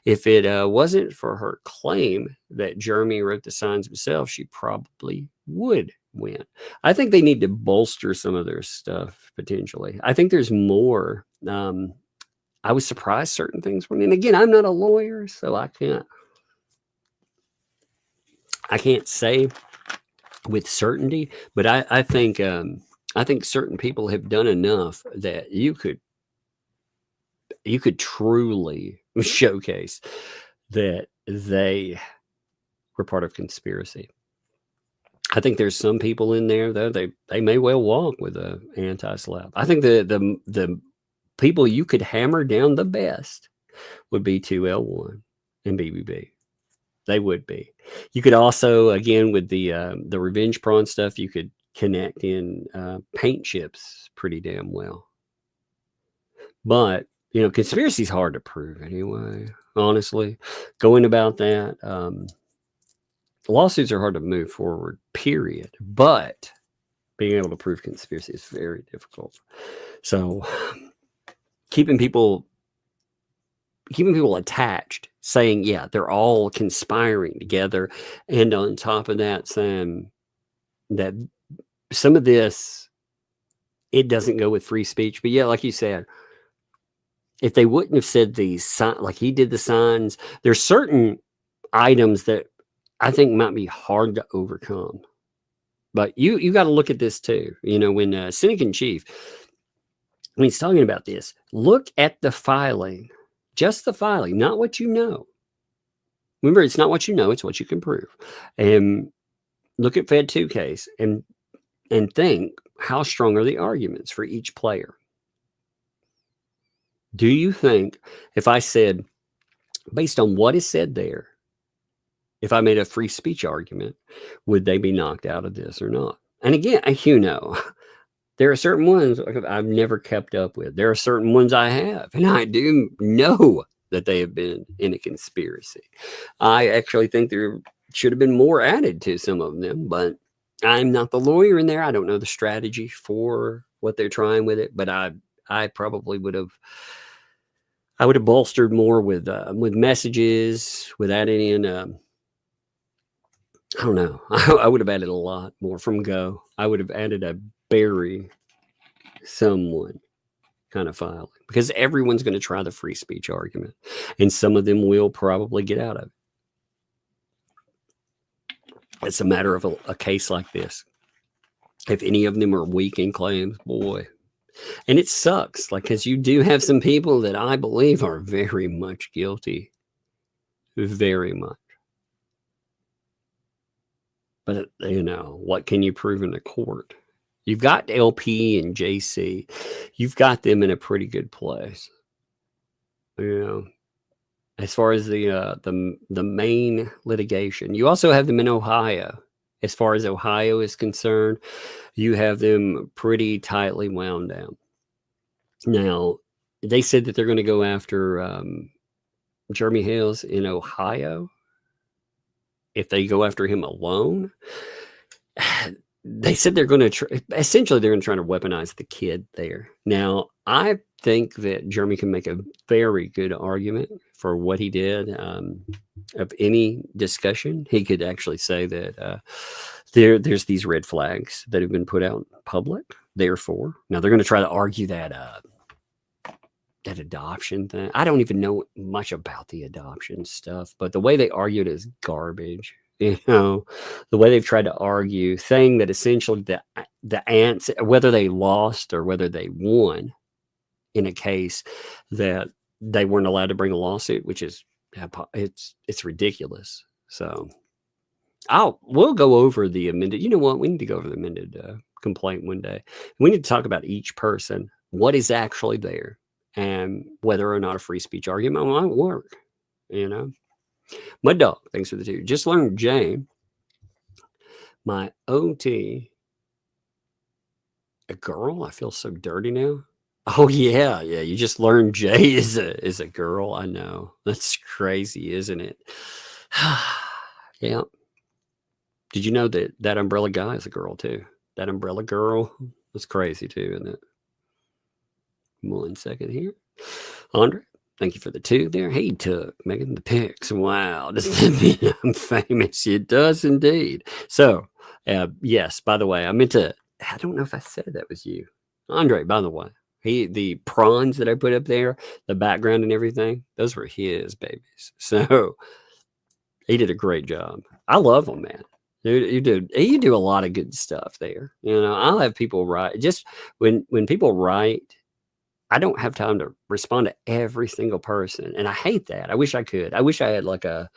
If it wasn't for her claim that Jeremy wrote the signs himself, she probably would win. I think they need to bolster some of their stuff, potentially. I think there's more. I was surprised certain things were in. Again, I'm not a lawyer, so I can't say with certainty, but I think certain people have done enough that you could truly showcase that they were part of conspiracy. I think there's some people in there though they may well walk with a anti-slap. I think the people you could hammer down the best would be 2L1 and BBB. They would be. You could also, again, with the revenge prawn stuff, you could connect in paint chips pretty damn well. But, conspiracy is hard to prove anyway, honestly. Going about that, lawsuits are hard to move forward, period. But being able to prove conspiracy is very difficult. So keeping people attached, saying, yeah, they're all conspiring together. And on top of that, saying that some of this, it doesn't go with free speech. But yeah, like you said, if they wouldn't have said these, like he did the signs, there's certain items that I think might be hard to overcome. But you got to look at this too. When Cynic in Chief, when he's talking about this, look at the filing. Just the filing, not what you know. Remember, it's not what you know, it's what you can prove. And look at Fed 2 case and think, how strong are the arguments for each player? Do you think, if I said, based on what is said there, if I made a free speech argument, would they be knocked out of this or not? And again, there are certain ones I've never kept up with. There are certain ones I have, and I do know that they have been in a conspiracy. I actually think there should have been more added to some of them, but I'm not the lawyer in there. I don't know the strategy for what they're trying with it, but I probably would have bolstered more with messages, with adding in, I don't know. I would have added a lot more from Go. I would have added a bury someone, kind of filing, because everyone's going to try the free speech argument, and some of them will probably get out of it. It's a matter of a case like this. If any of them are weak in claims, boy. And it sucks, like, because you do have some people that I believe are very much guilty. Very much. But, you know, what can you prove in the court? You've got LP and JC. You've got them in a pretty good place. You know, as far as the main litigation. You also have them in Ohio. As far as Ohio is concerned, you have them pretty tightly wound down. Now, they said that they're going to go after Jeremy Hales in Ohio. If they go after him alone, they said they're going to essentially they're going to try to weaponize the kid there. Now, I think that Jeremy can make a very good argument for what he did. Of any discussion, he could actually say that there's these red flags that have been put out in public. Therefore, now they're going to try to argue that that adoption thing. I don't even know much about the adoption stuff, but the way they argue it is garbage. You know, the way they've tried to argue, saying that essentially the ants, whether they lost or whether they won in a case, that they weren't allowed to bring a lawsuit, which is it's ridiculous. So we'll go over the amended. You know what? We need to go over the amended complaint one day. We need to talk about each person, what is actually there, and whether or not a free speech argument might work. You know, Mud Dog, thanks for the 2. Just learned Jay, my OT, a girl. I feel so dirty now. Oh yeah. You just learned Jay is a girl. I know, that's crazy, isn't it? Yeah. Did you know that umbrella guy is a girl too? That umbrella girl, that's crazy too, isn't it? 1 second here. Andre, thank you for the 2 there. He took Megan the pics. Wow, does that mean I'm famous? It does indeed. So, yes, by the way, I don't know if I said that was you. Andre, by the way, the prawns that I put up there, the background and everything, those were his babies. So he did a great job. I love him, man. You do a lot of good stuff there. You know, I'll have people write. Just when people write, I don't have time to respond to every single person, and I hate that. I wish I could. I wish I had I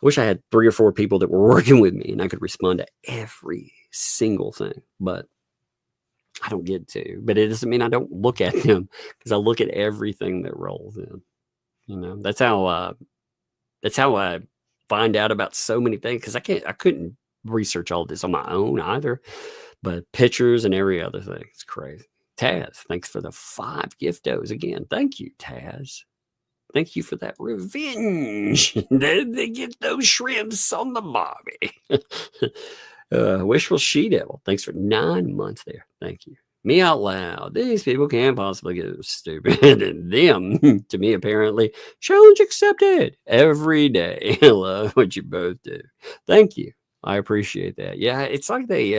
wish I had 3 or 4 people that were working with me, and I could respond to every single thing. But I don't get to. But it doesn't mean I don't look at them, because I look at everything that rolls in. You know, that's how I find out about so many things, because I couldn't research all this on my own either. But pictures and every other thing, it's crazy. Taz, thanks for the 5 giftos again. Thank you, Taz. Thank you for that revenge. They get those shrimps on the barbie. Wishful She-Devil, thanks for 9 months there. Thank you. Me out loud. These people can't possibly get stupid. And them, to me, apparently, challenge accepted every day. I love what you both do. Thank you. I appreciate that. Yeah, it's like they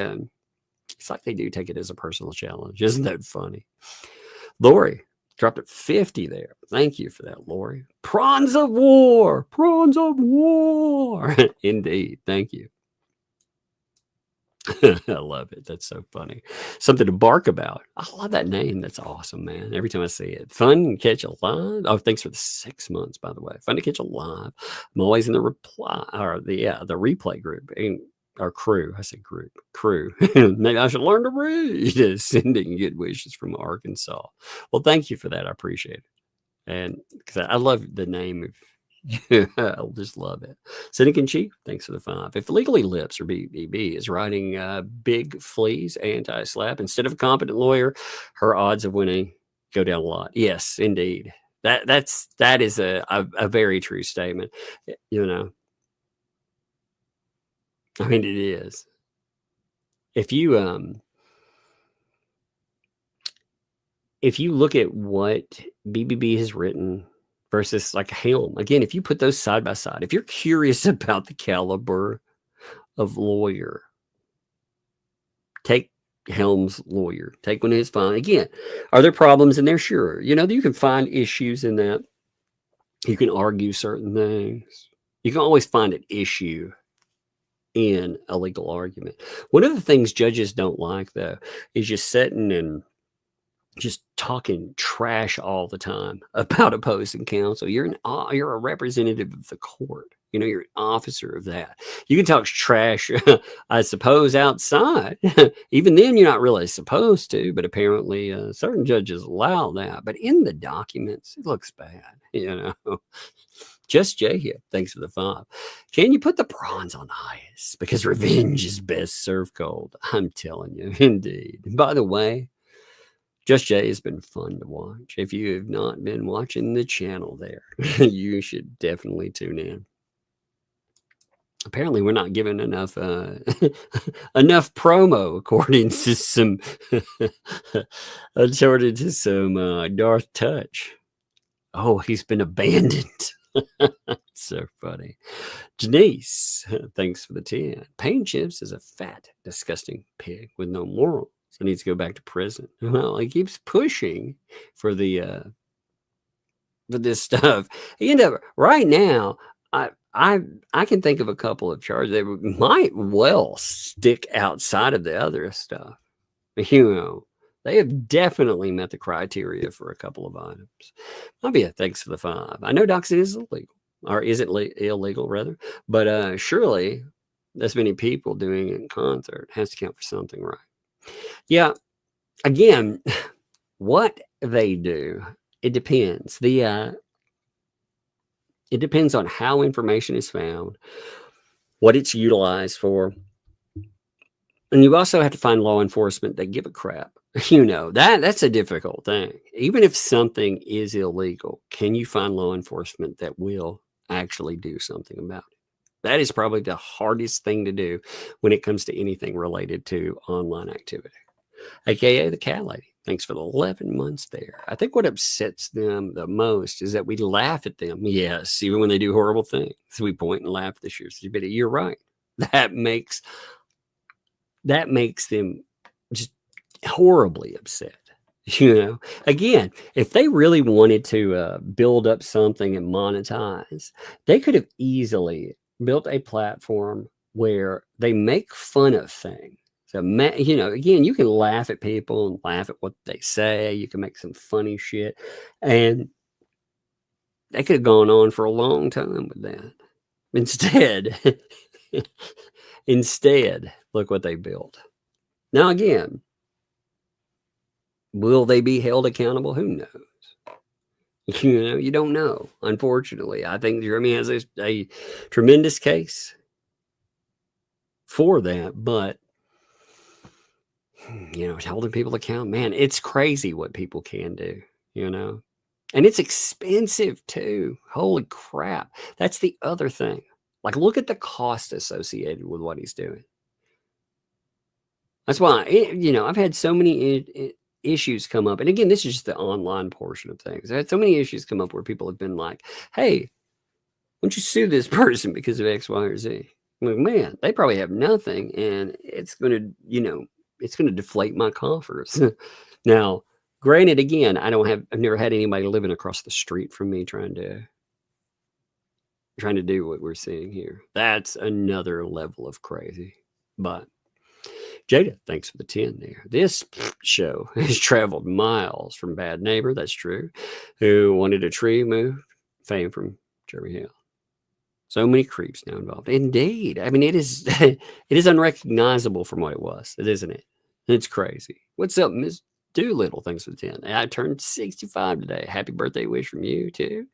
do take it as a personal challenge. Isn't that funny? Lori dropped at 50 there. Thank you for that, Lori. Prawns of war. Prawns of war. Indeed. Thank you. I love it. That's so funny. Something to bark about. I love that name. That's awesome, man. Every time I see it. Fun to catch a live. Oh, thanks for the 6 months, by the way. Fun to catch a live. I'm always in the the replay group. And our crew. I said group. Crew. Maybe I should learn to read. Sending good wishes from Arkansas. Well, thank you for that. I appreciate it. And because I love the name of I'll just love it. Cynic in Chief, thanks for the 5. If Legally Lips or BBB is writing Big Fleas anti-slap instead of a competent lawyer, her odds of winning go down a lot. Yes, indeed. That is a very true statement. You know, I mean, it is. If you look at what BBB has written versus like Helm, again, if you put those side by side, if you're curious about the caliber of lawyer, take Helms lawyer. Take one of his fine. Again, are there problems in there? Sure. You know, you can find issues in that. You can argue certain things. You can always find an issue in a legal argument. One of the things judges don't like, though, is just sitting and just talking trash all the time about opposing counsel. You're a representative of the court. You know, you're an officer of that. You can talk trash, I suppose, outside. Even then, you're not really supposed to, but apparently certain judges allow that. But in the documents, it looks bad, you know. Just Jay here. Thanks for the 5. Can you put the prawns on ice? Because revenge is best served cold. I'm telling you, indeed. And by the way, Just Jay has been fun to watch. If you have not been watching the channel there, you should definitely tune in. Apparently, we're not giving enough enough promo, according to some Darth Touch. Oh, he's been abandoned. So funny. Janice, thanks for the 10. Pain Chips is a fat, disgusting pig with no morals. So needs to go back to prison. Well, he keeps pushing for the for this stuff. He ended up right now. I can think of a couple of charges that might well stick outside of the other stuff. You know, they have definitely met the criteria for a couple of items. I'll be a thanks for the 5. I know doxing is illegal, or is it illegal rather? But surely this many people doing it in concert has to count for something, right? Yeah. Again, what they do, it depends. It depends on how information is found, what it's utilized for. And you also have to find law enforcement that give a crap. You know, that's a difficult thing. Even if something is illegal, can you find law enforcement that will actually do something about it? That is probably the hardest thing to do when it comes to anything related to online activity. AKA the cat lady. Thanks for the 11 months there. I think what upsets them the most is that we laugh at them. Yes, even when they do horrible things. We point and laugh this year. But you're right. That makes them just horribly upset. You know, again, if they really wanted to build up something and monetize, they could have easily built a platform where they make fun of things. So, you know, again, you can laugh at people and laugh at what they say. You can make some funny shit. And they could have gone on for a long time with that. Instead, look what they built. Now, again, will they be held accountable? Who knows? You know, you don't know, unfortunately. I think Jeremy has a tremendous case for that, but you know, holding people accountable, man, it's crazy what people can do, you know, and it's expensive too. Holy crap. That's the other thing. Like, look at the cost associated with what he's doing. That's why, you know, I've had so many issues come up. And again, this is just the online portion of things. I had so many issues come up where people have been like, hey, why don't you sue this person because of X, Y, or Z? I'm like, man, they probably have nothing. And it's going to, you know, it's going to deflate my coffers. Now, granted, again, I've never had anybody living across the street from me trying to do what we're seeing here. That's another level of crazy. But Jada, thanks for the 10 there. This show has traveled miles from Bad Neighbor. That's true. Who wanted a tree moved? Fame from Jeremy Hill. So many creeps now involved. Indeed. I mean, it is unrecognizable from what it was, isn't it? It's crazy. What's up, Miss Doolittle? Thanks for the 10. I turned 65 today. Happy birthday wish from you, too.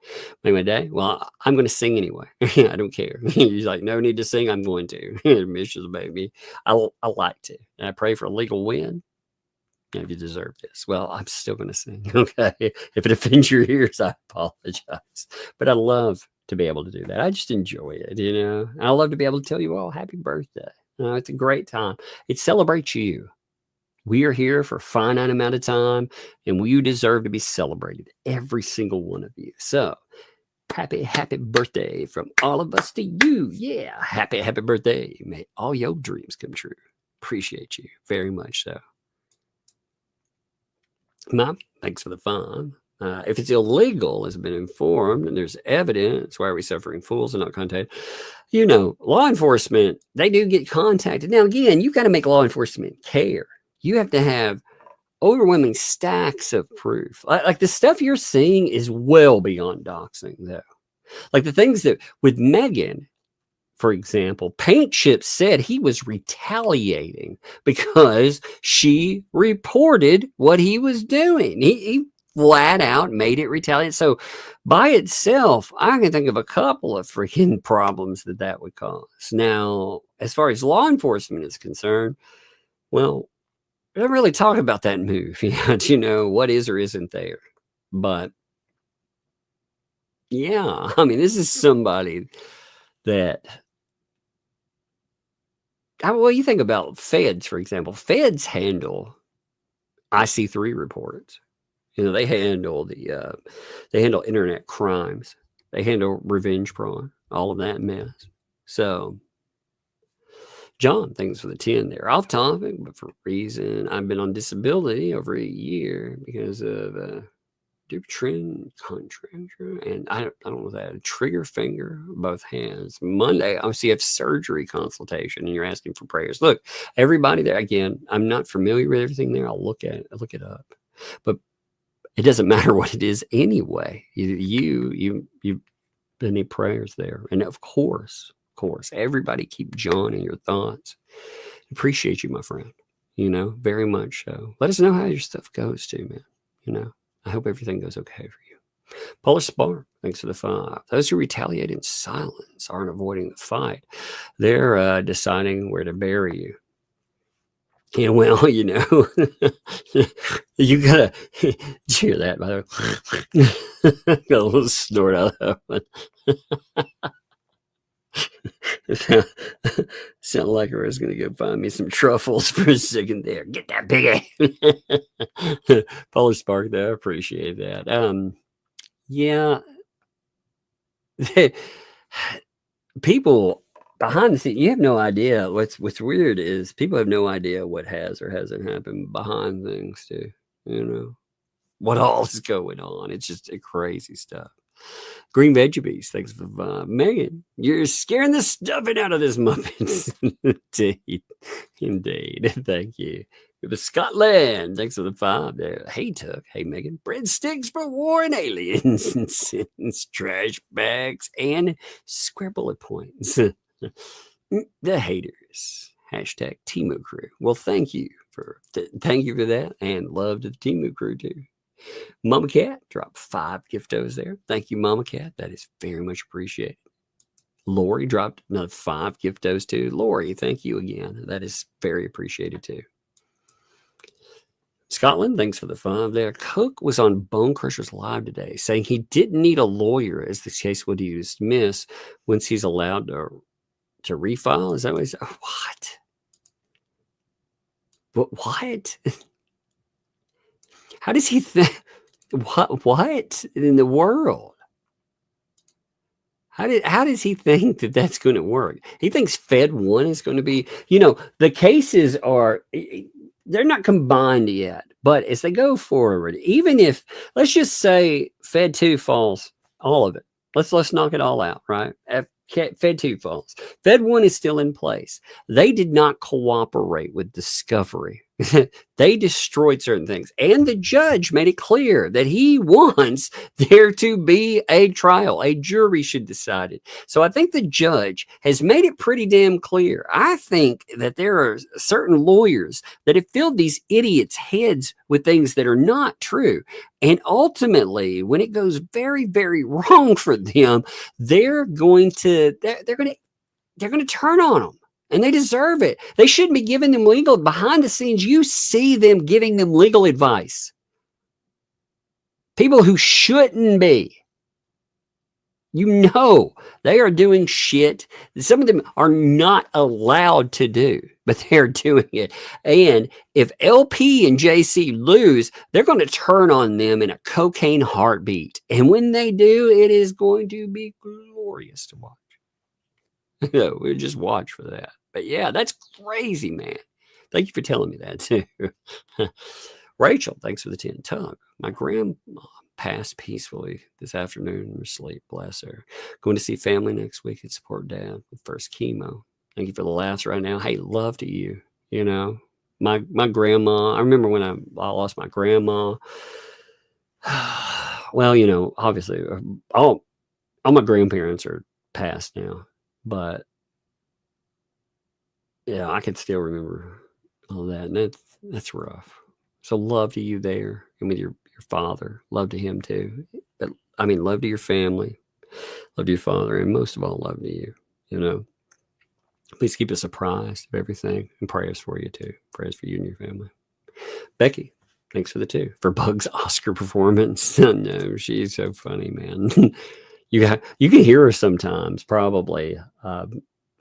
Make my day. Well, I'm going to sing anyway. I don't care. He's like, no need to sing. I'm going to. Missions baby. I like to. And I pray for a legal win. If you deserve this. Well, I'm still going to sing. Okay. If it offends your ears, I apologize. But I love to be able to do that. I just enjoy it, you know. I love to be able to tell you all happy birthday. It's a great time. It celebrates you. We are here for a finite amount of time, and you deserve to be celebrated, every single one of you. So, happy birthday from all of us to you. Yeah, happy birthday. May all your dreams come true. Appreciate you very much so. Thanks for the fun. If it's illegal, has been informed, and there's evidence, why are we suffering fools and not contacted? Law enforcement, they do get contacted. Now, again, you've got to make law enforcement care. You have to have overwhelming stacks of proof. Like the stuff you're seeing is well beyond doxing, though. Like the things that with Megan, for example, Paint Chip said he was retaliating because she reported what he was doing. He flat out made it retaliate. So by itself, I can think of a couple of freaking problems that would cause. Now, as far as law enforcement is concerned, well, we don't really talk about that move yet, what is or isn't there. But yeah, I mean, this is somebody that, well, you think about feds, for example. Feds handle IC3 reports. They handle they handle internet crimes. They handle revenge porn, all of that mess. So, John, thanks for the 10 there. Off topic, but for a reason. I've been on disability over a year because of trend contracture, and I don't know that. A trigger finger, both hands. Monday, obviously, you have surgery consultation, and you're asking for prayers. Look, everybody there. Again, I'm not familiar with everything there. I'll look it up, but it doesn't matter what it is anyway. You need prayers there, and of course, everybody keep John in your thoughts. Appreciate you, my friend. Very much so. Let us know how your stuff goes too, man. I hope everything goes okay for you. Polish Spark, thanks for the 5. Those who retaliate in silence aren't avoiding the fight. They're deciding where to bury you. Yeah, well, you gotta cheer that, by the way. Got a little snort out of that one. Sound like I was gonna go find me some truffles for a second there. Get that big Polish Spark there. I appreciate that. Yeah. People behind the scenes, you have no idea. What's weird is people have no idea what has or hasn't happened behind things too. What all is going on. It's just crazy stuff. Green Veggies, thanks for the vibe. Megan, you're scaring the stuffing out of this Muppets. Indeed. Thank you. It was Scotland. Thanks for the 5 there. Hey, Tuck. Hey, Megan. Breadsticks for war and aliens and sentence, trash bags, and square bullet points. The haters. Hashtag Timu Crew. Well, thank you for that, and love to the Timu Crew too. Mama Cat dropped 5 giftos there. Thank you, Mama Cat. That is very much appreciated. Lori dropped another 5 giftos too. Lori, thank you again. That is very appreciated too. Scotland, thanks for the 5 there. Cook was on Bone Crushers Live today, saying he didn't need a lawyer as the case would be dismissed once he's allowed to refile. Is that what he said? What? How does he think? What in the world? How does he think that's going to work? He thinks Fed 1 is going to be, the cases they're not combined yet, but as they go forward, even if, let's just say Fed 2 falls, all of it, let's knock it all out, right? Fed 2 falls. Fed 1 is still in place. They did not cooperate with discovery. They destroyed certain things. And the judge made it clear that he wants there to be a trial. A jury should decide it. So I think the judge has made it pretty damn clear. I think that there are certain lawyers that have filled these idiots' heads with things that are not true. And ultimately, when it goes very, very wrong for them, they're going to turn on them. And they deserve it. They shouldn't be giving them legal. Behind the scenes, you see them giving them legal advice. People who shouldn't be. They are doing shit that some of them are not allowed to do, but they're doing it. And if LP and JC lose, they're going to turn on them in a cocaine heartbeat. And when they do, it is going to be glorious to watch. We'll just watch for that. But yeah, that's crazy, man. Thank you for telling me that too. Rachel, thanks for the 10. Tug, my grandma passed peacefully this afternoon in her sleep. Bless her. Going to see family next week and support dad with first chemo. Thank you for the laughs right now. Hey, love to you. You know, my grandma, I remember when I lost my grandma. Well, you know, obviously all my grandparents are passed now, but yeah, I can still remember all that. And that's rough. So love to you there, and with your father. Love to him too. But I mean, love to your family, love to your father, and most of all, love to you. You know, please keep us apprised of everything, and prayers for you too. Prayers for you and your family. Becky, thanks for the 2 for Bug's Oscar performance. No, she's so funny, man. You can hear her sometimes, probably.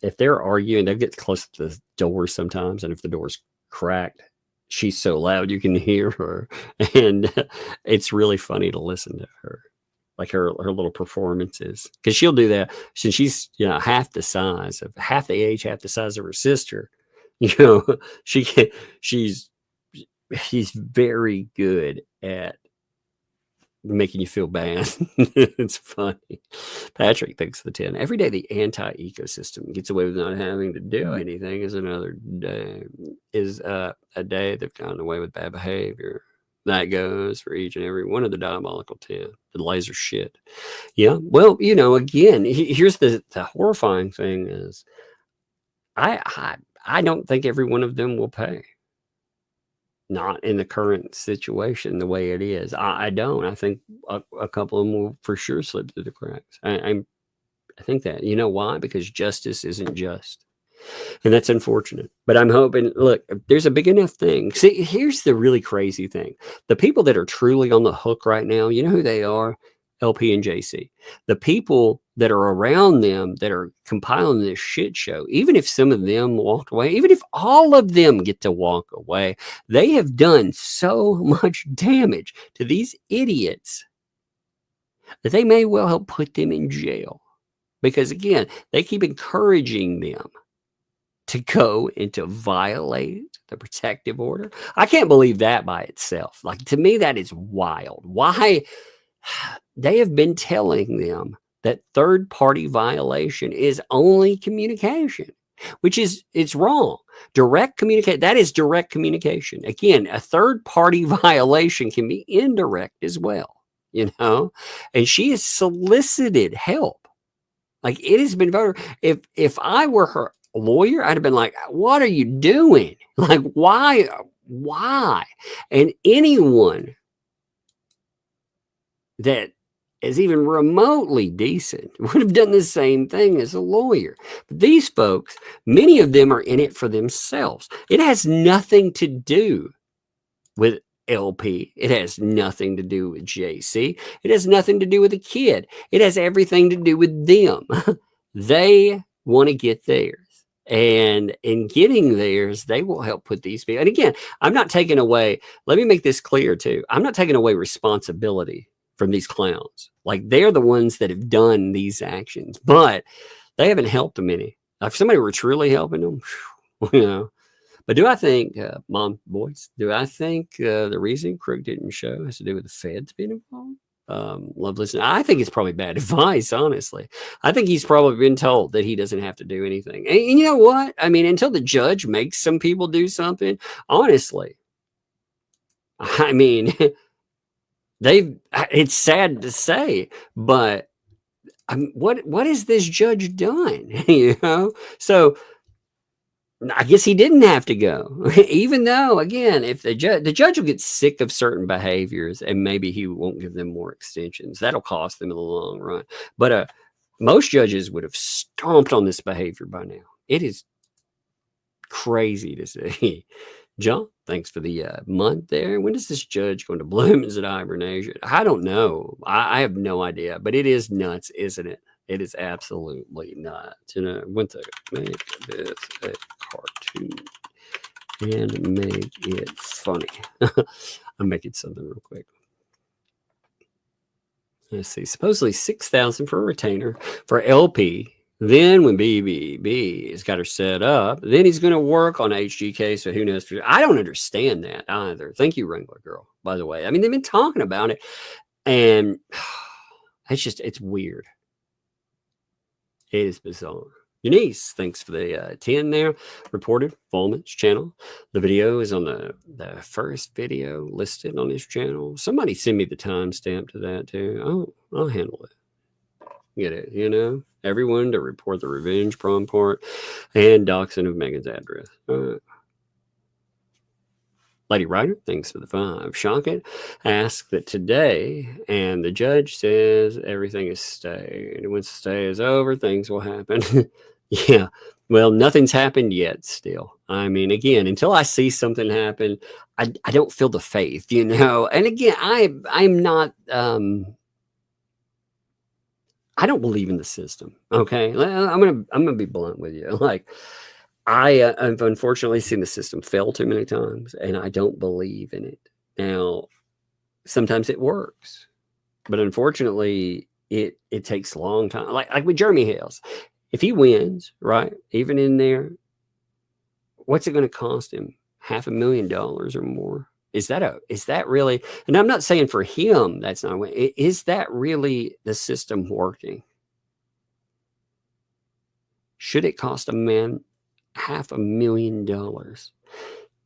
If they're arguing, they get close to the door sometimes, and if the door's cracked, she's so loud you can hear her, and it's really funny to listen to her, like her little performances, because she'll do that since she's, you know, half the age, half the size of her sister. You know, she's very good at making you feel bad. It's funny. Patrick, thanks for the 10. Every day the anti-ecosystem gets away with not having to do anything is another day. Is a day they've gotten away with bad behavior. That goes for each and every one of the diabolical 10. The laser shit. Yeah. Well, you know, again, here's the horrifying thing is I don't think every one of them will pay. Not in the current situation, the way it is. I don't. I think a couple of them will for sure slip through the cracks. I think that. You know why? Because justice isn't just. And that's unfortunate. But I'm hoping, look, there's a big enough thing. See, here's the really crazy thing. The people that are truly on the hook right now, you know who they are? LP and JC. The people that are around them that are compiling this shit show, even if some of them walked away, even if all of them get to walk away, they have done so much damage to these idiots that they may well help put them in jail. Because again, they keep encouraging them to go and to violate the protective order. I can't believe that by itself. Like, to me, that is wild. Why? They have been telling them that third-party violation is only communication, which is, it's wrong. Direct communicate, that is direct communication. Again, a third-party violation can be indirect as well, you know? And she has solicited help. Like, it has been voted. If I were her lawyer, I'd have been like, what are you doing? Like, why? And anyone that is even remotely decent would have done the same thing as a lawyer. But these folks, many of them are in it for themselves. It has nothing to do with LP. It has nothing to do with JC. It has nothing to do with the kid. It has everything to do with them. They want to get theirs. And in getting theirs, they will help put these people. And again, I'm not taking away, let me make this clear too. I'm not taking away responsibility from these clowns. Like, they're the ones that have done these actions, but they haven't helped them any. If somebody were truly helping them, you know. But do I think, mom, boys, do I think the reason Crook didn't show has to do with the feds being involved? Love listening. I think it's probably bad advice, honestly. I think he's probably been told that he doesn't have to do anything. And you know what? I mean, until the judge makes some people do something, honestly, I mean, it's sad to say, but what has this judge done? You know? So I guess he didn't have to go, even though, again, if the judge will get sick of certain behaviors and maybe he won't give them more extensions. That'll cost them in the long run. But most judges would have stomped on this behavior by now. It is crazy to see. John, thanks for the month there. When is this judge going to bloom? Is it hibernation? I don't know. I have no idea, but it is nuts, isn't it? It is absolutely nuts. You know, I went to make this a cartoon and make it funny. I'm making something real quick. Let's see. Supposedly $6,000 for a retainer for LP. Then when BBB has got her set up, then he's going to work on HGK. So who knows? I don't understand that either. Thank you, Wrangler Girl, by the way. I mean, they've been talking about it, and it's weird. It is bizarre. Eunice, thanks for the 10 there. Reported Volman's channel. The video is on the first video listed on his channel. Somebody send me the timestamp to that too. I'll handle it. Get it, you know? Everyone to report the revenge prom part and doxing of Megan's address. All right. Lady Ryder, thanks for the 5. Shockett asks that today, and the judge says everything is stay. And once the stay is over, things will happen. Yeah. Well, nothing's happened yet still. I mean, again, until I see something happen, I don't feel the faith, you know? And again, I'm not... I don't believe in the system. Okay, I'm gonna be blunt with you. Like, I've unfortunately seen the system fail too many times, and I don't believe in it. Now, sometimes it works, but unfortunately, it takes a long time. Like with Jeremy Hales, if he wins, right, even in there, what's it going to cost him? $500,000 or more? Is that really, and I'm not saying for him, that's not a way. Is that really the system working? Should it cost a man $500,000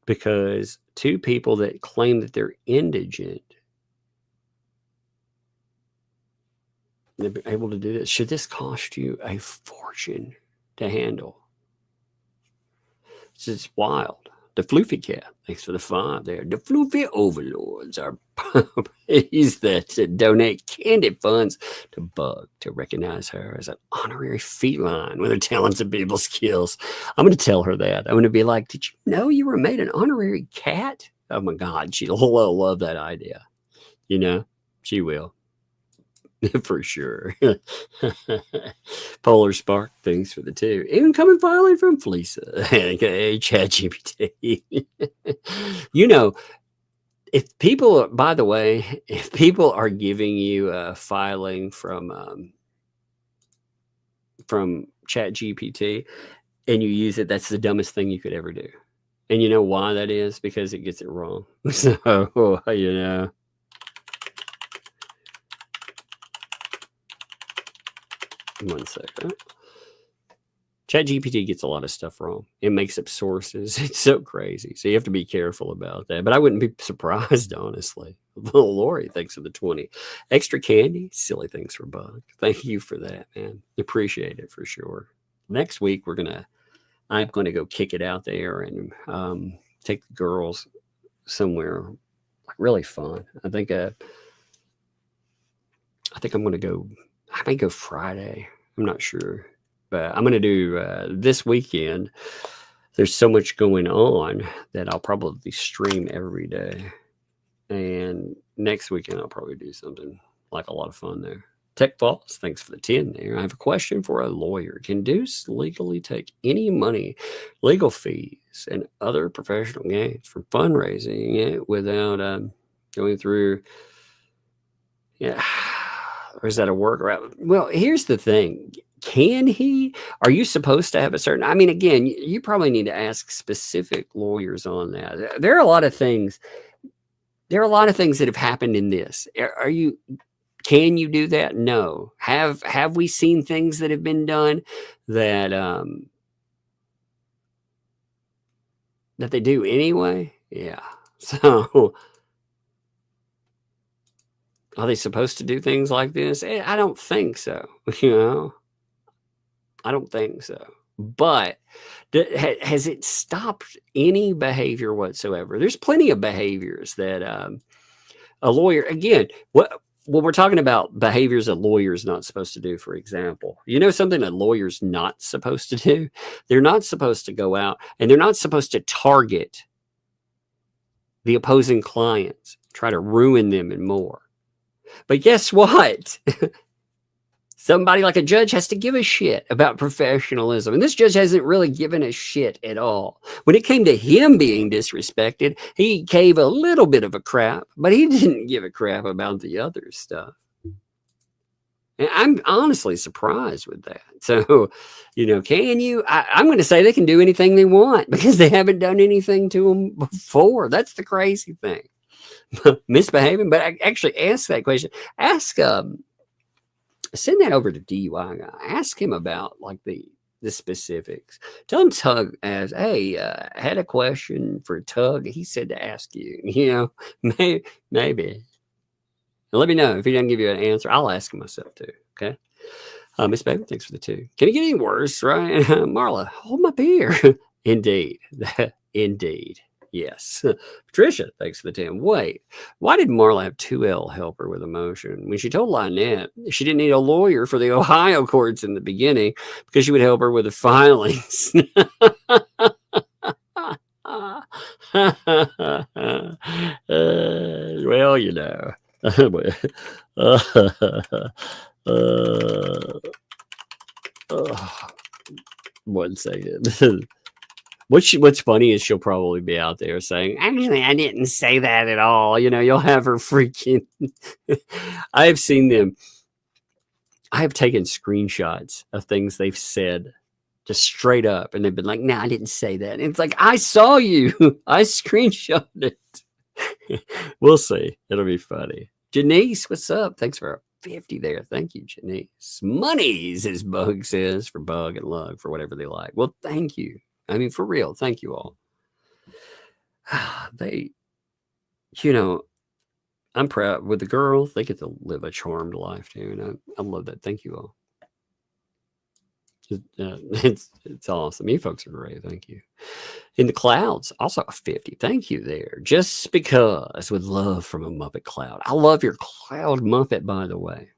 because two people that claim that they're indigent, they're able to do this? Should this cost you a fortune to handle? It's wild. The Floofy Cat, thanks for the 5 there. The Floofy Overlords are pleased that donate candid funds to Bug to recognize her as an honorary feline with her talents and people skills. I'm going to tell her that. I'm going to be like, did you know you were made an honorary cat? Oh my God, she'll love that idea. You know, she will. For sure. Polar Spark, thanks for the 2. Incoming filing from Felisa. Okay, ChatGPT. You know, if people, by the way, if people are giving you a filing from ChatGPT and you use it, that's the dumbest thing you could ever do. And you know why that is? Because it gets it wrong. So, you know. One second. ChatGPT gets a lot of stuff wrong. It makes up sources. It's so crazy. So you have to be careful about that. But I wouldn't be surprised, honestly. Little Lori, thanks for the 20. Extra candy, silly things for Bug. Thank you for that, man. Appreciate it for sure. Next week, I'm going to go kick it out there and take the girls somewhere really fun. I think I'm going to go. I may go Friday. I'm not sure. But I'm going to do this weekend. There's so much going on that I'll probably stream every day. And next weekend, I'll probably do something like a lot of fun there. Tech Falls, thanks for the 10 there. I have a question for a lawyer. Can Deuce legally take any money, legal fees, and other professional gains from fundraising it without going through... Yeah. Or is that a workaround? Well, here's the thing. Can he? Are you supposed to have a certain... I mean, again, you probably need to ask specific lawyers on that. There are a lot of things. There are a lot of things that have happened in this. Can you do that? No. Have we seen things that have been done that that they do anyway? Yeah. So... Are they supposed to do things like this? I don't think so. You know, I don't think so. But has it stopped any behavior whatsoever? There's plenty of behaviors that a lawyer, again, when we're talking about behaviors a lawyer's not supposed to do, for example, you know something a lawyer's not supposed to do? They're not supposed to go out and they're not supposed to target the opposing clients, try to ruin them and more. But guess what? Somebody like a judge has to give a shit about professionalism. And this judge hasn't really given a shit at all. When it came to him being disrespected, he gave a little bit of a crap, but he didn't give a crap about the other stuff. And I'm honestly surprised with that. So, can you? I'm going to say they can do anything they want because they haven't done anything to them before. That's the crazy thing. Misbehaving, but I actually ask that question. Ask, send that over to DUI guy. Ask him about like the specifics. Tell him Tug as, hey, had a question for Tug. He said to ask you. Maybe. Let me know if he doesn't give you an answer. I'll ask him myself too. Okay. Miss Baby, thanks for the 2. Can it get any worse, right? Marla, hold my beer. Indeed. Indeed. Yes. Patricia, thanks for the 10. Wait, why did Marla have 2L help her with emotion? When she told Lynette she didn't need a lawyer for the Ohio courts in the beginning because she would help her with the filings. Well, one second. What's funny is she'll probably be out there saying, actually, I didn't say that at all. You'll have her freaking. I have seen them. I have taken screenshots of things they've said just straight up. And they've been like, no, I didn't say that. And it's like, I saw you. I screenshot it. We'll see. It'll be funny. Janice, what's up? Thanks for 50 there. Thank you, Janice. Monies, as Bug says, for Bug and Lug, for whatever they like. Well, thank you. I mean, for real. Thank you all. I'm proud with the girls. They get to live a charmed life too. And I love that. Thank you all. It's awesome. You folks are great. Thank you. In the clouds, also a 50. Thank you there. Just because, with love from a Muppet Cloud. I love your cloud Muppet, by the way.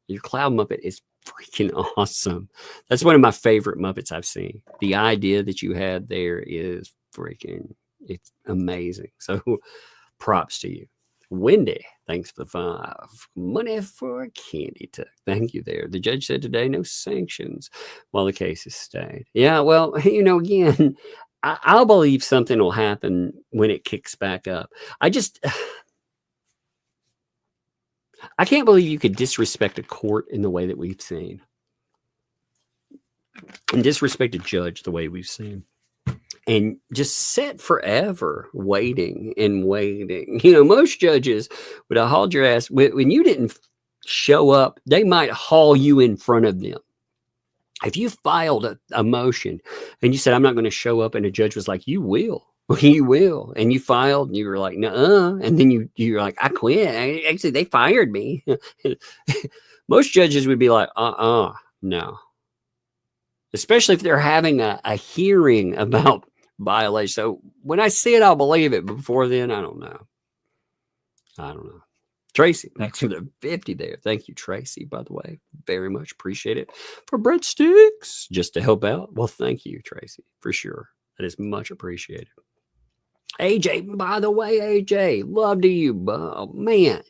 Your cloud Muppet is freaking awesome. That's one of my favorite Muppets I've seen. The idea that you had there is it's amazing. So props to you. Wendy, thanks for the 5. Money for a candy tuck. Thank you there. The judge said today, no sanctions while the case is stayed. Yeah, well, again, I'll believe something will happen when it kicks back up. I can't believe you could disrespect a court in the way that we've seen. And disrespect a judge the way we've seen. And just sit forever waiting and waiting. Most judges would have hauled your ass. When you didn't show up, they might haul you in front of them. If you filed a motion and you said, I'm not going to show up, and a judge was like, you will. You will. And you filed and you were like, no. And then you're like, I quit. Actually, they fired me. Most judges would be like, no. Especially if they're having a hearing about violation. So when I see it, I'll believe it. But before then, I don't know. Tracy, thanks for the 50 there. Thank you, Tracy, by the way. Very much appreciate it. For breadsticks, just to help out. Well, thank you, Tracy, for sure. That is much appreciated. AJ, by the way, AJ, love to you. Oh, man.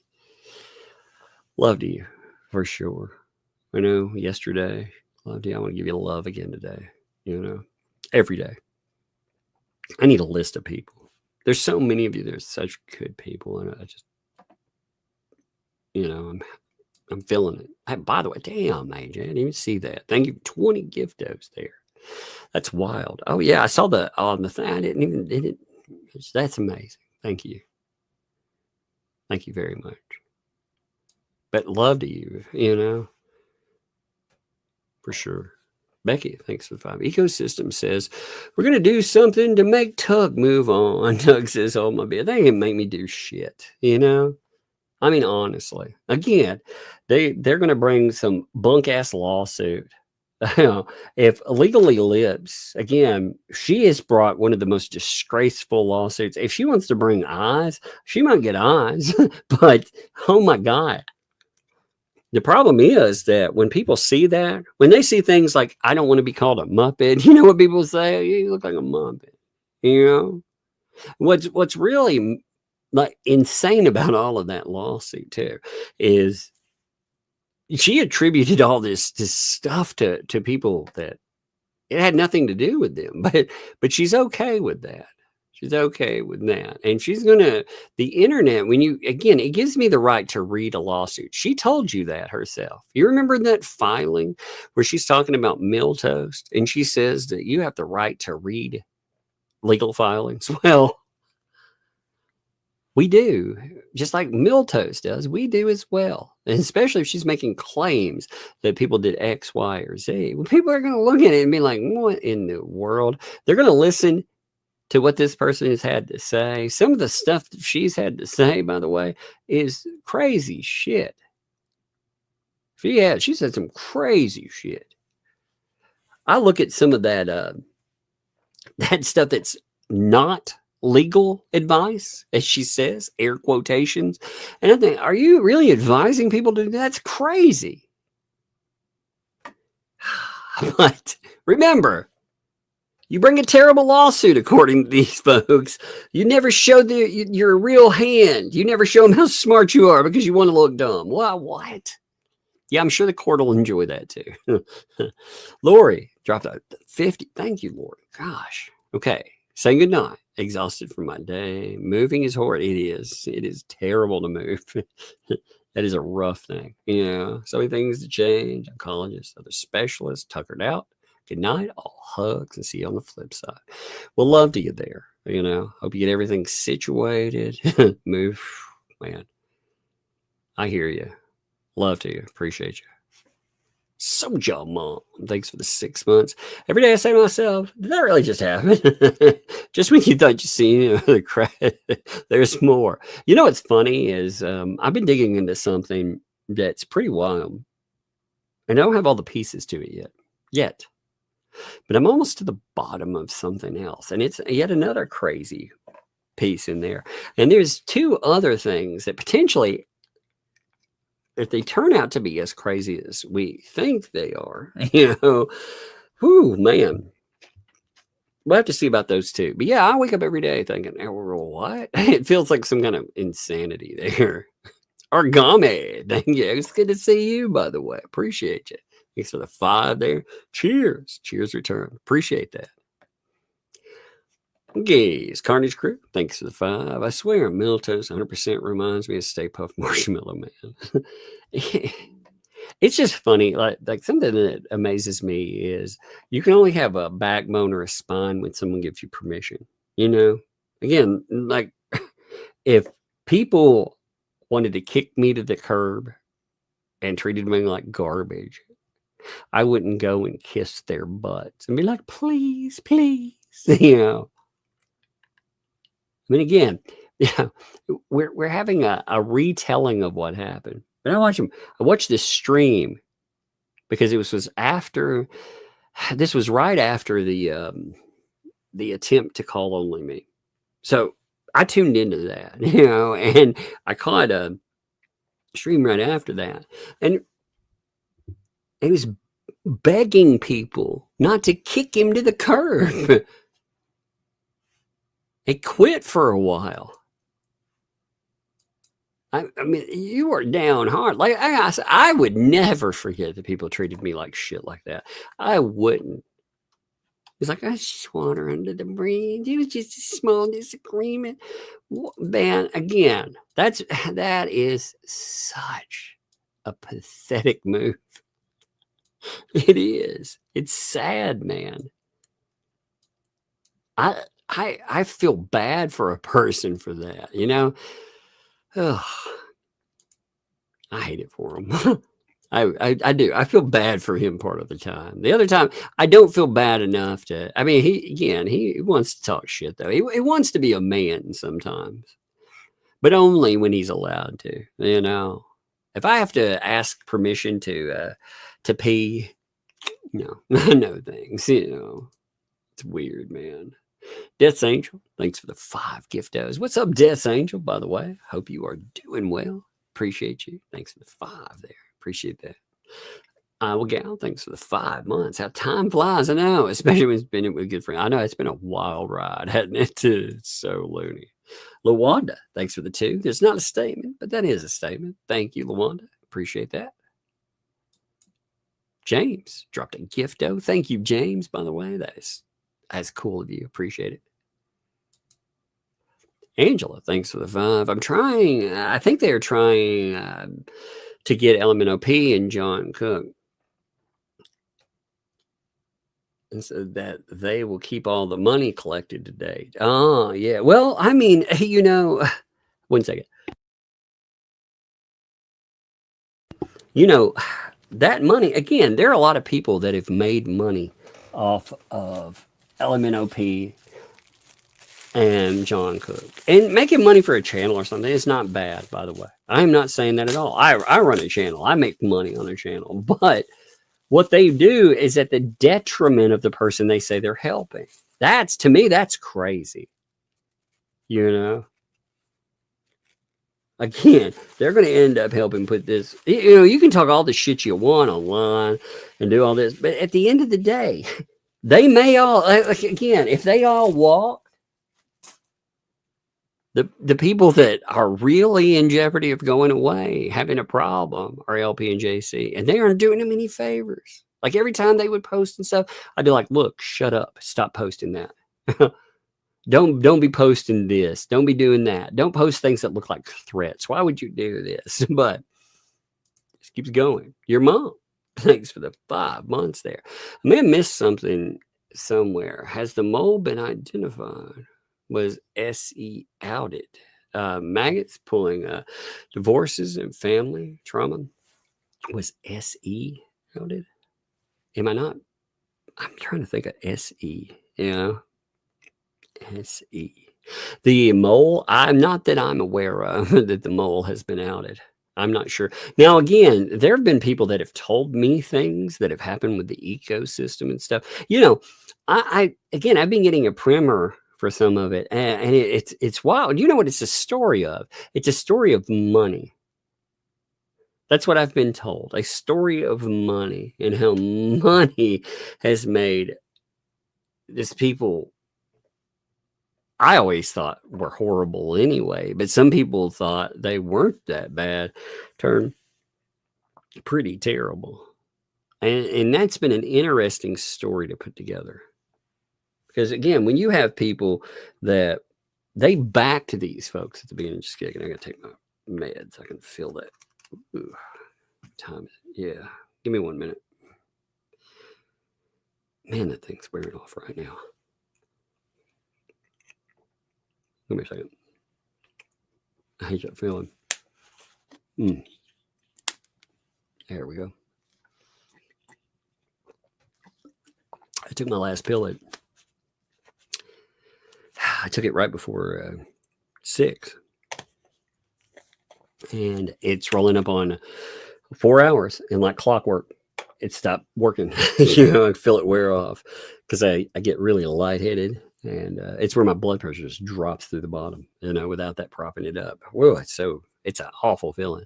Love to you, for sure. I know yesterday, loved you. I want to give you love again today. Every day. I need a list of people. There's so many of you. There's such good people. And I just, I'm feeling it. By the way, damn, AJ, I didn't even see that. Thank you. 20 giftos there. That's wild. Oh, yeah. I saw on the thing. I didn't even. That's amazing. Thank you. Thank you very much. But love to you, for sure. Becky, thanks for the 5. Ecosystem says, we're going to do something to make Tug move on. Tug says, oh, my beer. They can make me do shit, I mean, honestly. Again, they're going to bring some bunk-ass lawsuit. If Legally Lips, again, she has brought one of the most disgraceful lawsuits. If she wants to bring eyes, she might get eyes. But, oh, my God. The problem is that when people see that, when they see things like, I don't want to be called a Muppet, you know what people say? You look like a Muppet, What's really like insane about all of that lawsuit too is she attributed all this stuff to people that it had nothing to do with them, but she's okay with that. She's okay with that. And she's going to, the internet, when you, again, it gives me the right to read a lawsuit. She told you that herself. You remember that filing where she's talking about milquetoast and she says that you have the right to read legal filings? Well, we do, just like milquetoast does. We do as well, and especially if she's making claims that people did X, Y, or Z. Well, people are going to look at it and be like, "What in the world?" They're going to listen to what this person has had to say. Some of the stuff that she's had to say, by the way, is crazy shit. She said some crazy shit. I look at some of that that stuff that's not legal advice, as she says, air quotations. And I think, are you really advising people to do that? That's crazy. But remember, you bring a terrible lawsuit, according to these folks. You never show your real hand. You never show them how smart you are because you want to look dumb. Well, what? Yeah, I'm sure the court will enjoy that too. Lori dropped a 50. Thank you, Lori. Gosh. Okay. Saying goodnight. Exhausted from my day. Moving is horrid. It is. It is terrible to move. That is a rough thing. You know, so many things to change. Oncologist, other specialists, tuckered out. Good night. All hugs and see you on the flip side. We'll love to you there. You know, hope you get everything situated. Move. Man, I hear you. Love to you. Appreciate you. Soja Mom, thanks for the 6 months. Every day I say to myself, did that really just happen? Just when you thought you seen the credit, there's more. You know what's funny is I've been digging into something that's pretty wild. And I don't have all the pieces to it yet. But I'm almost to the bottom of something else. And it's yet another crazy piece in there. And there's two other things that potentially, if they turn out to be as crazy as we think they are, you know, whoo, man. We'll have to see about those two. But yeah, I wake up every day thinking, oh, what? It feels like some kind of insanity there. Origami. Thank you. It's good to see you, by the way. Appreciate you. Thanks for the 5 there. Cheers. Cheers return. Appreciate that. Gaze, Carnage Crew, thanks for the 5. I swear, milquetoast 100% reminds me of Stay Puft Marshmallow Man. It's just funny. Like something that amazes me is you can only have a backbone or a spine when someone gives you permission. You know, again, like if people wanted to kick me to the curb and treated me like garbage, I wouldn't go and kiss their butts and be like, please, please, you know. I mean, again, yeah, we're having a retelling of what happened. But I watched this stream because it was after, this was right after the attempt to call only me. So I tuned into that, you know, and I caught a stream right after that. And he was begging people not to kick him to the curb. He quit for a while. I mean, you were down hard. Like I would never forget that people treated me like shit like that. I wouldn't. It's like, I just water under the bridge. It was just a small disagreement. Man, again, that is such a pathetic move. It is. It's sad, man. I feel bad for a person for that, you know? Oh, I hate it for him. I do. I feel bad for him part of the time. The other time, I don't feel bad enough to. I mean, he wants to talk shit though. He wants to be a man sometimes, but only when he's allowed to. You know, if I have to ask permission to pee, no, no thanks. You know, it's weird, man. Death's Angel, thanks for the 5 giftos. What's up, Death's Angel, by the way? Hope you are doing well. Appreciate you. Thanks for the 5 there. Appreciate that. Well, Gal, thanks for the 5 months. How time flies, I know, especially when it's been with a good friend. I know it's been a wild ride, hasn't it? It's so loony. Lawanda, thanks for the 2. There's not a statement, but that is a statement. Thank you, Lawanda. Appreciate that. James dropped a gifto. Thank you, James, by the way. That's cool of you. Appreciate it. Angela, thanks for the 5. I think they're trying to get LMNOP and John Cook. And so that they will keep all the money collected to date. Oh, yeah. Well, I mean, one second. That money, again, there are a lot of people that have made money off of LMNOP and John Cook. And making money for a channel or something is not bad, by the way. I'm not saying that at all. I run a channel. I make money on a channel. But what they do is at the detriment of the person they say they're helping. To me, that's crazy. Again, they're going to end up helping put this. You can talk all the shit you want online and do all this, but at the end of the day, they may all, again, if they all walk, the people that are really in jeopardy of going away, having a problem, are LP and JC, and they aren't doing them any favors. Like every time they would post and stuff, I'd be like, look, shut up, stop posting that. Don't be posting this. Don't be doing that. Don't post things that look like threats. Why would you do this? But it keeps going. Your mom. Thanks for the 5 months there. I may have missed something somewhere. Has the mole been identified? Was SE outed? Maggots pulling divorces and family trauma. Was SE outed? Am I not? I'm trying to think of SE. SE. The mole, I'm aware of that the mole has been outed. I'm not sure. Now, again, there have been people that have told me things that have happened with the ecosystem and stuff. I've been getting a primer for some of it, and it's wild. You know what it's a story of? It's a story of money. That's what I've been told. A story of money and how money has made this people I always thought were horrible anyway, but some people thought they weren't that bad, turned pretty terrible. And that's been an interesting story to put together. Because again, when you have people that they backed these folks at the beginning, just kidding, I gotta take my meds. I can feel that. Ooh, time. Yeah. Give me 1 minute. Man, that thing's wearing off right now. Give me a second. I hate that feeling. There we go. I took my last pill I took it right before 6. And it's rolling up on 4 hours. And like clockwork, it stopped working. I feel it wear off because I get really lightheaded. And it's where my blood pressure just drops through the bottom, without that propping it up. Whoa, it's an awful feeling.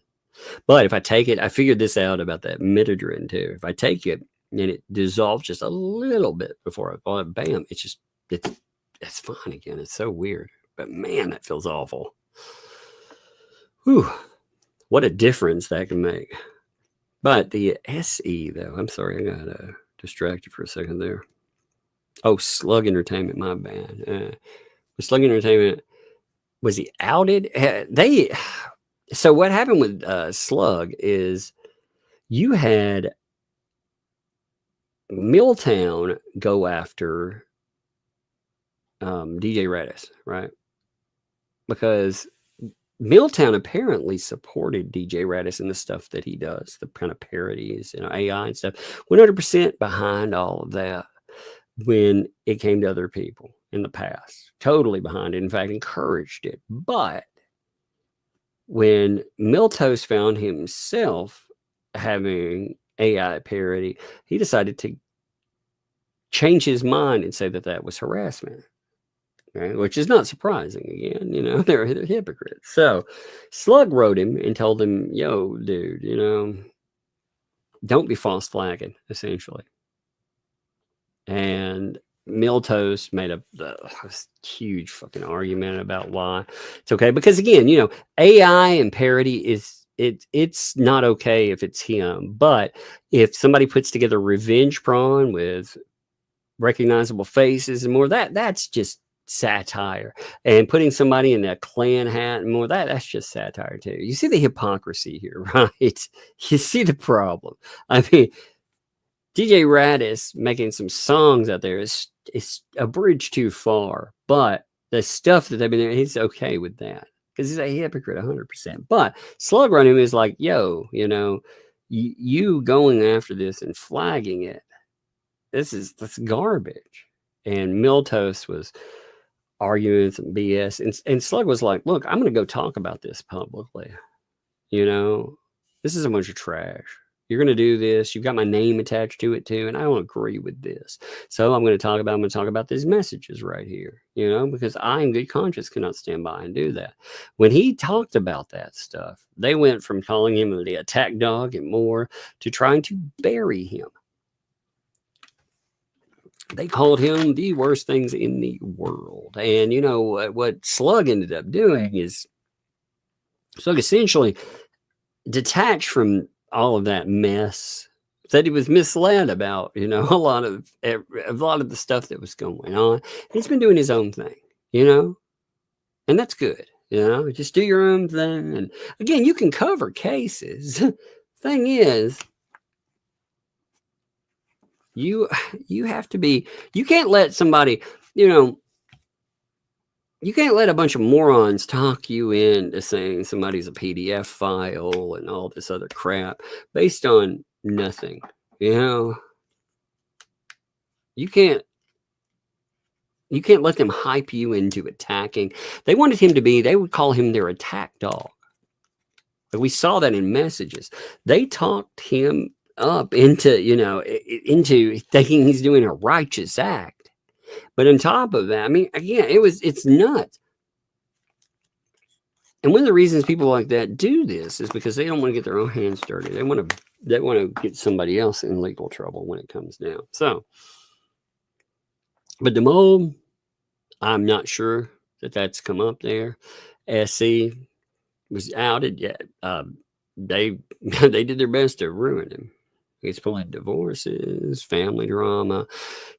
But if I take it, I figured this out about that Midodrine too. If I take it and it dissolves just a little bit before I apply it, bam, it's fine again. It's so weird. But man, that feels awful. Whew. What a difference that can make. But the SE though, I'm sorry, I got distracted for a second there. Oh, Slug Entertainment, my bad. Slug Entertainment, was he outed? So what happened with Slug is you had Milltown go after DJ Redis, right? Because Milltown apparently supported DJ Redis and the stuff that he does, the kind of parodies, AI and stuff, 100% behind all of that. When it came to other people in the past, totally behind it, in fact, encouraged it. But when Miltos found himself having AI parody, he decided to change his mind and say that was harassment, right? Which is not surprising. Again, they're hypocrites. So Slug wrote him and told him, yo, dude, don't be false flagging, essentially. And Miltos made a huge fucking argument about why it's okay. Because again, AI and parody it's not okay if it's him. But if somebody puts together revenge prawn with recognizable faces and more, that's just satire, and putting somebody in a Klan hat and more, that's just satire too. You see the hypocrisy here, right? You see the problem. I mean, DJ Radis making some songs out there is a bridge too far, but the stuff that they've been doing, he's okay with that because he's a hypocrite 100%. But Slug Run him is like, yo, you know, you going after this and flagging it, that's garbage. And Miltos was arguing some BS, and Slug was like, look, I'm going to go talk about this publicly. You know, this is a bunch of trash. You're going to do this. You've got my name attached to it too, and I don't agree with this. So I'm going to talk about these messages right here, you know, because I in good conscience cannot stand by and do that. When he talked about that stuff, they went from calling him the attack dog and more to trying to bury him. They called him the worst things in the world. And, you know, what Slug ended up doing is Slug essentially detached from all of that mess, said he was misled about, you know, a lot of the stuff that was going on. He's been doing his own thing, you know, and that's good. You know, just do your own thing. And again, you can cover cases. Thing is, you have to be, you can't let somebody, you know, you can't let a bunch of morons talk you into saying somebody's a PDF file and all this other crap based on nothing. You know, you can't let them hype you into attacking. They wanted him to be, they would call him their attack dog. But we saw that in messages. They talked him up into, you know, into thinking he's doing a righteous act. But on top of that, I mean, again, it's nuts. And one of the reasons people like that do this is because they don't want to get their own hands dirty. They want to get somebody else in legal trouble when it comes down. So, but the mole, I'm not sure that's come up there. SC was outed yet. They did their best to ruin him. He's pulling divorces, family drama,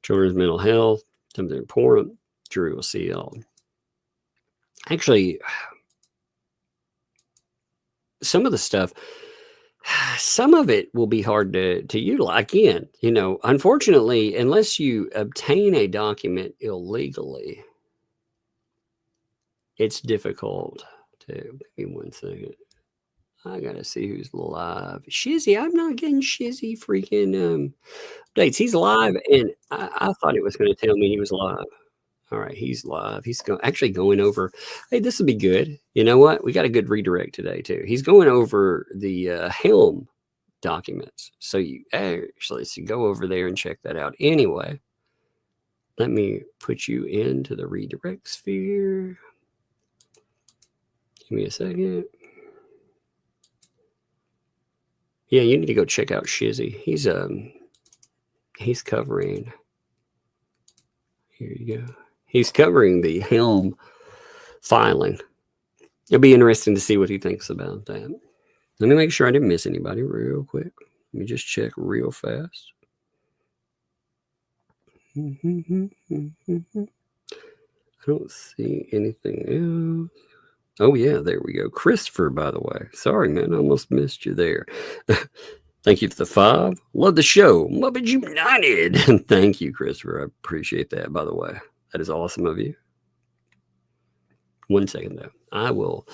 children's mental health, something important. Jury will see all. Actually, some of the stuff, some of it will be hard to utilize. Again, you know, unfortunately, unless you obtain a document illegally, it's difficult to. Give me 1 second. I gotta see who's live. Shizzy, I'm not getting Shizzy freaking updates. He's live, and I thought it was going to tell me he was live. All right, he's live. He's actually going over. Hey, this will be good. You know what? We got a good redirect today too. He's going over the Helm documents. So you actually go over there and check that out. Anyway, let me put you into the redirect sphere. Give me a second. Yeah, you need to go check out Shizzy. He's covering. Here you go. He's covering the Helm filing. It'll be interesting to see what he thinks about that. Let me make sure I didn't miss anybody real quick. Let me just check real fast. I don't see anything else. Oh, yeah, there we go. Christopher, by the way. Sorry, man. I almost missed you there. Thank you for the 5. Love the show. Muppet United. Thank you, Christopher. I appreciate that, by the way. That is awesome of you. 1 second, though. I will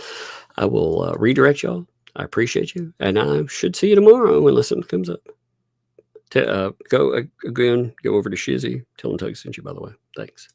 redirect y'all. I appreciate you. And I should see you tomorrow unless something comes up. Go over to Shizzy. Tell him Tug sent you, by the way. Thanks.